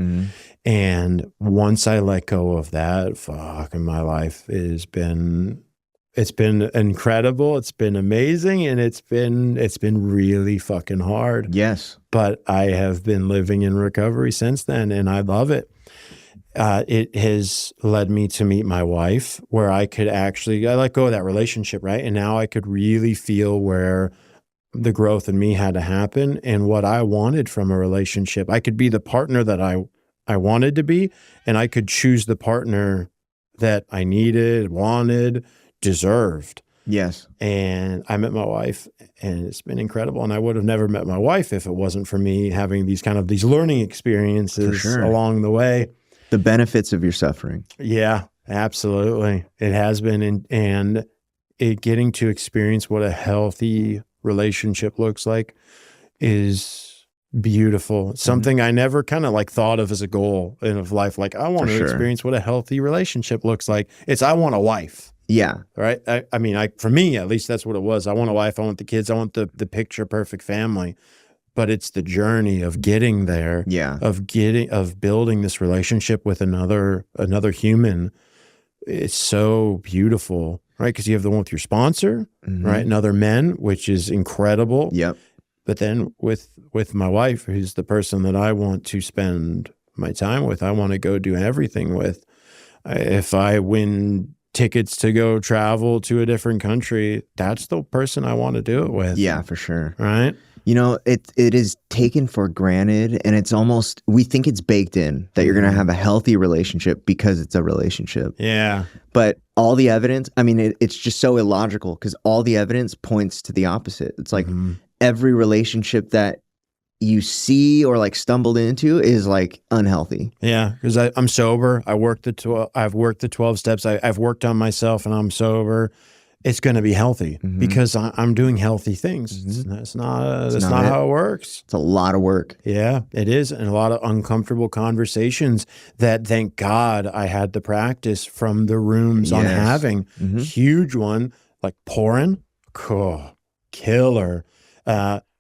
And once I let go of that, fucking my life it's been incredible. It's been amazing. And it's been really fucking hard. Yes. But I have been living in recovery since then, and I love it. It has led me to meet my wife, where I let go of that relationship, right? And now I could really feel where the growth in me had to happen and what I wanted from a relationship. I could be the partner that I wanted to be, and I could choose the partner that I needed, wanted, deserved. Yes. And I met my wife, and it's been incredible. And I would have never met my wife if it wasn't for me having these learning experiences along the way. The benefits of your suffering. Yeah, absolutely. It has been. And getting to experience what a healthy relationship looks like is beautiful. Something I never kind of thought of as a goal of life. Like, I want to experience what a healthy relationship looks like. I want a wife. Yeah. Right. For me, at least that's what it was. I want a wife. I want the kids. I want the picture perfect family, but it's the journey of getting there. Yeah. Of building this relationship with another human. It's so beautiful, right? Because you have the one with your sponsor, right? And other men, which is incredible. Yep. But then with my wife, who's the person that I want to spend my time with, I want to go do everything with. If I win tickets to go travel to a different country, that's the person I want to do it with. Yeah, for sure. Right? You know, it is taken for granted, and it's almost, we think it's baked in that you're going to have a healthy relationship because it's a relationship. Yeah. But all the evidence, I mean, it's just so illogical because all the evidence points to the opposite. It's like every relationship that you see or like stumbled into is like unhealthy. Yeah, because I'm sober. I've worked the 12 steps. I've worked on myself, and I'm sober. It's going to be healthy because I'm doing healthy things. That's not how it works. It's a lot of work. Yeah, it is, and a lot of uncomfortable conversations that, thank God, I had to practice from the rooms on having. Huge one, like porn, cool, killer.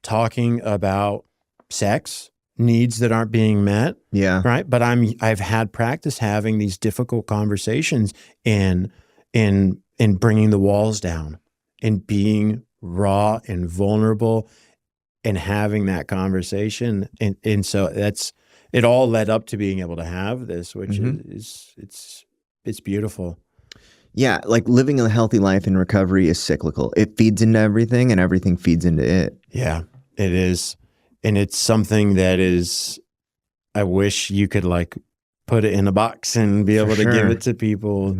Talking about sex, needs that aren't being met. Yeah. Right. But I've had practice having these difficult conversations in bringing the walls down and being raw and vulnerable and having that conversation. And so it all led up to being able to have this, which is it's beautiful. Yeah. Like living a healthy life in recovery is cyclical. It feeds into everything and everything feeds into it. Yeah, it is. And it's something that is, I wish you could like put it in a box and be able to give it to people.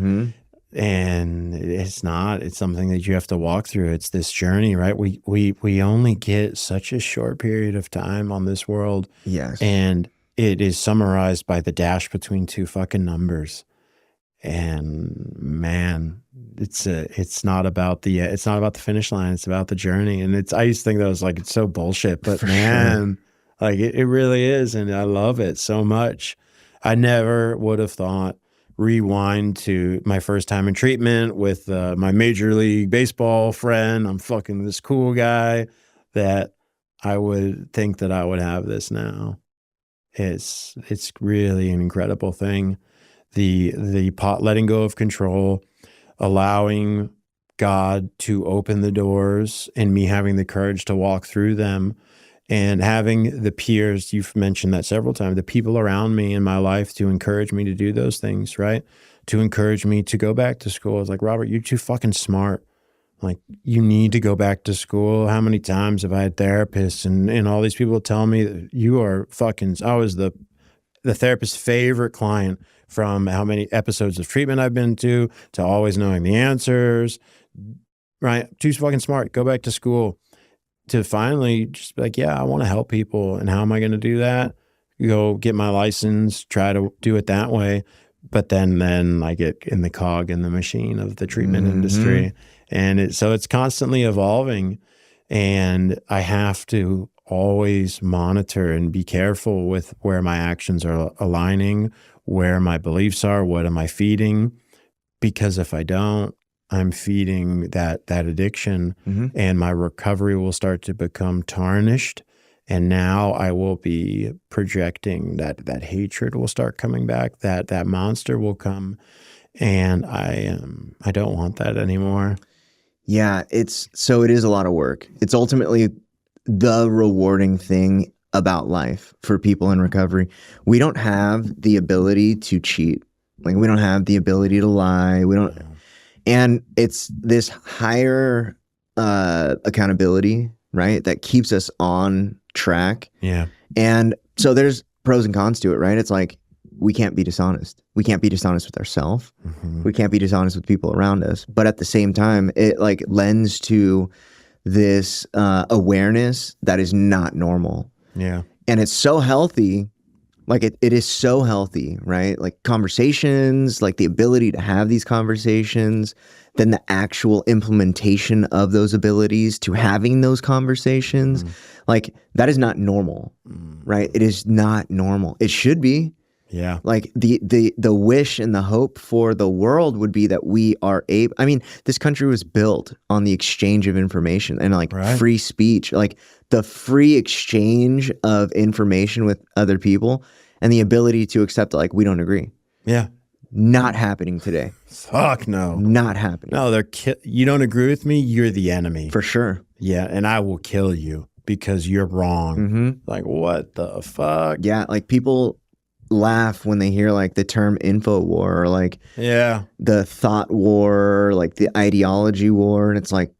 And it's not, it's something that you have to walk through. It's this journey, right? We only get such a short period of time on this world. Yes. And it is summarized by the dash between two fucking numbers. And man, it's not about the finish line. It's about the journey. And I used to think that was like, it's so bullshit, but man, like it really is. And I love it so much. I never would have thought, rewind to my first time in treatment with my Major League Baseball friend. I'm fucking this cool guy, that I would think that I would have this now. It's really an incredible thing. The letting go of control, allowing God to open the doors, and me having the courage to walk through them, and having the peers, you've mentioned that several times, the people around me in my life to encourage me to do those things, right? To encourage me to go back to school. It's like, Robert, you're too fucking smart. Like, you need to go back to school. How many times have I had therapists and all these people tell me that you are fucking, I was the therapist's favorite client, from how many episodes of treatment I've been to always knowing the answers, right? Too fucking smart. Go back to school. To finally just be like, yeah, I want to help people. And how am I going to do that? Go get my license, try to do it that way. But then I get in the cog in the machine of the treatment industry. And so it's constantly evolving. And I have to always monitor and be careful with where my actions are aligning, where my beliefs are, what am I feeding? Because if I don't, I'm feeding that addiction, and my recovery will start to become tarnished. And now I will be projecting that hatred will start coming back, that monster will come. And I don't want that anymore. Yeah, it is a lot of work. It's ultimately the rewarding thing about life for people in recovery. We don't have the ability to cheat. Like, we don't have the ability to lie. We don't. And it's this higher accountability, right, that keeps us on track. Yeah. And so there's pros and cons to it, right? It's like, we can't be dishonest. We can't be dishonest with ourselves. We can't be dishonest with people around us. But at the same time, it like lends to this awareness that is not normal. Yeah. And it's so healthy. Like it is so healthy, right? Like conversations, like the ability to have these conversations, then the actual implementation of those abilities to having those conversations, like that is not normal, right? It is not normal. It should be. Yeah. Like the wish and the hope for the world would be that we are able, I mean, this country was built on the exchange of information and like free speech, like the free exchange of information with other people and the ability to accept like, we don't agree. Yeah. Not happening today. Fuck no. Not happening. No, you don't agree with me, you're the enemy. For sure. Yeah, and I will kill you. because you're wrong. Like, what the fuck? Yeah, like people laugh when they hear like the term info war or like the thought war, or like the ideology war, and it's like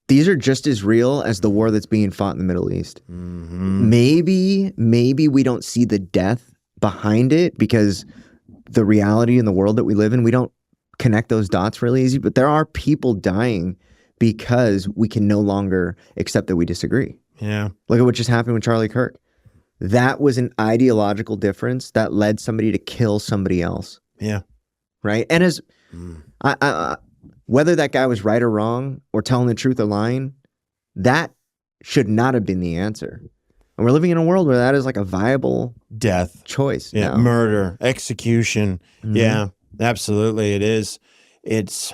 these are just as real as the war that's being fought in the Middle East. Maybe we don't see the death behind it because the reality in the world that we live in, we don't connect those dots really easy, but there are people dying because we can no longer accept that we disagree. Yeah. Look at what just happened with Charlie Kirk. That was an ideological difference that led somebody to kill somebody else. Yeah. Right. And as whether that guy was right or wrong or telling the truth or lying, that should not have been the answer. And we're living in a world where that is like a viable death choice. Yeah. Now. Murder, execution. Yeah, absolutely. It is. It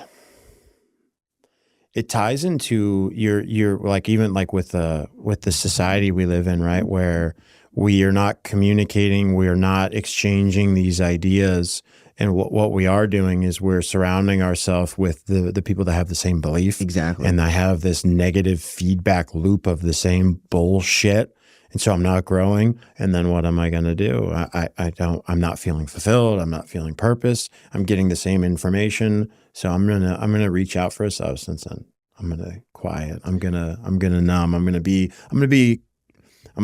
ties into your like, even like with the society we live in, right? Where we are not communicating, we are not exchanging these ideas. And what we are doing is we're surrounding ourselves with the people that have the same belief. Exactly. And I have this negative feedback loop of the same bullshit. And so I'm not growing. And then what am I going to do? I'm not feeling fulfilled. I'm not feeling purpose. I'm getting the same information. So I'm going to reach out for a substance and I'm going to quiet. I'm going to numb. I'm going to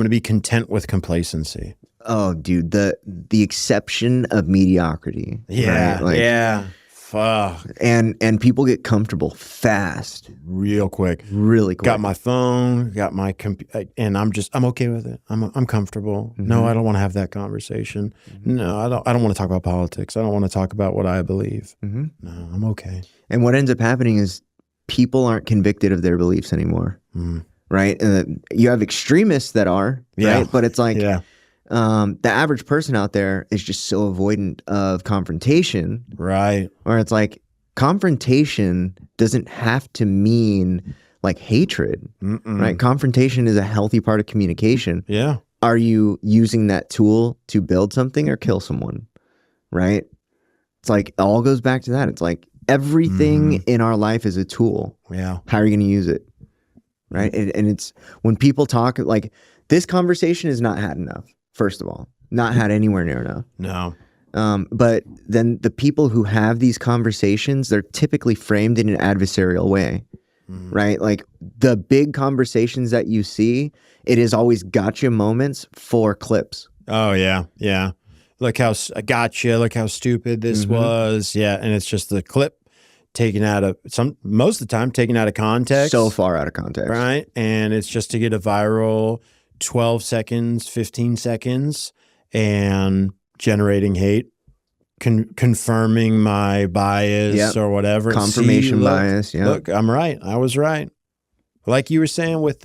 be content with complacency. Oh, dude, the exception of mediocrity. Yeah. Right? Like, yeah. Fuck. And people get comfortable fast. Real quick. Really quick. Got my phone, got my computer, and I'm okay with it. I'm comfortable. No, I don't want to have that conversation. No, I don't want to talk about politics. I don't want to talk about what I believe. No, I'm okay. And what ends up happening is people aren't convicted of their beliefs anymore. Right? And you have extremists that are, right? But it's like the average person out there is just so avoidant of confrontation. Right. Where it's like confrontation doesn't have to mean like hatred. Right? Confrontation is a healthy part of communication. Yeah. Are you using that tool to build something or kill someone? Right? It's like it all goes back to that. It's like everything in our life is a tool. Yeah. How are you going to use it? Right? And it's when people talk like this conversation is not had enough. First of all, not had anywhere near enough. No. But then the people who have these conversations, they're typically framed in an adversarial way, right? Like the big conversations that you see, it is always gotcha moments for clips. Oh, yeah. Yeah. Look how I gotcha. Look how stupid this was. Yeah. And it's just the clip taken out of most of the time taken out of context. So far out of context. Right. And it's just to get a viral 12 seconds, 15 seconds, and generating hate, confirming my bias or whatever. Confirmation bias. Yeah. Look, I'm right. I was right. Like you were saying with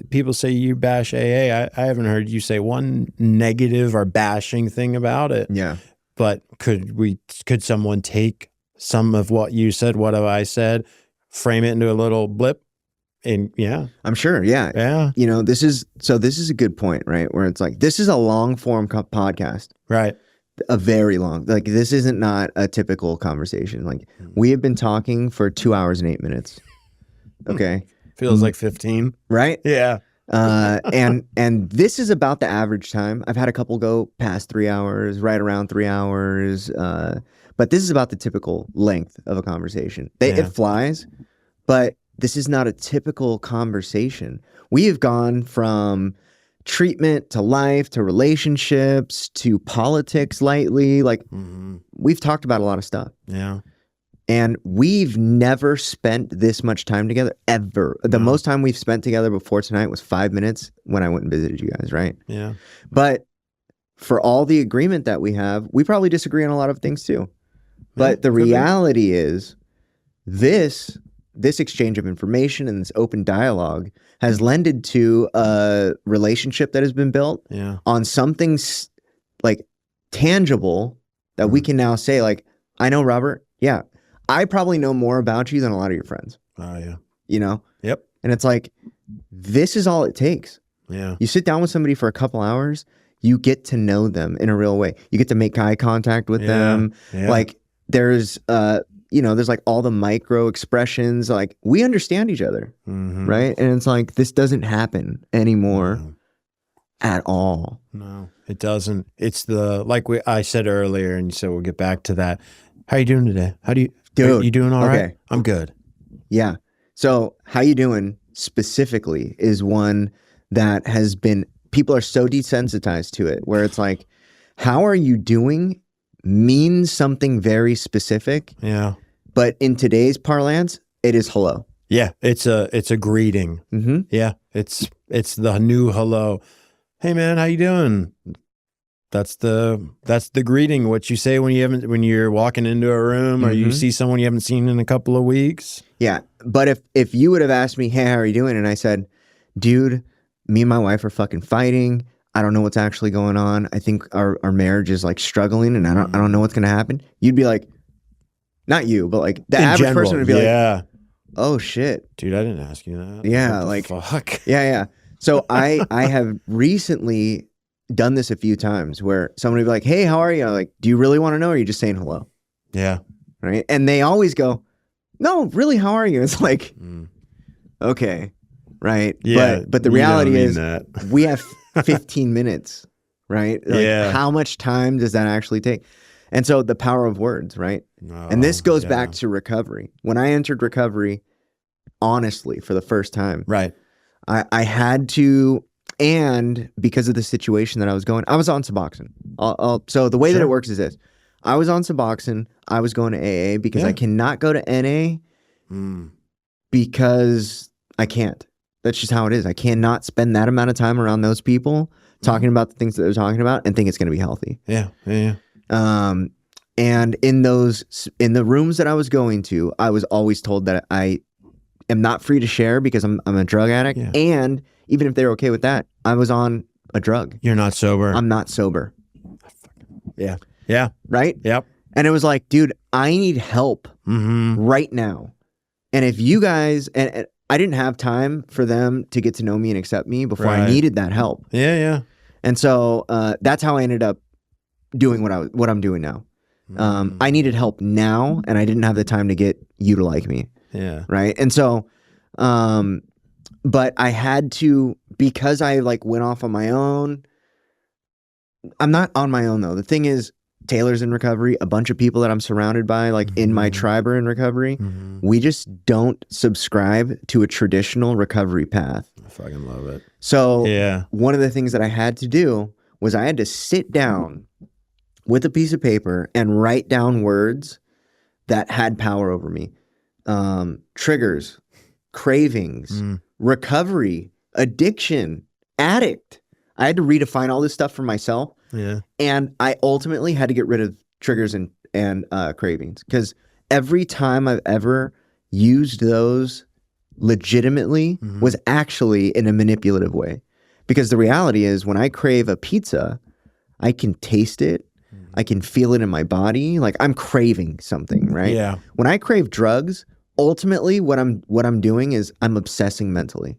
people say you bash AA. I haven't heard you say one negative or bashing thing about it. Yeah. But could someone take some of what you said, what have I said, frame it into a little blip? And I'm sure. Yeah. Yeah. You know, this is a good point, right? Where it's like, this is a long form podcast, right? A very long, like this isn't not a typical conversation. Like we have been talking for 2 hours and 8 minutes. Okay. Feels like 15. Right. Yeah. And this is about the average time. I've had a couple go past 3 hours, right around 3 hours. But this is about the typical length of a conversation. It flies, but this is not a typical conversation. We have gone from treatment to life to relationships to politics lightly. Like we've talked about a lot of stuff. Yeah. And we've never spent this much time together ever. The most time we've spent together before tonight was 5 minutes when I went and visited you guys, right? Yeah. But for all the agreement that we have, we probably disagree on a lot of things too. But the reality is this exchange of information and this open dialogue has lended to a relationship that has been built on something like tangible that we can now say like, I know Robert. Yeah. I probably know more about you than a lot of your friends. Oh yeah. You know? Yep. And it's like, this is all it takes. Yeah. You sit down with somebody for a couple hours, you get to know them in a real way. You get to make eye contact with them. Yeah. Like there's there's like all the micro expressions, like we understand each other, right? And it's like, this doesn't happen anymore at all. No, it doesn't. It's I said earlier, and you said we'll get back to that. How you doing today? Dude, you doing all right? I'm good. Yeah. So how you doing specifically is one that has been, people are so desensitized to it, where it's like, how are you doing means something very specific. Yeah. But in today's parlance, it is hello. Yeah. It's a greeting. Yeah. It's the new hello. Hey man, how you doing? That's the greeting. What you say when you're walking into a room or you see someone you haven't seen in a couple of weeks. Yeah. But if you would have asked me, hey, how are you doing? And I said, dude, me and my wife are fucking fighting. I don't know what's actually going on. I think our marriage is like struggling and I don't know what's going to happen. You'd be like, not you, but like the average person would be like, oh shit. Dude, I didn't ask you that. Yeah. Like, fuck. Yeah. So I have recently done this a few times where someone would be like, hey, how are you? I'm like, do you really want to know? Or are you just saying hello? Yeah. Right. And they always go, no, really, how are you? It's like, okay. Right. Yeah. But the reality is that. We have 15 minutes, right? Like, yeah. How much time does that actually take? And so the power of words, right? And this goes back to recovery. When I entered recovery, honestly, for the first time, right, I had to, and because of the situation that I was on Suboxone. So the way that it works is this. I was on Suboxone. I was going to AA because I cannot go to NA because I can't. That's just how it is. I cannot spend that amount of time around those people talking about the things that they're talking about and think it's going to be healthy. Yeah. And in the rooms that I was going to, I was always told that I am not free to share because I'm a drug addict. Yeah. And even if they're okay with that, I was on a drug. You're not sober. I'm not sober. Yeah. Yeah. Right? Yep. And it was like, dude, I need help right now. And if you guys, and I didn't have time for them to get to know me and accept me before I needed that help. Yeah. And so that's how I ended up doing what I'm doing now. I needed help now, and I didn't have the time to get you to like me. Yeah. Right. And so, but I had to, because I like went off on my own. I'm not on my own though. The thing is, Taylor's in recovery. A bunch of people that I'm surrounded by, like in my tribe, are in recovery. We just don't subscribe to a traditional recovery path. I fucking love it. So one of the things that I had to do was I had to sit down with a piece of paper and write down words that had power over me. Triggers, cravings, recovery, addiction, addict. I had to redefine all this stuff for myself. Yeah. And I ultimately had to get rid of triggers and cravings, because every time I've ever used those legitimately was actually in a manipulative way. Because the reality is, when I crave a pizza, I can taste it. I can feel it in my body. Like I'm craving something, right? Yeah. When I crave drugs, ultimately what I'm doing is I'm obsessing mentally.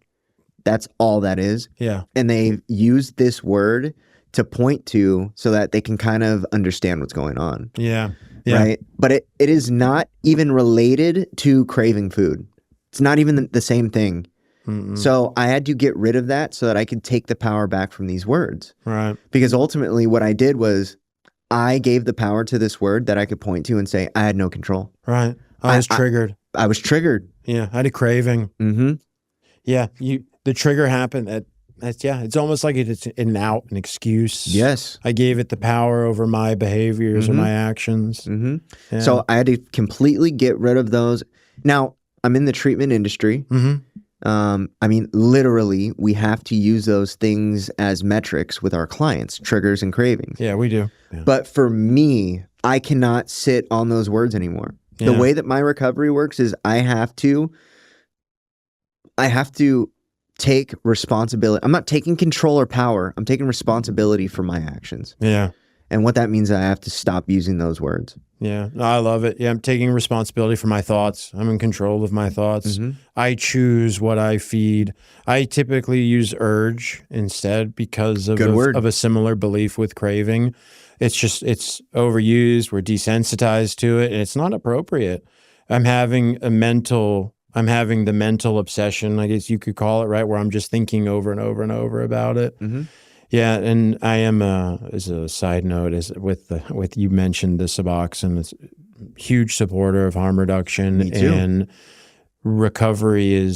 That's all that is. Yeah. And they use this word to point to so that they can kind of understand what's going on. Yeah. Right. But it is not even related to craving food. It's not even the same thing. So I had to get rid of that so that I could take the power back from these words. Right. Because ultimately what I did was I gave the power to this word that I could point to and say I had no control. Right. I was triggered. I was triggered. Yeah. I had a craving. Yeah. The trigger happened. It's almost like it's an excuse. Yes. I gave it the power over my behaviors or my actions. Yeah. So I had to completely get rid of those. Now, I'm in the treatment industry. I mean, literally, we have to use those things as metrics with our clients, triggers and cravings. Yeah, we do. Yeah. But for me, I cannot sit on those words anymore. The way that my recovery works is I have to take responsibility. I'm not taking control or power. I'm taking responsibility for my actions. Yeah. And what that means is I have to stop using those words. Yeah. No, I love it. Yeah. I'm taking responsibility for my thoughts. I'm in control of my thoughts. I choose what I feed. I typically use urge instead because of a similar belief with craving. It's overused. We're desensitized to it, and it's not appropriate. I'm having the mental obsession, I guess you could call it, right? Where I'm just thinking over and over and over about it. Mm-hmm. Yeah, and I am, as a side note, with you mentioned the Suboxone, it's a huge supporter of harm reduction. Me too. And recovery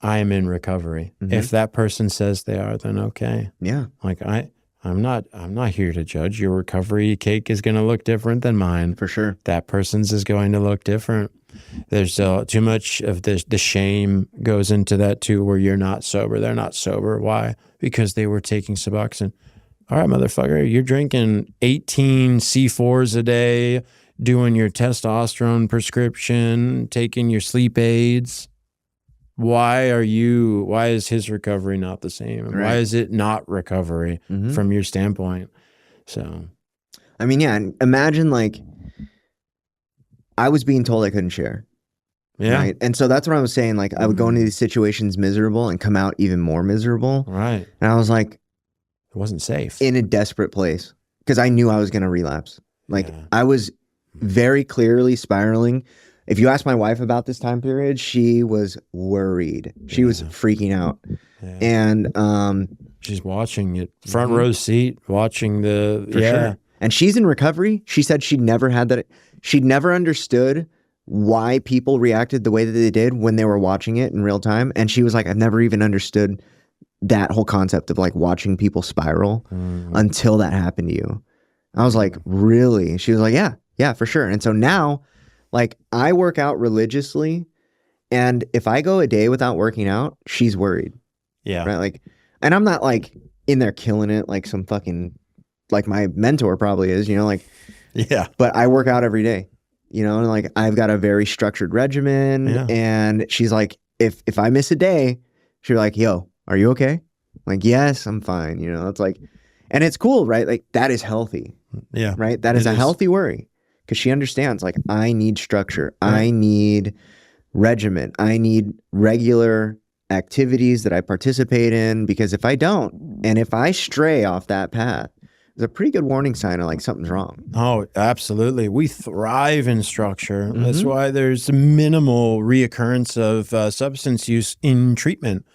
I am in recovery. Mm-hmm. If that person says they are, then okay. Yeah. Like I'm not here to judge. Your recovery cake is going to look different than mine. For sure. That person's is going to look different. There's too much of the shame goes into that too, where you're not sober. They're not sober. Why? Because they were taking Suboxone. All right, motherfucker, you're drinking 18 C4s a day, doing your testosterone prescription, taking your sleep aids. Why is his recovery not the same? Right. Why is it not recovery from your standpoint? So, I mean, yeah, and imagine like I was being told I couldn't share. yeah. Right. And so that's what I was saying. Like I would go into these situations miserable and come out even more miserable. Right. And I was like, it wasn't safe. In a desperate place because I knew I was going to relapse. Like I was very clearly spiraling. If you ask my wife about this time period, she was worried. She was freaking out. Yeah. And she's watching it, front row seat, watching For sure. And she's in recovery. She said she'd never had that. She'd never understood why people reacted the way that they did when they were watching it in real time. And she was like, I've never even understood that whole concept of like watching people spiral until that happened to you. I was like, really? She was like, yeah, for sure. And so now, like, I work out religiously, and if I go a day without working out, she's worried. Yeah. Right. Like, and I'm not like in there killing it like some fucking, like my mentor probably is, you know, like, yeah. But I work out every day, you know, and like I've got a very structured regimen. Yeah. And she's like, if I miss a day, she'll be like, yo, are you okay? I'm like, yes, I'm fine. You know, it's like, and it's cool, right? Like that is healthy. Yeah. Right. That is a healthy worry. Because she understands, like, I need structure. Right. I need regimen. I need regular activities that I participate in. Because if I don't, and if I stray off that path, it's a pretty good warning sign of like something's wrong. Oh, absolutely. We thrive in structure. That's why there's minimal reoccurrence of substance use in treatment.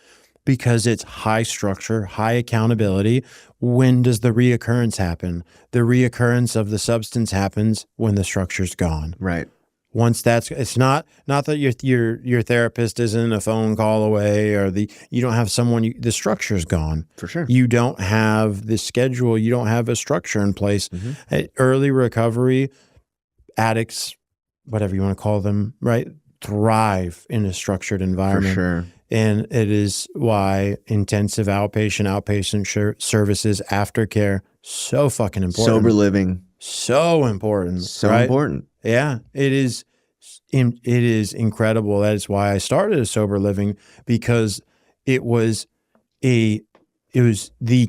Because it's high structure, high accountability. When does the reoccurrence happen? The reoccurrence of the substance happens when the structure's gone. Right. Once it's not that your therapist isn't a phone call away, or you don't have someone. The structure's gone. For sure. You don't have the schedule. You don't have a structure in place. Early recovery addicts, whatever you want to call them, right, thrive in a structured environment. For sure. And it is why intensive outpatient services, aftercare, so fucking important. Sober living. So important. So right? important. Yeah, it is incredible. That is why I started a sober living, because it was the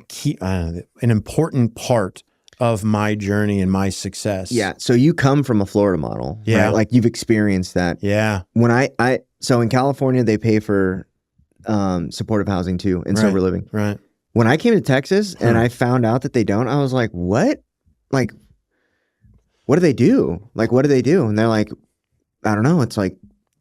key, an important part of my journey and my success. Yeah. So you come from a Florida model. Yeah. Right? Like you've experienced that. Yeah. When so in California, they pay for supportive housing too and sober living. Right. When I came to Texas and I found out that they don't, I was like, what? Like, what do they do? Like, what do they do? And they're like, I don't know. It's like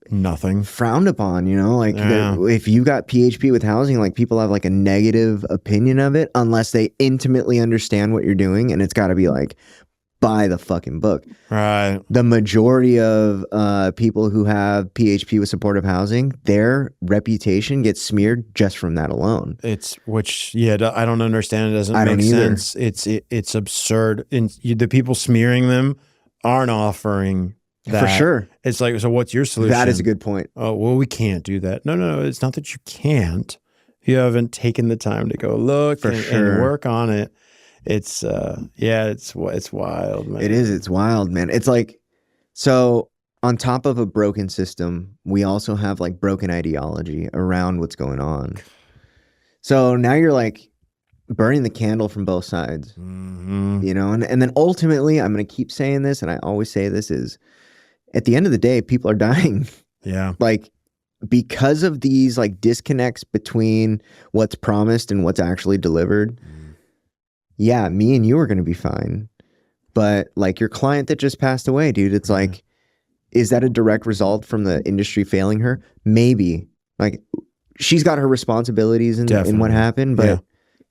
nothing, frowned upon, you know, like if you got PHP with housing, like people have like a negative opinion of it unless they intimately understand what you're doing. And it's got to be like, by the fucking book. Right. The majority of people who have PHP with supportive housing, their reputation gets smeared just from that alone. I don't understand. It doesn't make sense. It's absurd. And the people smearing them aren't offering that. For sure. It's like, so what's your solution? That is a good point. Oh, well, we can't do that. No. It's not that you can't. You haven't taken the time to go look and work on it. It's it's wild, man. It is. It's wild, man. It's like, so on top of a broken system, we also have like broken ideology around what's going on. So now you're like burning the candle from both sides, you know? And then ultimately, I'm going to keep saying this, and I always say this, is at the end of the day, people are dying. Yeah. Like, because of these like disconnects between what's promised and what's actually delivered. yeah, me and you are going to be fine. But like your client that just passed away, dude, it's like, is that a direct result from the industry failing her? Maybe. Like she's got her responsibilities in what happened, but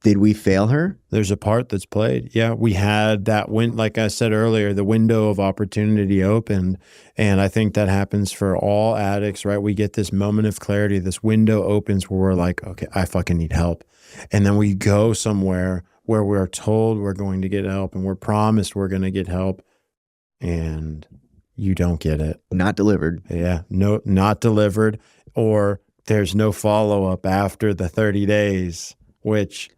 did we fail her? There's a part that's played. Yeah, we had that like I said earlier, the window of opportunity opened. And I think that happens for all addicts, right? We get this moment of clarity, this window opens where we're like, okay, I fucking need help. And then we go somewhere where we're told we're going to get help and we're promised we're going to get help. And you don't get it. Not delivered. Yeah, no, not delivered. Or there's no follow-up after the 30 days.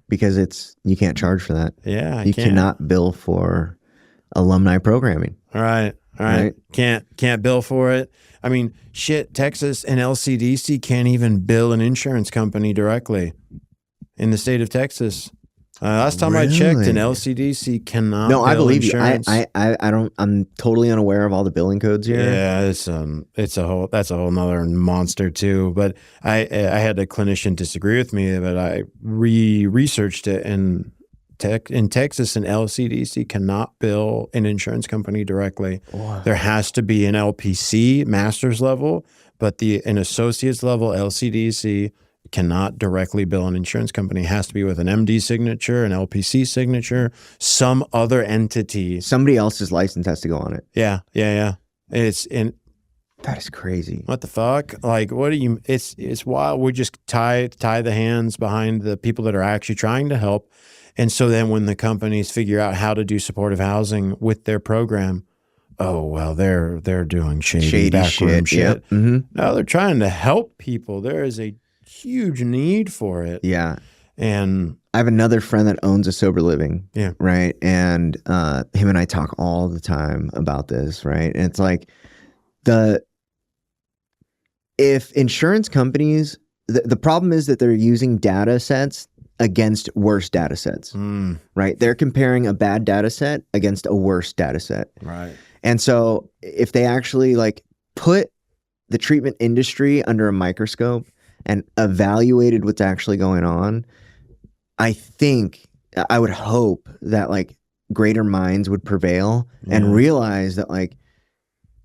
Because you can't charge for that. Yeah, you cannot bill for alumni programming. All right. Can't bill for it. I mean, shit. Texas and LCDC can't even bill an insurance company directly in the state of Texas. Last time I checked, an LCDC cannot. No, I believe insurance. you. I don't. I'm totally unaware of all the billing codes here. Yeah, that's a whole nother monster too. But I had a clinician disagree with me, but I researched it, and in Texas, an LCDC cannot bill an insurance company directly. Wow. There has to be an LPC master's level, but an associate's level LCDC cannot directly bill an insurance company. It has to be with an MD signature, an LPC signature, some other entity. Somebody else's license has to go on it. Yeah. That is crazy. What the fuck? Like, what do you? It's wild. We just tie the hands behind the people that are actually trying to help, and so then when the companies figure out how to do supportive housing with their program, oh well, they're doing shady backroom shit. Yep. Mm-hmm. No, they're trying to help people. There is a huge need for it. Yeah. And I have another friend that owns a sober living. Yeah. Right. And him and I talk all the time about this. Right. And it's like if insurance companies, the problem is that they're using data sets against worse data sets. Right. They're comparing a bad data set against a worse data set. Right. And so if they actually like put the treatment industry under a microscope and evaluated what's actually going on, I would hope that like greater minds would prevail and realize that like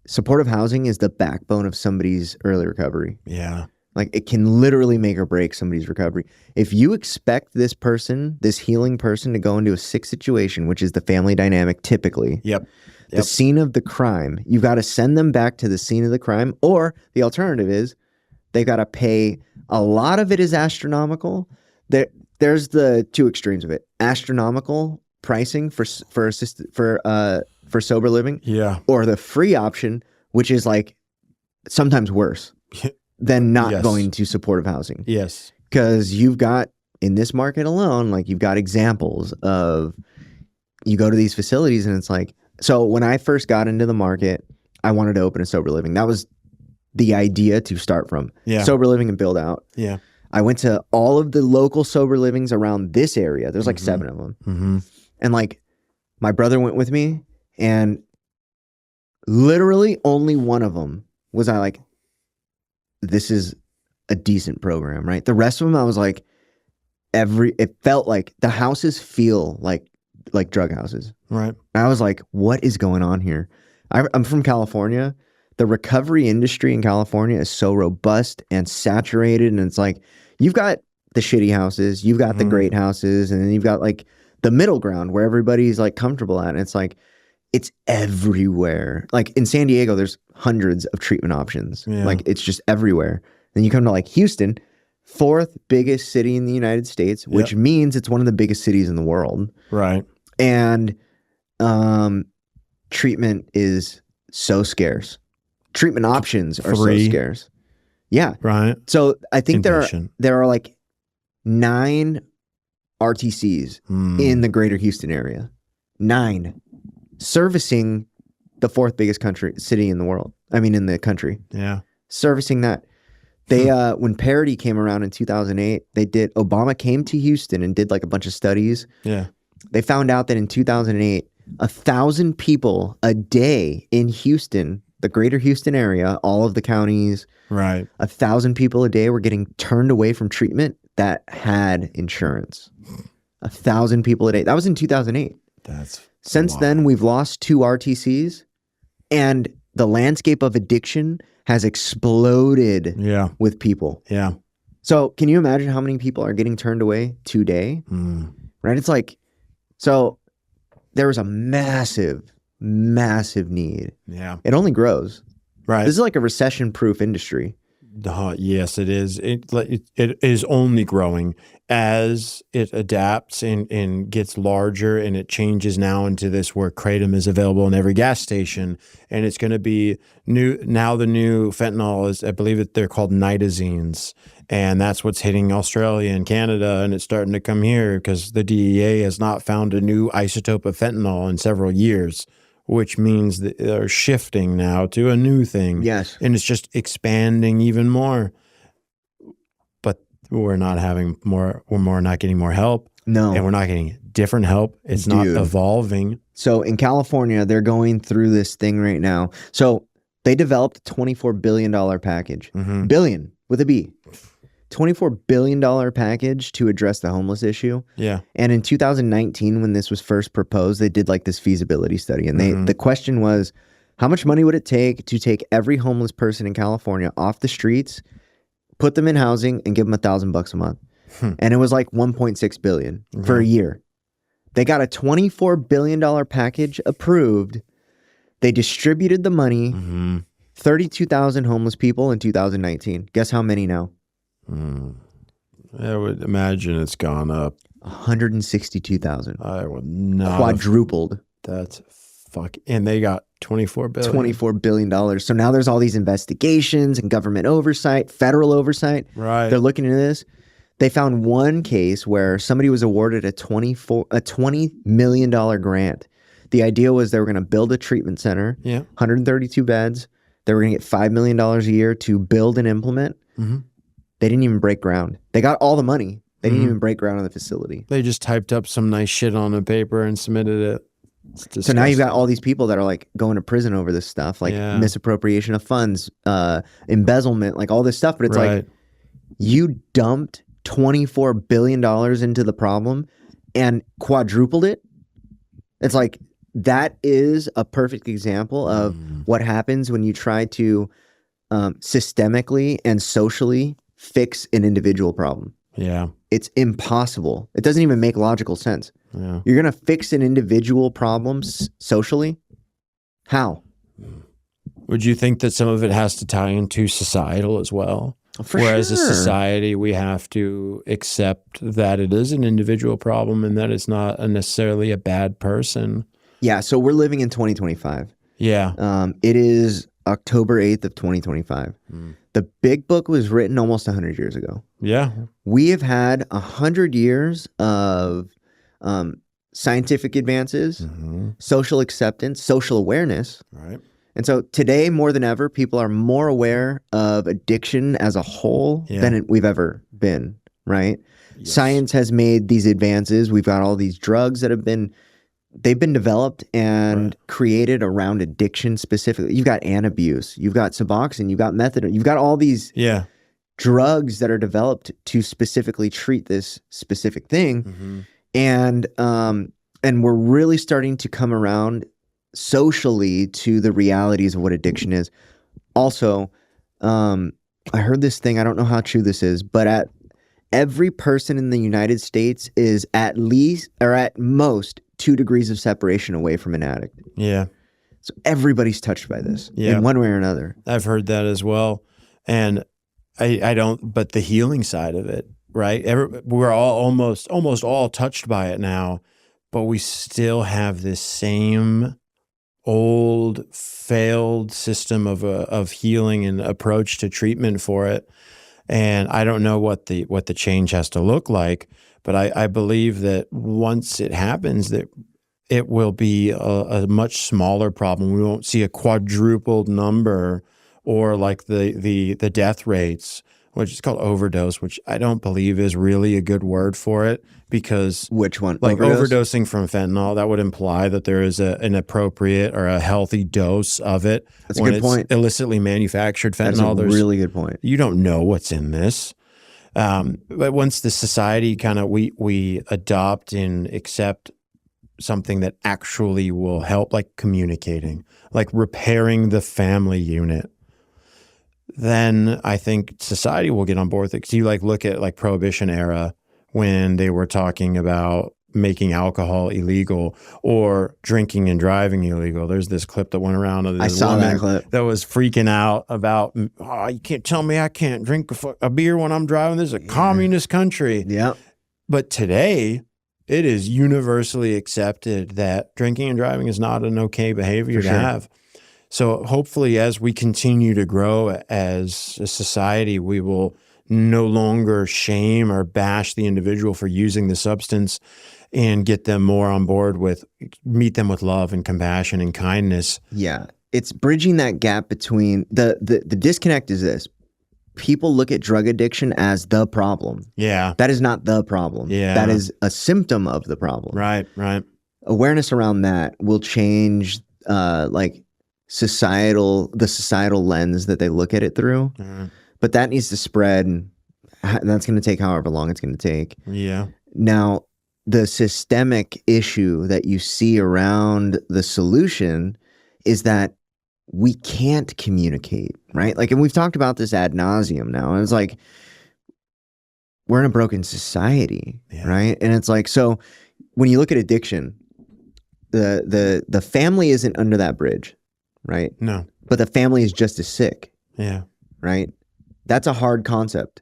supportive housing is the backbone of somebody's early recovery. Yeah. Like it can literally make or break somebody's recovery. If you expect this healing person to go into a sick situation, which is the family dynamic typically. Yep. The scene of the crime, you've got to send them back to the scene of the crime, or the alternative is they got to pay. A lot of it is astronomical. There's the two extremes of it: astronomical pricing for sober living, or the free option, which is like sometimes worse than not going to supportive housing. Yes, because you've got in this market alone, like you've got examples of you go to these facilities and it's like. So when I first got into the market, I wanted to open a sober living. That was the idea to start from. Sober living and build out. Yeah. I went to all of the local sober livings around this area. There's like 7 of them. Mm-hmm. And like my brother went with me and literally only one of them was I like, this is a decent program, right? The rest of them I was like, it felt like the houses feel like drug houses. Right. I was like, what is going on here? I'm from California. The recovery industry in California is so robust and saturated. And it's like, you've got the shitty houses, you've got the great houses, and then you've got like the middle ground where everybody's like comfortable at. And it's like, it's everywhere. Like in San Diego, there's hundreds of treatment options. Yeah. Like it's just everywhere. Then you come to like Houston, 4th biggest city in the United States, which means it's one of the biggest cities in the world. Right. And treatment is so scarce. Treatment options are so scarce. Yeah. Right. So I think there are like 9 RTCs in the greater Houston area. 9 servicing the 4th biggest city in the world. I mean, in the country. Yeah. Servicing that. They when parity came around in 2008, Obama came to Houston and did like a bunch of studies. Yeah. They found out that in 2008, 1,000 people a day in Houston, the greater Houston area, all of the counties, right, 1,000 people a day were getting turned away from treatment that had insurance. 1,000 people a day. That was in 2008. Since then, we've lost 2 RTCs, and the landscape of addiction has exploded with people. Yeah. So can you imagine how many people are getting turned away today? Right? It's like, so there was a massive, massive need. Yeah. It only grows. Right. This is like a recession-proof industry. Yes, it is. It is only growing as it adapts and gets larger, and it changes now into this where Kratom is available in every gas station, and it's going to be new. Now the new fentanyl is, I believe that they're called nitazines, and that's what's hitting Australia and Canada, and it's starting to come here because the DEA has not found a new isotope of fentanyl in several years, which means that they're shifting now to a new thing. Yes. And it's just expanding even more. But we're not having more, we're not getting more help. No. And we're not getting different help. It's not evolving. So in California, they're going through this thing right now. So they developed a $24 billion package. Billion with a B. $24 billion package to address the homeless issue. Yeah. And in 2019, when this was first proposed, they did like this feasibility study. And the question was, how much money would it take to take every homeless person in California off the streets, put them in housing, and give them $1,000 a month? And it was like 1.6 billion for a year. They got a $24 billion package approved. They distributed the money, 32,000 homeless people in 2019. Guess how many now? I would imagine it's gone up. 162,000. I would not. Quadrupled. That's and they got $24 billion. $24 billion. So now there's all these investigations and government oversight, federal oversight. Right. They're looking into this. They found one case where somebody was awarded a $20 million grant. The idea was they were going to build a treatment center, 132 beds. They were going to get $5 million a year to build and implement. They didn't even break ground. They got all the money. They didn't even break ground on the facility. They just typed up some nice shit on a paper and submitted it. So now you've got all these people that are like going to prison over this stuff, like misappropriation of funds, embezzlement, like all this stuff. But it's like you dumped $24 billion into the problem and quadrupled it. It's like that is a perfect example of what happens when you try to systemically and socially fix an individual problem. Yeah. It's impossible. It doesn't even make logical sense. Yeah. You're going to fix an individual problem socially? How? Would you think that some of it has to tie into societal as well? Whereas a society, we have to accept that it is an individual problem and that it's not necessarily a bad person. Yeah. So we're living in 2025. Yeah. It is October 8th of 2025. The big book was written almost 100 years ago. Yeah. We have had 100 years of scientific advances, social acceptance, social awareness. Right. And so today, more than ever, people are more aware of addiction as a whole than we've ever been, right? Yes. Science has made these advances. We've got all these drugs that they've been developed and created around addiction specifically. You've got Anabuse, you've got Suboxone, you've got methadone, you've got all these drugs that are developed to specifically treat this specific thing. And we're really starting to come around socially to the realities of what addiction is. Also, I heard this thing, I don't know how true this is, but every person in the United States is at least or at most 2 degrees of separation away from an addict. Yeah. So everybody's touched by this in one way or another. I've heard that as well. And I don't, but the healing side of it, right? We're all almost all touched by it now, but we still have this same old failed system of healing and approach to treatment for it. And I don't know what the change has to look like, but I believe that once it happens, that it will be a much smaller problem. We won't see a quadrupled number or like the death rates, which is called overdose, which I don't believe is really a good word for it because which one? Like overdosing from fentanyl, that would imply that there is an appropriate or a healthy dose of it. That's a good point. Illicitly manufactured fentanyl. That's a really good point. You don't know what's in this. But once the society kind of, we adopt and accept something that actually will help, like communicating, like repairing the family unit, then I think society will get on board with it. Because you like look at like Prohibition era when they were talking about making alcohol illegal or drinking and driving illegal. There's this clip that went around of this I saw that clip that was freaking out about, oh, you can't tell me I can't drink a beer when I'm driving. This is a communist country. Yeah. But today, it is universally accepted that drinking and driving is not an okay behavior to have. So hopefully, as we continue to grow as a society, we will no longer shame or bash the individual for using the substance and get them more on board with, meet them with love and compassion and kindness. Yeah. It's bridging that gap between the disconnect is this. People look at drug addiction as the problem. Yeah. That is not the problem. Yeah. That is a symptom of the problem. Right, right. Awareness around that will change like the societal lens that they look at it through. But that needs to spread, and that's going to take however long it's going to take. Yeah. Now, the systemic issue that you see around the solution is that we can't communicate, right? Like, and we've talked about this ad nauseum now. And it's like, we're in a broken society, right? And it's like, so when you look at addiction, the family isn't under that bridge, right? No. But the family is just as sick. Yeah. Right? That's a hard concept,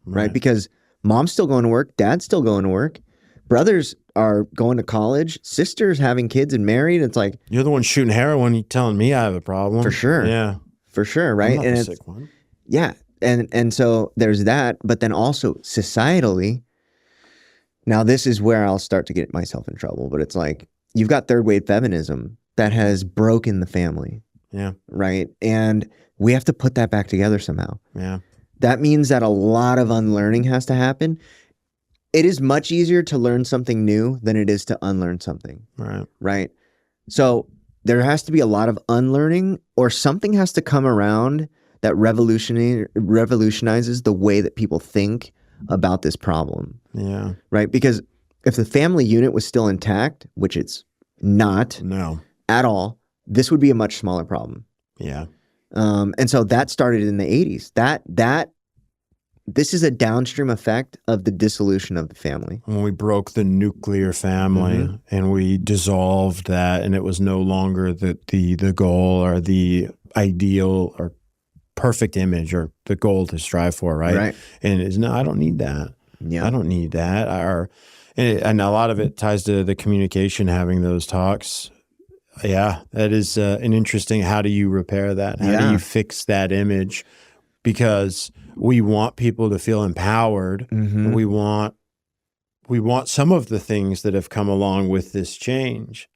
right? Because mom's still going to work, dad's still going to work, brothers are going to college, sisters having kids and married. It's like, you're the one shooting heroin. You're telling me I have a problem. For sure. Yeah. For sure. Right. I'm not and the it's sick one. Yeah. And so there's that, but then also societally, now this is where I'll start to get myself in trouble, but it's like, you've got third wave feminism that has broken the family. Yeah. Right. And we have to put that back together somehow. Yeah. That means that a lot of unlearning has to happen. It is much easier to learn something new than it is to unlearn something. Right. Right. So there has to be a lot of unlearning, or something has to come around that revolutionizes the way that people think about this problem. Yeah. Right. Because if the family unit was still intact, which it's not at all, this would be a much smaller problem. Yeah. And so that started in the 80s. This is a downstream effect of the dissolution of the family. When we broke the nuclear family and we dissolved that, and it was no longer the goal or the ideal or perfect image or the goal to strive for, right? And it's, no, I don't need that. Yeah. I don't need that. And a lot of it ties to the communication, having those talks. Yeah, that is an interesting, how do you repair that? How do you fix that image? Because we want people to feel empowered. We want some of the things that have come along with this change,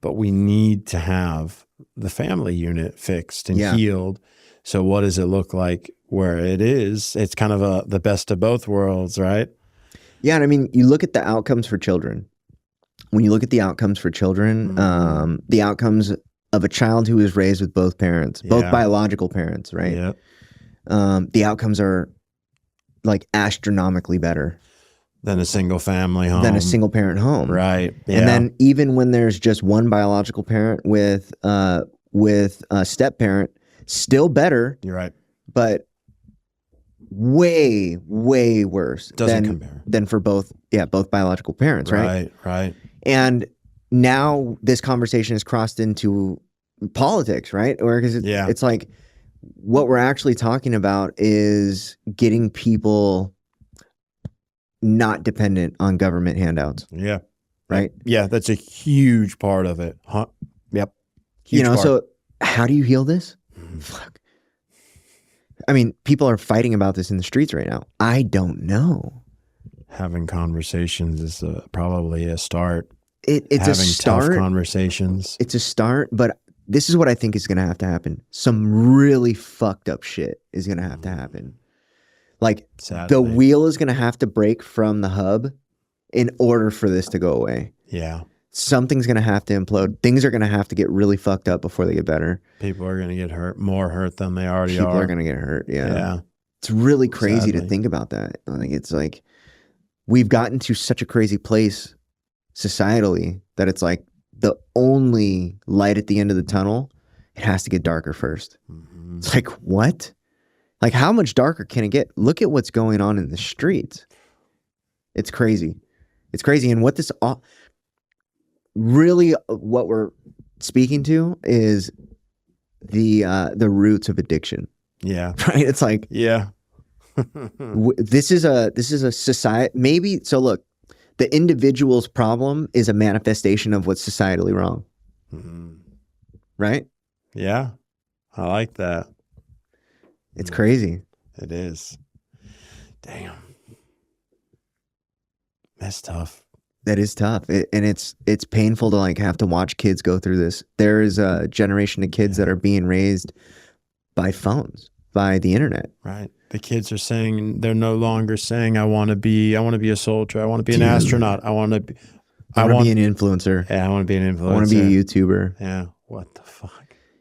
but we need to have the family unit fixed and healed. So what does it look like where it is? It's kind of the best of both worlds, right? Yeah, and I mean, you look at the outcomes for children. When you look at the outcomes for children, the outcomes of a child who is raised with both parents, both biological parents, right? Yeah. The outcomes are like astronomically better than a single family home. Than a single parent home. Right. Yeah. And then even when there's just one biological parent with a step parent, still better. You're right. But way, way worse than for both biological parents, right? Right, right. And now this conversation has crossed into politics, right? Or because it's like, what we're actually talking about is getting people not dependent on government handouts. Yeah. Right? Yeah, that's a huge part of it. Yep. Huge part. So how do you heal this? Fuck. I mean, people are fighting about this in the streets right now. I don't know. Having conversations is probably a start. It's having a start. Tough conversations. It's a start, but this is what I think is going to have to happen. Some really fucked up shit is going to have to happen. Like, sadly, the wheel is going to have to break from the hub in order for this to go away. Yeah. Something's going to have to implode. Things are going to have to get really fucked up before they get better. People are going to get hurt, more hurt than they already are. People are going to get hurt, yeah. It's really crazy to Sadly. think about that. Like, it's like we've gotten to such a crazy place societally that it's like the only light at the end of the tunnel, it has to get darker first. Mm-hmm. It's like, what? Like, how much darker can it get? Look at what's going on in the streets. It's crazy. It's crazy. And what this really, what we're speaking to is the roots of addiction. Yeah. Right. It's like, yeah. this is a society. Maybe. So look, the individual's problem is a manifestation of what's societally wrong. Mm-hmm. Right. Yeah. I like that. It's crazy. It is. Damn. That's tough. That is tough. And it's painful to like have to watch kids go through this. There is a generation of kids that are being raised by phones, by the internet. Right. The kids are saying, they're no longer saying, I want to be a soldier. I want to be an astronaut. I want to be an influencer. Yeah, I want to be an influencer. I want to be a YouTuber. Yeah. What the fuck?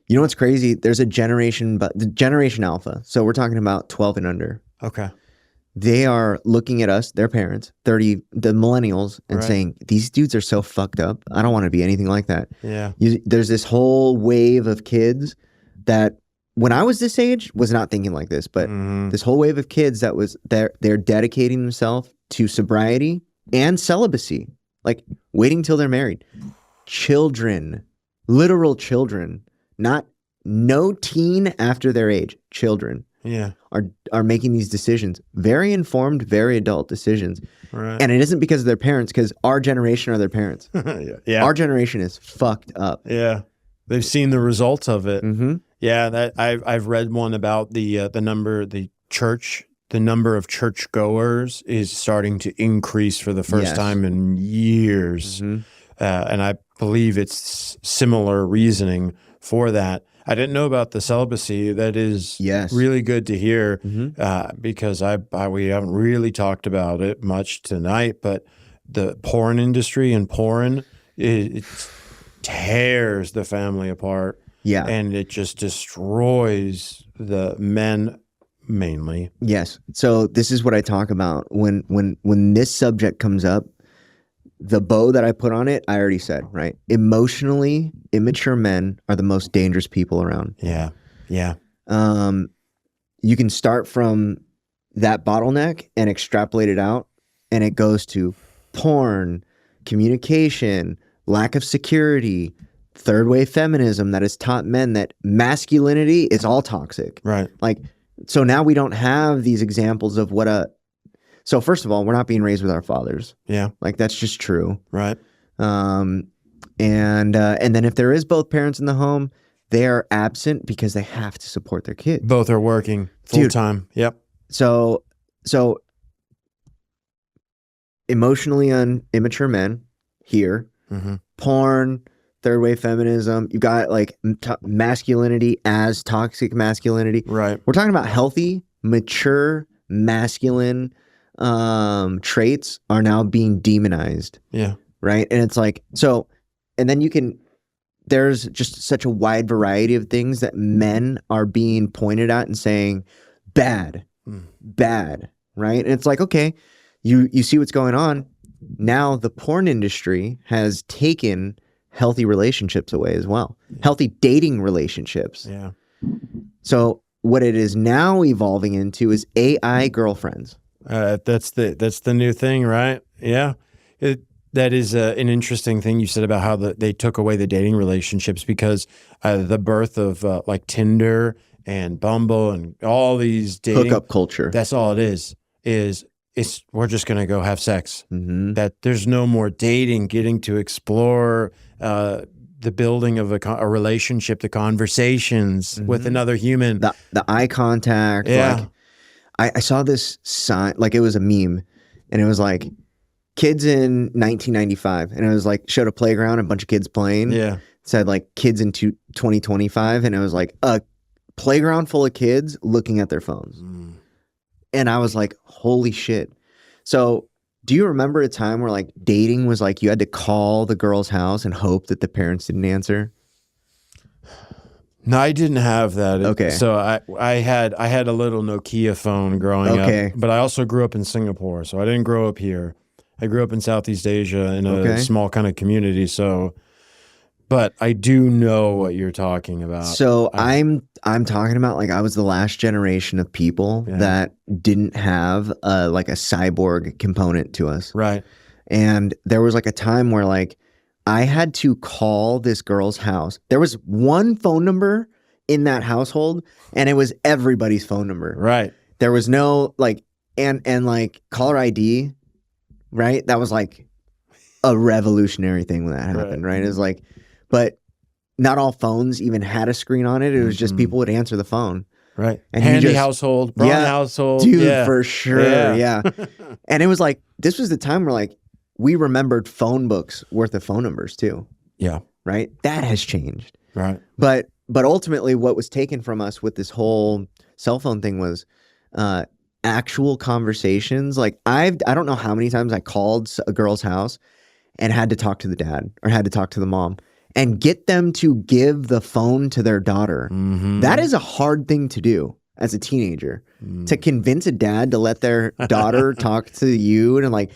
You know what's crazy? There's a generation, but the generation alpha. So we're talking about 12 and under. Okay. They are looking at us, their parents, the millennials, and Right. saying, these dudes are so fucked up. I don't want to be anything like that. Yeah. There's this whole wave of kids that when I was this age was not thinking like this, but this whole wave of kids that was they're dedicating themselves to sobriety and celibacy, like waiting till they're married. Children, literal children, no teen after their age, children. Yeah. Are making these decisions, very informed, very adult decisions. Right. And it isn't because of their parents, because our generation are their parents. Yeah. Our generation is fucked up. Yeah. They've seen the results of it. Mm-hmm. Yeah. That I've read one about the number of church goers is starting to increase for the first time in years. Mm-hmm. And I believe it's similar reasoning for that. I didn't know about the celibacy. That is really good to hear because we haven't really talked about it much tonight, but the porn industry and porn, it tears the family apart. Yeah. And it just destroys the men mainly. Yes. So this is what I talk about. When this subject comes up, the bow that I put on it, I already said, right? Emotionally immature men are the most dangerous people around. Yeah. Yeah. You can start from that bottleneck and extrapolate it out, and it goes to porn, communication, lack of security, third wave feminism that has taught men that masculinity is all toxic. Right. Like, so now we don't have these examples of so first of all, we're not being raised with our fathers. Yeah. Like, that's just true. Right. And then if there is both parents in the home, they are absent because they have to support their kids. Both are working full time. Yep. So emotionally immature men here, porn, third wave feminism, you got like masculinity as toxic masculinity. Right. We're talking about healthy, mature, masculine traits are now being demonized. Yeah. Right. And it's like, and then there's just such a wide variety of things that men are being pointed at and saying, bad. Right. And it's like, okay, you see what's going on. Now the porn industry has taken healthy relationships away as well. Healthy dating relationships. Yeah. So what it is now evolving into is AI girlfriends. That's the new thing, right? Yeah. That is an interesting thing you said about how they took away the dating relationships because the birth of like Tinder and Bumble and all these dating hookup culture. That's all it is we're just going to go have sex. That there's no more dating, getting to explore the building of a relationship, the conversations with another human. The eye contact. Yeah. Like, I saw this sign, like it was a meme, and it was like kids in 1995, and it was like showed a playground, a bunch of kids playing. Yeah. It said like kids in 2025, and it was like a playground full of kids looking at their phones. And I was like, holy shit. So do you remember a time where like dating was like you had to call the girl's house and hope that the parents didn't answer? No, I didn't have that. Okay. So I had a little Nokia phone growing up, but I also grew up in Singapore. So I didn't grow up here. I grew up in Southeast Asia in a small kind of community. So, but I do know what you're talking about. So I'm talking about, like, I was the last generation of people that didn't have like a cyborg component to us. Right. And there was like a time where, like, I had to call this girl's house. There was one phone number in that household, and it was everybody's phone number. Right. There was no like, and like caller ID, right? That was like a revolutionary thing when that happened, right? It was like, but not all phones even had a screen on it. It was just people would answer the phone. Right. And handy household, brown household. Dude, for sure. Yeah. And it was like, this was the time where, like, we remembered phone books worth of phone numbers too. Yeah. Right. That has changed. Right. But ultimately what was taken from us with this whole cell phone thing was actual conversations. Like, I don't know how many times I called a girl's house and had to talk to the dad or had to talk to the mom and get them to give the phone to their daughter. That is a hard thing to do as a teenager, to convince a dad to let their daughter talk to you and, like,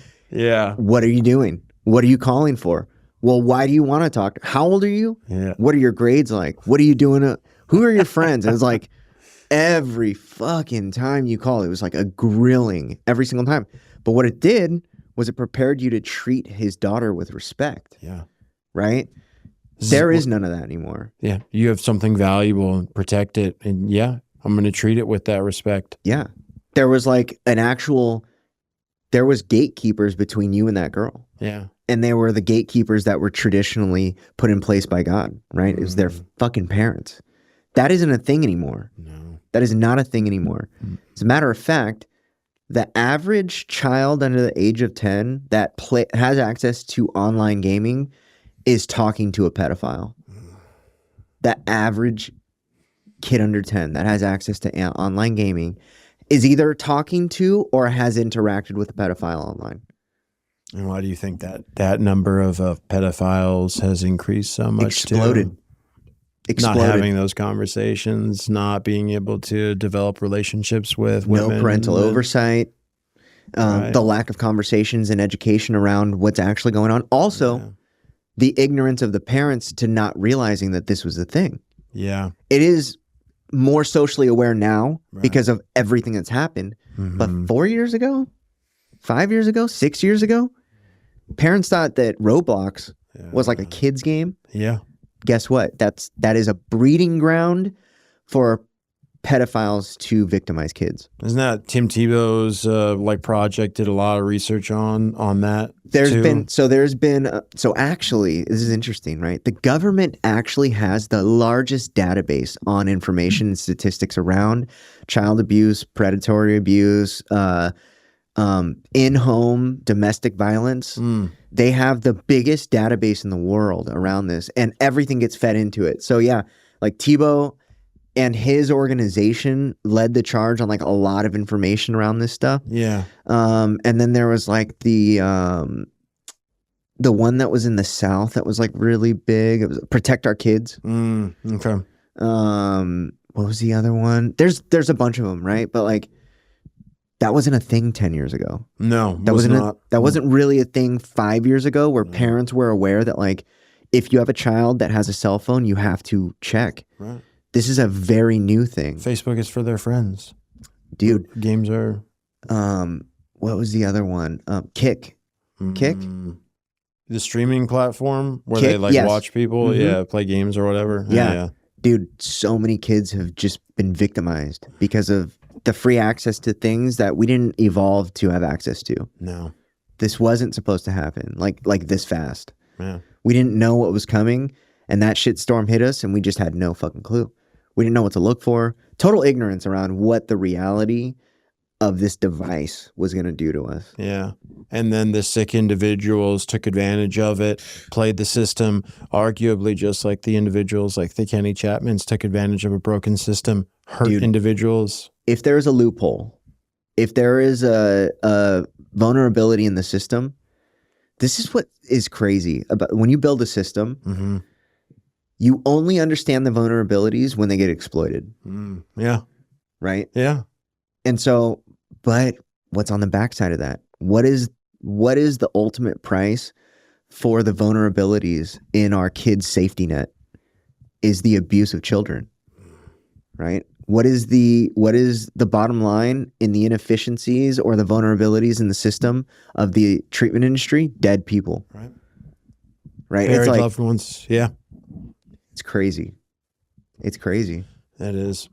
what are you doing? What are you calling for? Well, why do you want to talk? How old are you? What are your grades like? What are you doing? Who are your friends? And it's like every fucking time you call, it was like a grilling every single time. But what it did was it prepared you to treat his daughter with respect. Yeah. Right? There is none of that anymore. Yeah. You have something valuable and protect it. And I'm going to treat it with that respect. Yeah. There was like there was gatekeepers between you and that girl. Yeah. And they were the gatekeepers that were traditionally put in place by God, right? It was their fucking parents. That isn't a thing anymore. No. That is not a thing anymore. As a matter of fact, the average child under the age of 10 that has access to online gaming is talking to a pedophile. The average kid under 10 that has access to online gaming is either talking to or has interacted with a pedophile online. And why do you think that number of pedophiles has increased so much? Exploded. Not having those conversations, not being able to develop relationships with women. No parental oversight. The lack of conversations and education around what's actually going on. Also, the ignorance of the parents to not realizing that this was a thing. Yeah. It is more socially aware now because of everything that's happened. But 4 years ago, 5 years ago, 6 years ago, parents thought that Roblox was like a kid's game. Yeah. Guess what? That is a breeding ground for pedophiles to victimize kids. Isn't that Tim Tebow's project did a lot of research on that? So actually, this is interesting, right? The government actually has the largest database on information and statistics around child abuse, predatory abuse, in-home domestic violence. They have the biggest database in the world around this, and everything gets fed into it. So yeah, like Tebow and his organization led the charge on like a lot of information around this stuff. Yeah. And then there was like the one that was in the South that was like really big. It was Protect Our Kids. Okay. What was the other one? There's a bunch of them, right? But like, that wasn't a thing 10 years ago. No, that wasn't really a thing 5 years ago, where parents were aware that, like, if you have a child that has a cell phone, you have to check. Right. This is a very new thing. Facebook is for their friends. Dude. Games are... what was the other one? Kick. Kick? The streaming platform where they watch people, play games or whatever. Yeah. Dude, so many kids have just been victimized because of the free access to things that we didn't evolve to have access to. No. This wasn't supposed to happen like this fast. Yeah. We didn't know what was coming, and that shitstorm hit us, and we just had no fucking clue. We didn't know what to look for. Total ignorance around what the reality of this device was going to do to us. Yeah. And then the sick individuals took advantage of it, played the system, arguably just like the individuals, like the Kenny Chapmans took advantage of a broken system, hurt individuals. If there is a loophole, if there is a vulnerability in the system, this is what is crazy about when you build a system. You only understand the vulnerabilities when they get exploited. Yeah. Right? Yeah. And so, but what's on the backside of that? What is the ultimate price for the vulnerabilities in our kids' safety net? Is the abuse of children. Right? What is the bottom line in the inefficiencies or the vulnerabilities in the system of the treatment industry? Dead people. Right. Right? Buried It's like loved ones. Yeah. It's crazy. It's crazy. That is.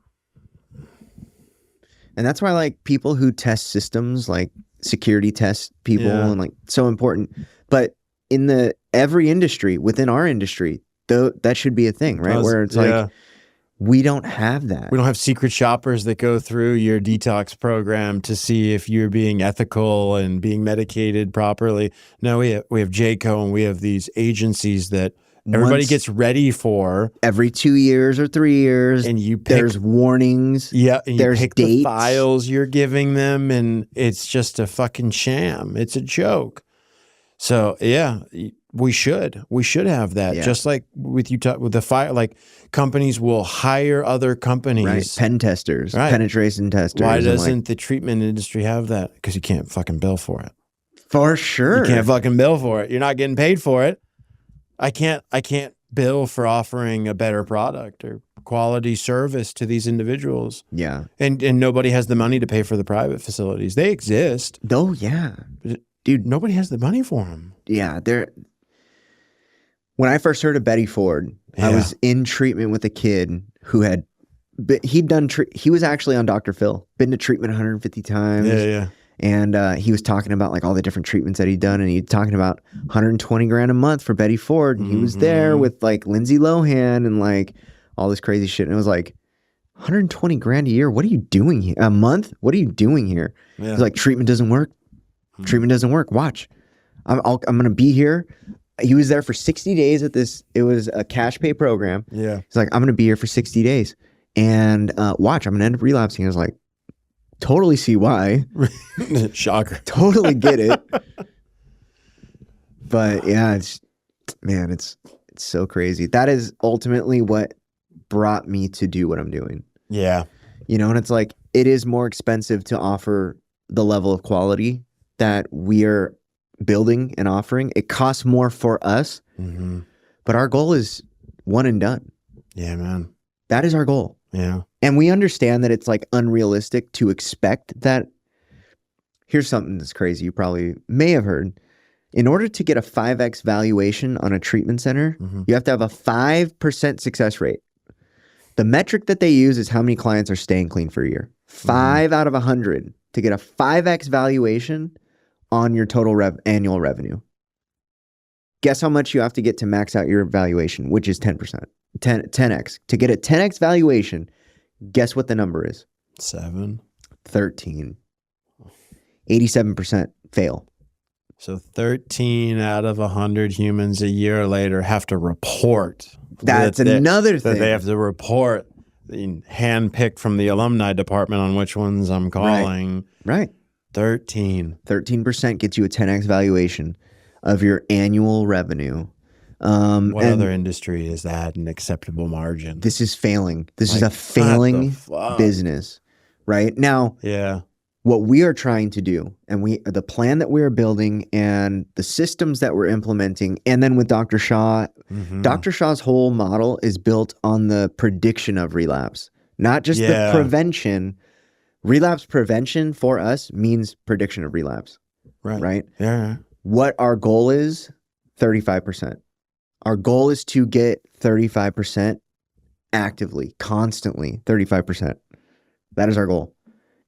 And that's why like people who test systems, like security test people and like so important. But in every industry, within our industry, though, that should be a thing, right? Where it's like we don't have that. We don't have secret shoppers that go through your detox program to see if you're being ethical and being medicated properly. No, we have JCO, and we have these agencies that everybody gets ready for every 2 years or 3 years. And there's warnings. Yeah. And there's you pick dates. the files you're giving them, and it's just a fucking sham. It's a joke. So yeah, we should have that. Yeah. Just like with with the fire, like companies will hire other companies. Right. Pen testers, penetration testers. Why doesn't the treatment industry have that? Because you can't fucking bill for it. For sure. You can't fucking bill for it. You're not getting paid for it. I can't bill for offering a better product or quality service to these individuals. Yeah. And nobody has the money to pay for the private facilities. They exist. Oh, yeah. Dude, nobody has the money for them. Yeah. When I first heard of Betty Ford, I was in treatment with a kid who he was actually on Dr. Phil, been to treatment 150 times. Yeah. And he was talking about like all the different treatments that he'd done, and he'd talking about 120 grand a month for Betty Ford. And he was there with like Lindsay Lohan and like all this crazy shit. And it was like 120 grand a year. What are you doing here? A month? What are you doing here? Yeah. He's like, treatment doesn't work. Treatment doesn't work. Watch. I'm going to be here. He was there for 60 days at this. It was a cash pay program. Yeah. He's like, I'm going to be here for 60 days. And watch, I'm going to end up relapsing. I was like, totally see why. Shocker. Totally get it. But yeah, it's so crazy. That is ultimately what brought me to do what I'm doing. Yeah. And it's like, it is more expensive to offer the level of quality that we are building and offering. It costs more for us, but our goal is one and done. Yeah, man. That is our goal. Yeah. And we understand that it's like unrealistic to expect that. Here's something that's crazy. You probably may have heard. In order to get a 5x valuation on a treatment center, you have to have a 5% success rate. The metric that they use is how many clients are staying clean for a year. 5 out of 100 to get a 5x valuation on your total annual revenue. Guess how much you have to get to max out your valuation, which is 10%. 10x. To get a 10x valuation, guess what the number is? 7. 13. 87% fail. So 13 out of 100 humans a year later have to report. That's another thing. That they have to report, handpicked from the alumni department on which ones I'm calling. Right. 13% gets you a 10x valuation of your annual revenue. What other industry is that an acceptable margin? This is failing. This is a failing business, right? Now, what we are trying to do, and the plan that we are building and the systems that we're implementing, and then with Dr. Shaw, Dr. Shaw's whole model is built on the prediction of relapse, not just the prevention. Relapse prevention for us means prediction of relapse. Right? Yeah. What our goal is, 35%. Our goal is to get 35% actively, constantly, 35%. That is our goal.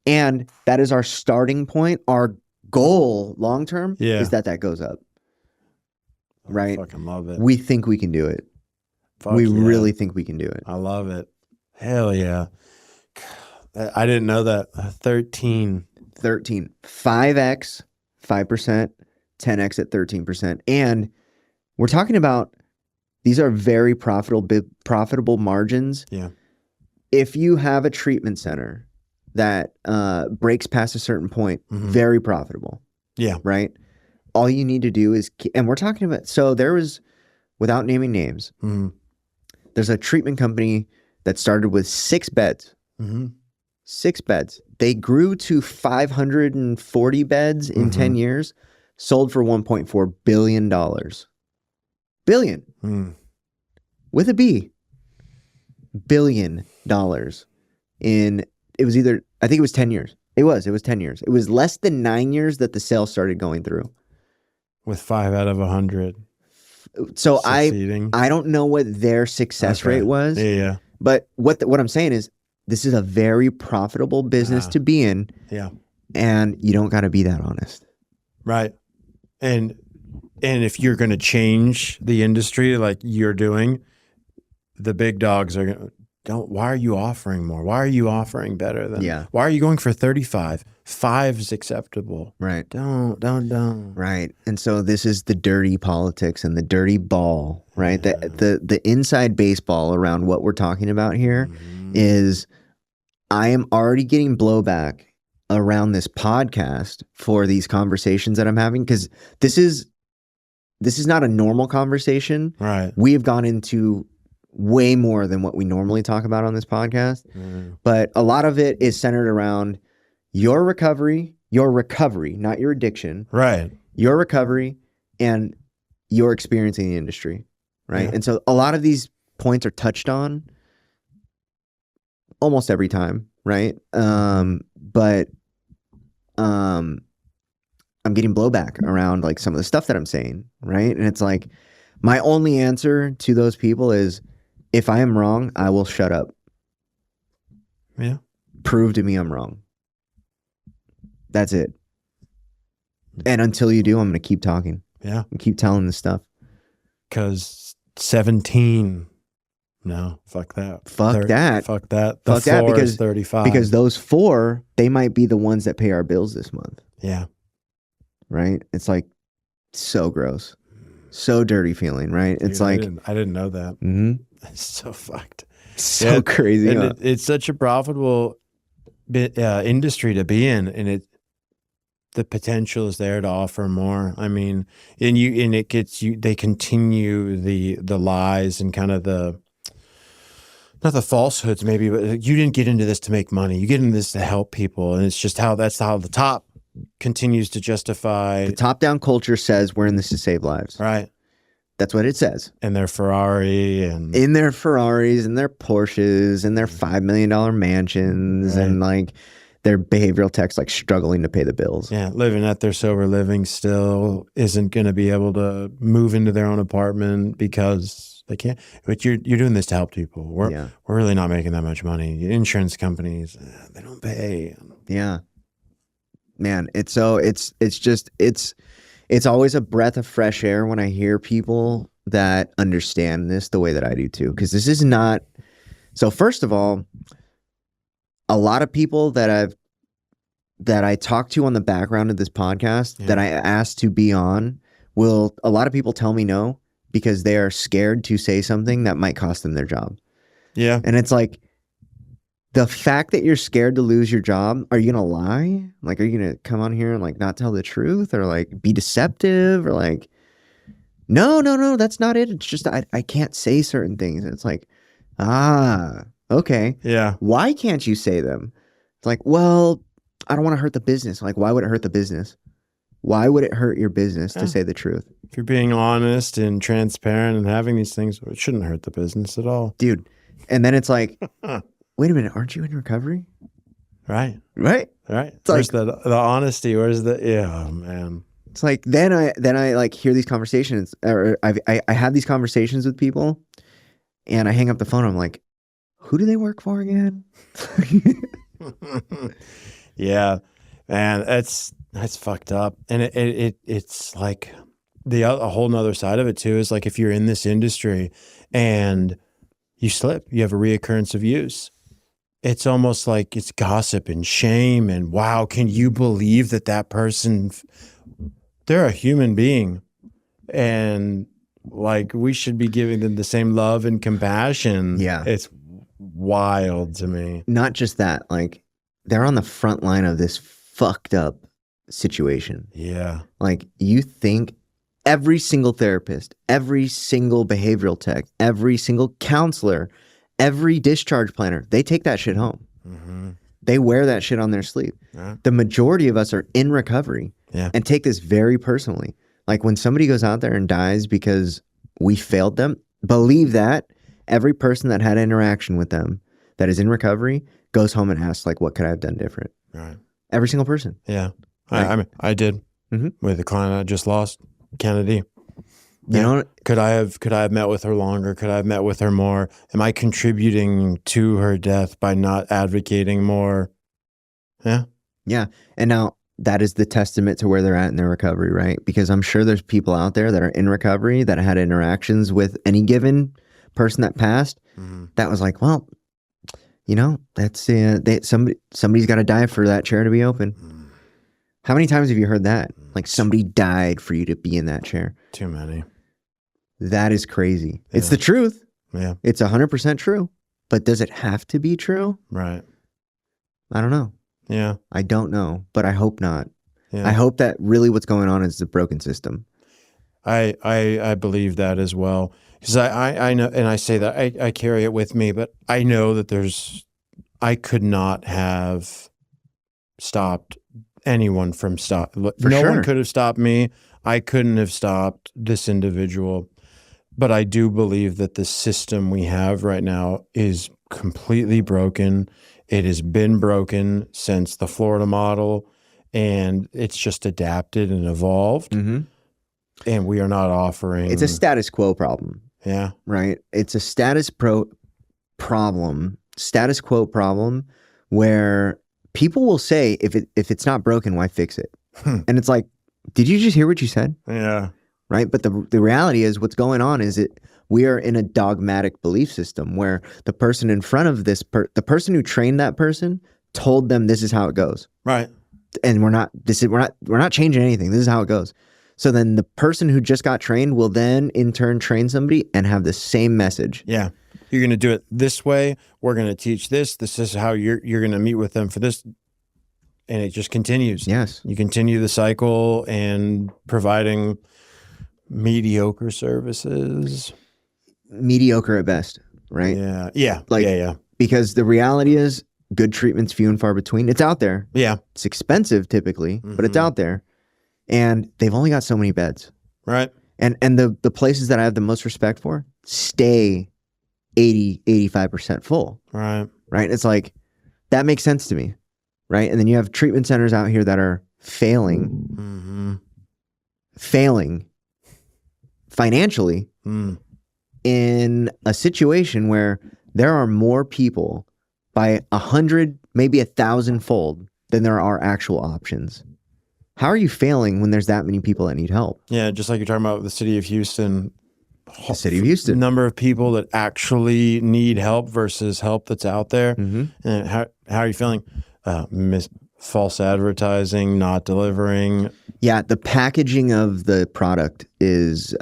And that is our starting point. Our goal long-term is that goes up. Right? I fucking love it. We think we can do it. We really think we can do it. I love it. Hell yeah. I didn't know that. 13. 5x, 5%, 10x at 13%. And we're talking about, these are very profitable margins. Yeah. If you have a treatment center that breaks past a certain point, very profitable. Yeah. Right? All you need to do is, and we're talking about, so there was, without naming names, There's a treatment company that started with 6 beds. 6 beds. They grew to 540 beds in 10 years, sold for $1.4 billion. Billion. With a B. $1 billion in, it was either, I think it was 10 years. It was 10 years. It was less than 9 years that the sale started going through. With 5 out of 100. So succeeding. I don't know what their success rate was. Yeah. But what I'm saying is this is a very profitable business to be in. Yeah. And you don't got to be that honest. Right. And if you're going to change the industry like you're doing, the big dogs are going to, why are you offering more? Why are you offering better than, why are you going for 35? 5 is acceptable. Right. Don't. Right. And so this is the dirty politics and the dirty ball, right? Yeah. The inside baseball around what we're talking about here is I am already getting blowback around this podcast for these conversations that I'm having, because this is not a normal conversation. Right. We have gone into way more than what we normally talk about on this podcast. But a lot of it is centered around your recovery, not your addiction. Right. Your recovery and your experience in the industry. Right. Yeah. And so a lot of these points are touched on almost every time. Right. But I'm getting blowback around like some of the stuff that I'm saying. Right. And it's like, my only answer to those people is, if I am wrong, I will shut up. Yeah. Prove to me I'm wrong. That's it. And until you do, I'm going to keep talking. Yeah. And keep telling this stuff. Because 17, no, fuck that. Fuck that. Fuck that. Fuck that, because 35. Because those 4, they might be the ones that pay our bills this month. Yeah. Right? It's like so gross. So dirty feeling, right? Dude, it's like I didn't know that. It's so fucked. So crazy. And it's such a profitable industry to be in, and the potential is there to offer more. I mean, and it gets you. They continue the lies and kind of not the falsehoods, maybe, but you didn't get into this to make money. You get into this to help people, and it's just that's how the top continues to justify. The top-down culture says we're in this to save lives. Right. That's what it says. And their Ferrari and in their Ferraris and their Porsches and their $5 million mansions, and like their behavioral techs like struggling to pay the bills. Yeah, living at their sober living still isn't going to be able to move into their own apartment because they can't. But you're doing this to help people. We're really not making that much money. Insurance companies, they don't pay. Yeah. Man, it's always a breath of fresh air when I hear people that understand this the way that I do too. Because this is not. So first of all, a lot of people that I talk to on the background of this podcast that I asked to be on, a lot of people tell me no because they are scared to say something that might cost them their job. Yeah. And it's like, the fact that you're scared to lose your job, are you going to lie? Like, are you going to come on here and like not tell the truth or like be deceptive or like, no, that's not it. It's just, I can't say certain things. And it's like, okay. Yeah. Why can't you say them? It's like, well, I don't want to hurt the business. Like, why would it hurt the business? Why would it hurt your business to say the truth? If you're being honest and transparent and having these things, it shouldn't hurt the business at all. Dude. And then it's like, wait a minute, aren't you in recovery? Right. It's where's like the honesty? Where's oh man. It's like then I like hear these conversations, or I have these conversations with people, and I hang up the phone. I'm like, who do they work for again? Yeah, man, that's fucked up, and it's like a whole nother side of it too is like if you're in this industry and you slip, you have a reoccurrence of use. It's almost like it's gossip and shame and wow, can you believe that person, they're a human being and like we should be giving them the same love and compassion. Yeah. It's wild to me. Not just that, like they're on the front line of this fucked up situation. Yeah. Like you think every single therapist, every single behavioral tech, every single counselor, every discharge planner, they take that shit home. They wear that shit on their sleeve. The majority of us are in recovery and take this very personally. Like when somebody goes out there and dies because we failed them, believe that every person that had interaction with them that is in recovery goes home and asks, like, what could I have done different? Right. Every single person. Yeah. Right. I mean, I did with the client I just lost, Kennedy. You know, could I have met with her longer? Could I have met with her more? Am I contributing to her death by not advocating more? Yeah. Yeah. And now that is the testament to where they're at in their recovery, right? Because I'm sure there's people out there that are in recovery that had interactions with any given person that passed that was like, well, you know, that's somebody's got to die for that chair to be open. How many times have you heard that? Like somebody died for you to be in that chair. Too many. That is crazy. Yeah. It's the truth. Yeah. It's 100% true. But does it have to be true? Right. I don't know. Yeah. I don't know, but I hope not. Yeah. I hope that really what's going on is the broken system. I believe that as well. Because I know, and I say that I carry it with me, but I know that I could not have stopped anyone from no one could have stopped me. I couldn't have stopped this individual. But I do believe that the system we have right now is completely broken. It has been broken since the Florida model, and it's just adapted and evolved. And we are not offering. It's a status quo problem. Yeah. Right. It's a status quo problem where people will say, if it's not broken, why fix it? And it's like, did you just hear what you said? Yeah. Right. But the reality is what's going on is we are in a dogmatic belief system where the person in front of the person who trained that person told them this is how it goes. Right. And we're not changing anything. This is how it goes. So then the person who just got trained will then in turn train somebody and have the same message. Yeah. You're going to do it this way. We're going to teach this. This is how you're going to meet with them for this. And it just continues. Yes. You continue the cycle and providing mediocre services. Mediocre at best, right? Yeah. Yeah. Like, yeah. Because the reality is good treatment's few and far between. It's out there. Yeah. It's expensive typically, but it's out there. And they've only got so many beds. Right. And the places that I have the most respect for stay 85% full. Right. Right. It's like, that makes sense to me. Right. And then you have treatment centers out here that are failing financially in a situation where there are more people by 100, maybe 1,000-fold than there are actual options. How are you failing when there's that many people that need help? Yeah, just like you're talking about the city of Houston. The city of Houston. Number of people that actually need help versus help that's out there. And how are you feeling? False advertising, not delivering. Yeah, the packaging of the product is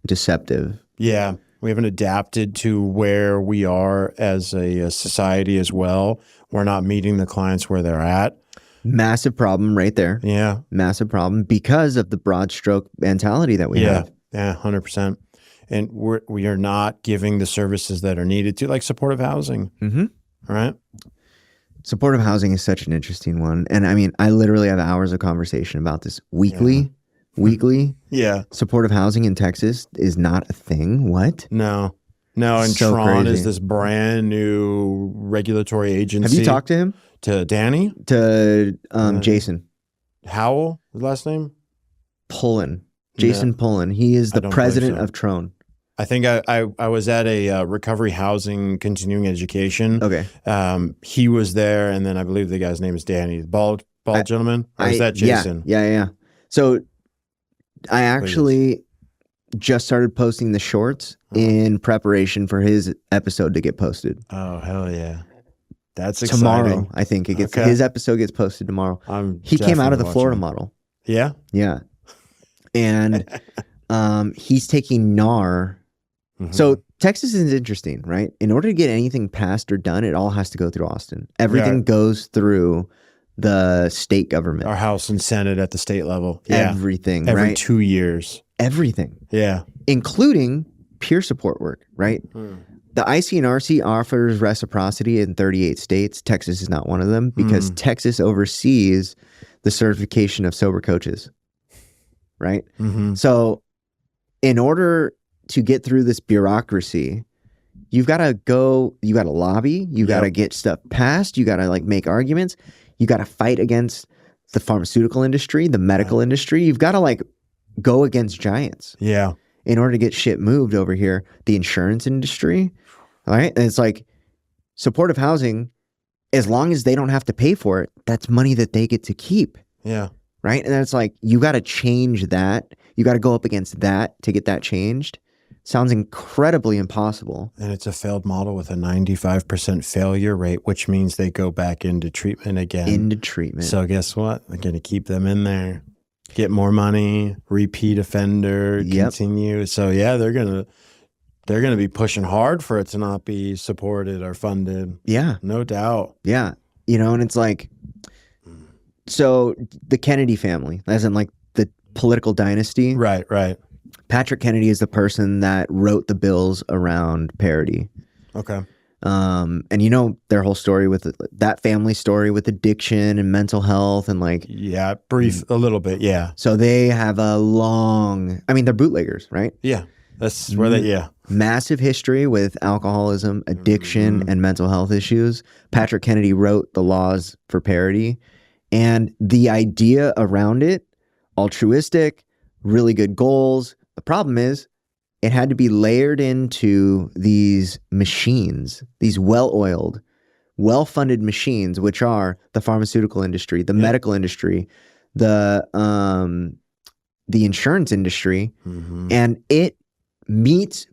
deceptive. Yeah, we haven't adapted to where we are as a society as well. We're not meeting the clients where they're at. Massive problem right there. Yeah. Massive problem because of the broad stroke mentality that we have. Yeah, 100%. And we are not giving the services that are needed to, like supportive housing. Right? Supportive housing is such an interesting one. And I mean, I literally have hours of conversation about this weekly. Yeah. Supportive housing in Texas is not a thing. What? No. And So Tron crazy. is this brand new regulatory agency. Have you talked to him? To Danny? To Jason. Howell, his last name? Pullen. Jason Pullen. He is the president of Tron. I think I was at a recovery housing continuing education. Okay. He was there, and then I believe the guy's name is Danny. The bald gentleman? Or is that Jason? Yeah. So I actually just started posting the shorts in preparation for his episode to get posted. Oh, hell yeah. That's exciting. Tomorrow, I think it gets his episode gets posted tomorrow. He came out of the Florida model. Yeah? Yeah. And he's taking NAR. So Texas is interesting, right? In order to get anything passed or done, it all has to go through Austin. Everything goes through the state government. Our House and Senate at the state level. Everything, Every right? 2 years. everything. Yeah. Including peer support work, right? The ICNRC offers reciprocity in 38 states. Texas is not one of them because Texas oversees the certification of sober coaches, right? So in order to get through this bureaucracy, you've got to lobby, you got to get stuff passed, you got to like make arguments, you got to fight against the pharmaceutical industry, the medical industry. You've got to like go against giants. Yeah. In order to get shit moved over here. The insurance industry, all right? And it's like supportive housing, as long as they don't have to pay for it, that's money that they get to keep. Yeah. Right? And it's like, you got to change that. You got to go up against that to get that changed. Sounds incredibly impossible. And it's a failed model with a 95% failure rate, which means they go back into treatment again. Into treatment. So guess what? They're going to keep them in there. Get more money, repeat offender, continue. So yeah, they're gonna be pushing hard for it to not be supported or funded. Yeah, no doubt. Yeah, and it's like, so the Kennedy family, as in like the political dynasty. Right. Patrick Kennedy is the person that wrote the bills around parity. Okay. And their whole story with that family story with addiction and mental health and like. Yeah, brief a little bit. Yeah. So they have a they're bootleggers, right? Yeah. That's where massive history with alcoholism, addiction, and mental health issues. Patrick Kennedy wrote the laws for parity, and the idea around it, altruistic, really good goals. The problem is, it had to be layered into these machines, these well-oiled, well-funded machines, which are the pharmaceutical industry, the medical industry, the insurance industry, and it meets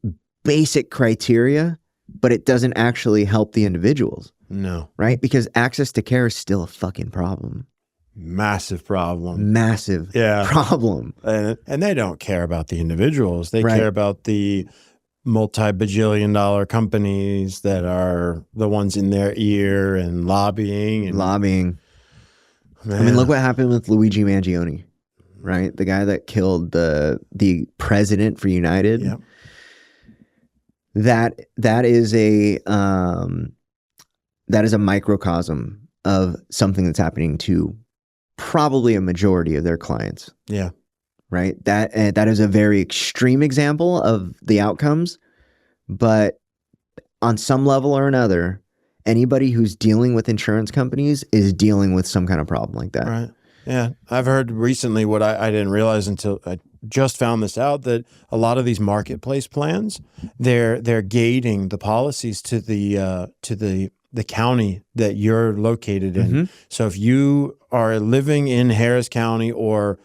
basic criteria, but it doesn't actually help the individuals. No. Right? Because access to care is still a fucking problem. Massive problem. Massive problem. And they don't care about the individuals. They care about the multi-bajillion-dollar companies that are the ones in their ear and lobbying. Man. I mean, look what happened with Luigi Mangione, right? The guy that killed the president for United. Yep. That is a microcosm of something that's happening to probably a majority of their clients. Yeah. Right. That is a very extreme example of the outcomes, but on some level or another, anybody who's dealing with insurance companies is dealing with some kind of problem like that. Right. Yeah. I've heard recently what I didn't realize until I just found this out, that a lot of these marketplace plans, they're gating the policies to the county that you're located in. So if you are living in Harris County, or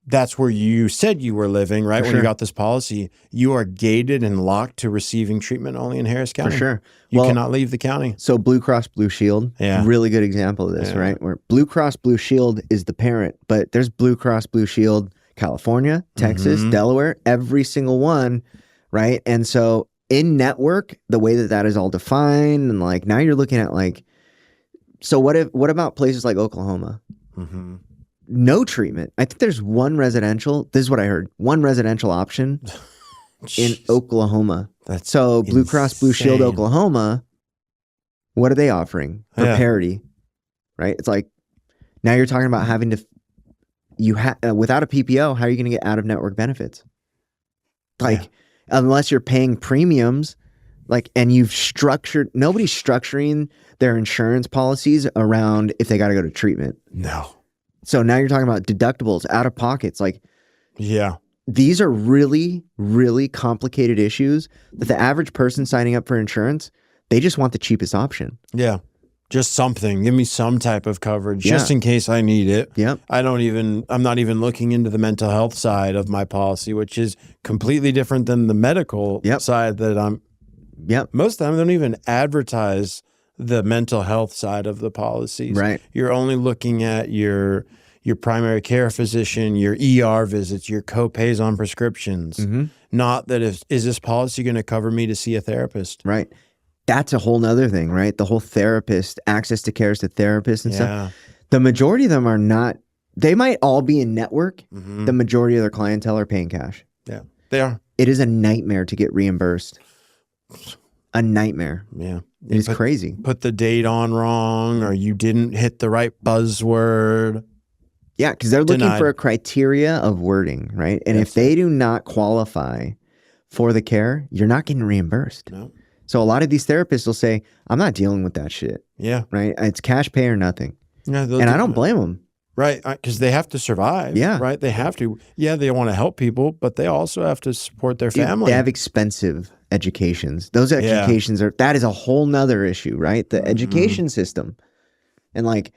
that's where you said you were living, right? When you got this policy, you are gated and locked to receiving treatment only in Harris County. For sure. You cannot leave the county. So Blue Cross Blue Shield, really good example of this, right? Where Blue Cross Blue Shield is the parent, but there's Blue Cross Blue Shield California, Texas, Delaware, every single one, right? And so in network, the way that is all defined, and like now you're looking at like, so what about places like Oklahoma? No treatment. I think there's one residential. This is what I heard. One residential option in Oklahoma. That's so Blue Cross Blue Shield Oklahoma. What are they offering for parity? Right. It's like now you're talking about having to. Without a PPO, how are you going to get out of network benefits? Like, unless you're paying premiums, like, and nobody's structuring their insurance policies around if they got to go to treatment. No. So now you're talking about deductibles, out of pockets. Like, these are really, really complicated issues that the average person signing up for insurance, they just want the cheapest option. Yeah. Just something. Give me some type of coverage just in case I need it. Yep. I'm not even looking into the mental health side of my policy, which is completely different than the medical side that I'm. Most of the time, they don't even advertise the mental health side of the policies. Right. You're only looking at your primary care physician, your ER visits, your co-pays on prescriptions. Not that is this policy going to cover me to see a therapist? Right. That's a whole nother thing, right? The whole therapist, access to care to therapists and stuff. The majority of them are not They might all be in network. Mm-hmm. The majority of their clientele are paying cash. Yeah, they are. It is a nightmare to get reimbursed. A nightmare. Yeah. It is crazy. Put the date on wrong, or you didn't hit the right buzzword. Yeah, because they're looking Denied. for a criteria of wording, right? And if they do not qualify for the care, you're not getting reimbursed. No. So a lot of these therapists will say, I'm not dealing with that shit. Yeah. Right? It's cash pay or nothing. Yeah, and I don't blame them. Right, because they have to survive. Yeah. Right? They have to. Yeah, they want to help people, but they also have to support their family. They have expensive educations. Those educations that is a whole nother issue, right? The education system. And like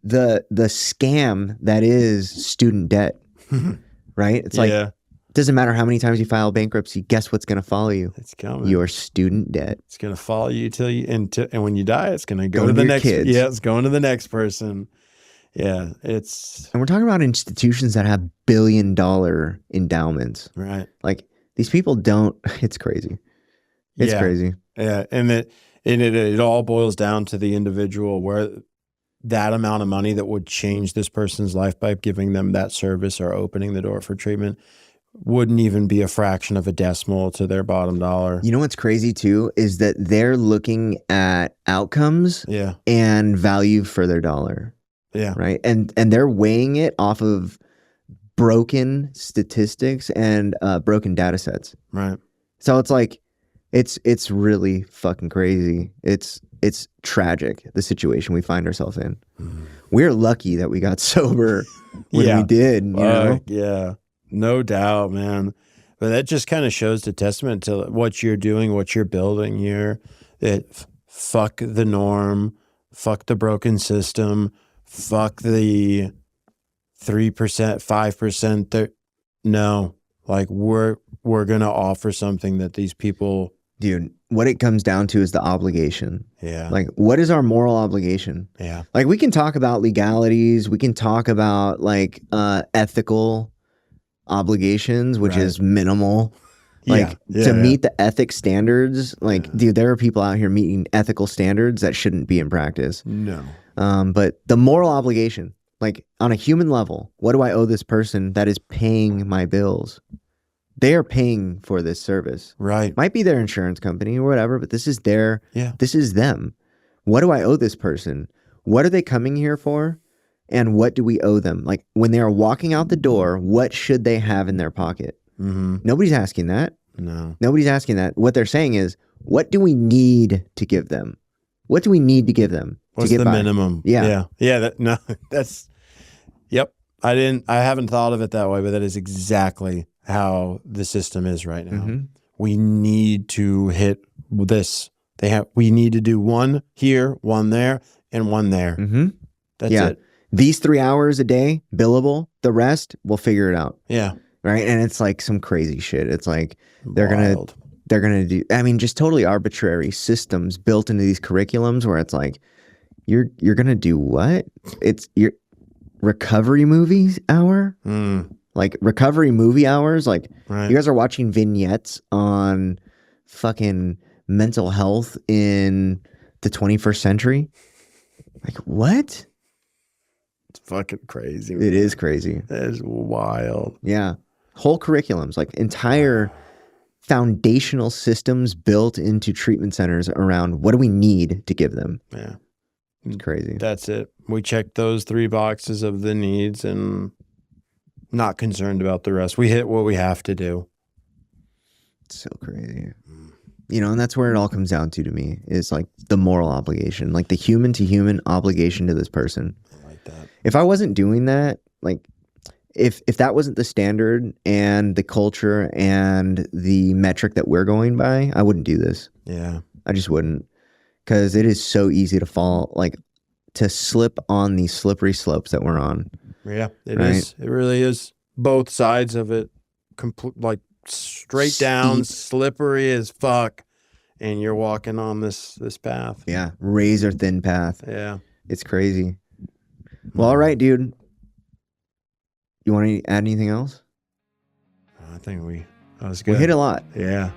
the scam that is student debt, right? It's like, it doesn't matter how many times you file bankruptcy, guess what's going to follow you? It's coming. Your student debt. It's going to follow you till you, and when you die, it's going to go to the next kids. Yeah, it's going to the next person. Yeah, it's... And we're talking about institutions that have $1 billion endowments. Right. Like, these people don't... It's crazy. It's crazy. Yeah, and it all boils down to the individual, where that amount of money that would change this person's life by giving them that service or opening the door for treatment wouldn't even be a fraction of a decimal to their bottom dollar. You know what's crazy, too, is that they're looking at outcomes and value for their dollar. Yeah. Right. And they're weighing it off of broken statistics and broken data sets. Right. So it's like, it's really fucking crazy. It's tragic, the situation we find ourselves in. We're lucky that we got sober when we did. You know? Yeah. No doubt, man. But that just kind of shows the testament to what you're doing, what you're building here. That fuck the norm, fuck the broken system. Fuck the 3%, 5%. No, like we're gonna offer something that these people. Dude, what it comes down to is the obligation. Yeah. Like, what is our moral obligation? Yeah. Like, we can talk about legalities. We can talk about like ethical obligations, which is minimal. Like to meet the ethics standards. Like, dude, there are people out here meeting ethical standards that shouldn't be in practice. No. But the moral obligation, like on a human level, what do I owe this person that is paying my bills? They are paying for this service. Right. Might be their insurance company or whatever, but this is this is them. What do I owe this person? What are they coming here for? And what do we owe them? Like, when they are walking out the door, what should they have in their pocket? Nobody's asking that. No. Nobody's asking that. What they're saying is, what do we need to give them? What do we need to give them? What's the minimum? Yeah. That's, yep. I haven't thought of it that way, but that is exactly how the system is right now. We need to hit this. We need to do one here, one there, and one there. That's it. These 3 hours a day, billable. The rest, we'll figure it out. Yeah. Right. And it's like some crazy shit. It's like they're gonna do, I mean, just totally arbitrary systems built into these curriculums where it's like, you're gonna do what? It's your recovery movies hour? Like recovery movie hours? Like you guys are watching vignettes on fucking mental health in the 21st century? Like, what? It's fucking crazy. It is crazy. That is wild. Yeah. Whole curriculums, like entire foundational systems built into treatment centers around what do we need to give them. Yeah. It's crazy. That's it. We checked those 3 boxes of the needs and not concerned about the rest. We hit what we have to do. It's so crazy. You know, and that's where it all comes down to me, is like the moral obligation, like the human to human obligation to this person. I like that. If I wasn't doing that, like if that wasn't the standard and the culture and the metric that we're going by, I wouldn't do this. Yeah. I just wouldn't. Because it is so easy to fall, like to slip on these slippery slopes that we're on. Yeah, it is. It really is. Both sides of it, like straight down, slippery as fuck, and you're walking on this path. Yeah, razor thin path. Yeah, it's crazy. Well, all right, dude. You want to add anything else? I think that was good. We hit a lot. Yeah.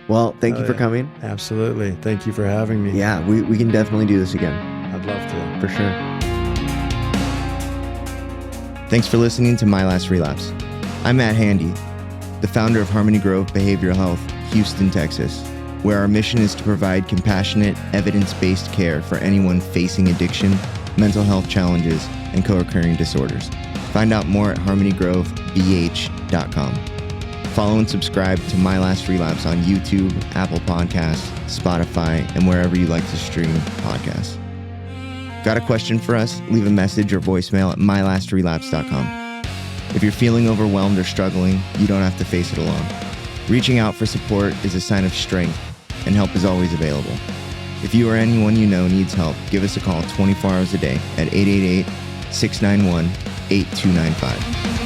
Well, thank you for coming. Absolutely. Thank you for having me. Yeah, we can definitely do this again. I'd love to. For sure. Thanks for listening to My Last Relapse. I'm Matt Handy, the founder of Harmony Grove Behavioral Health, Houston, Texas, where our mission is to provide compassionate, evidence-based care for anyone facing addiction, mental health challenges, and co-occurring disorders. Find out more at harmonygrovebh.com. Follow and subscribe to My Last Relapse on YouTube, Apple Podcasts, Spotify, and wherever you like to stream podcasts. Got a question for us? Leave a message or voicemail at mylastrelapse.com. If you're feeling overwhelmed or struggling, you don't have to face it alone. Reaching out for support is a sign of strength, and help is always available. If you or anyone you know needs help, give us a call 24 hours a day at 888-691-8295.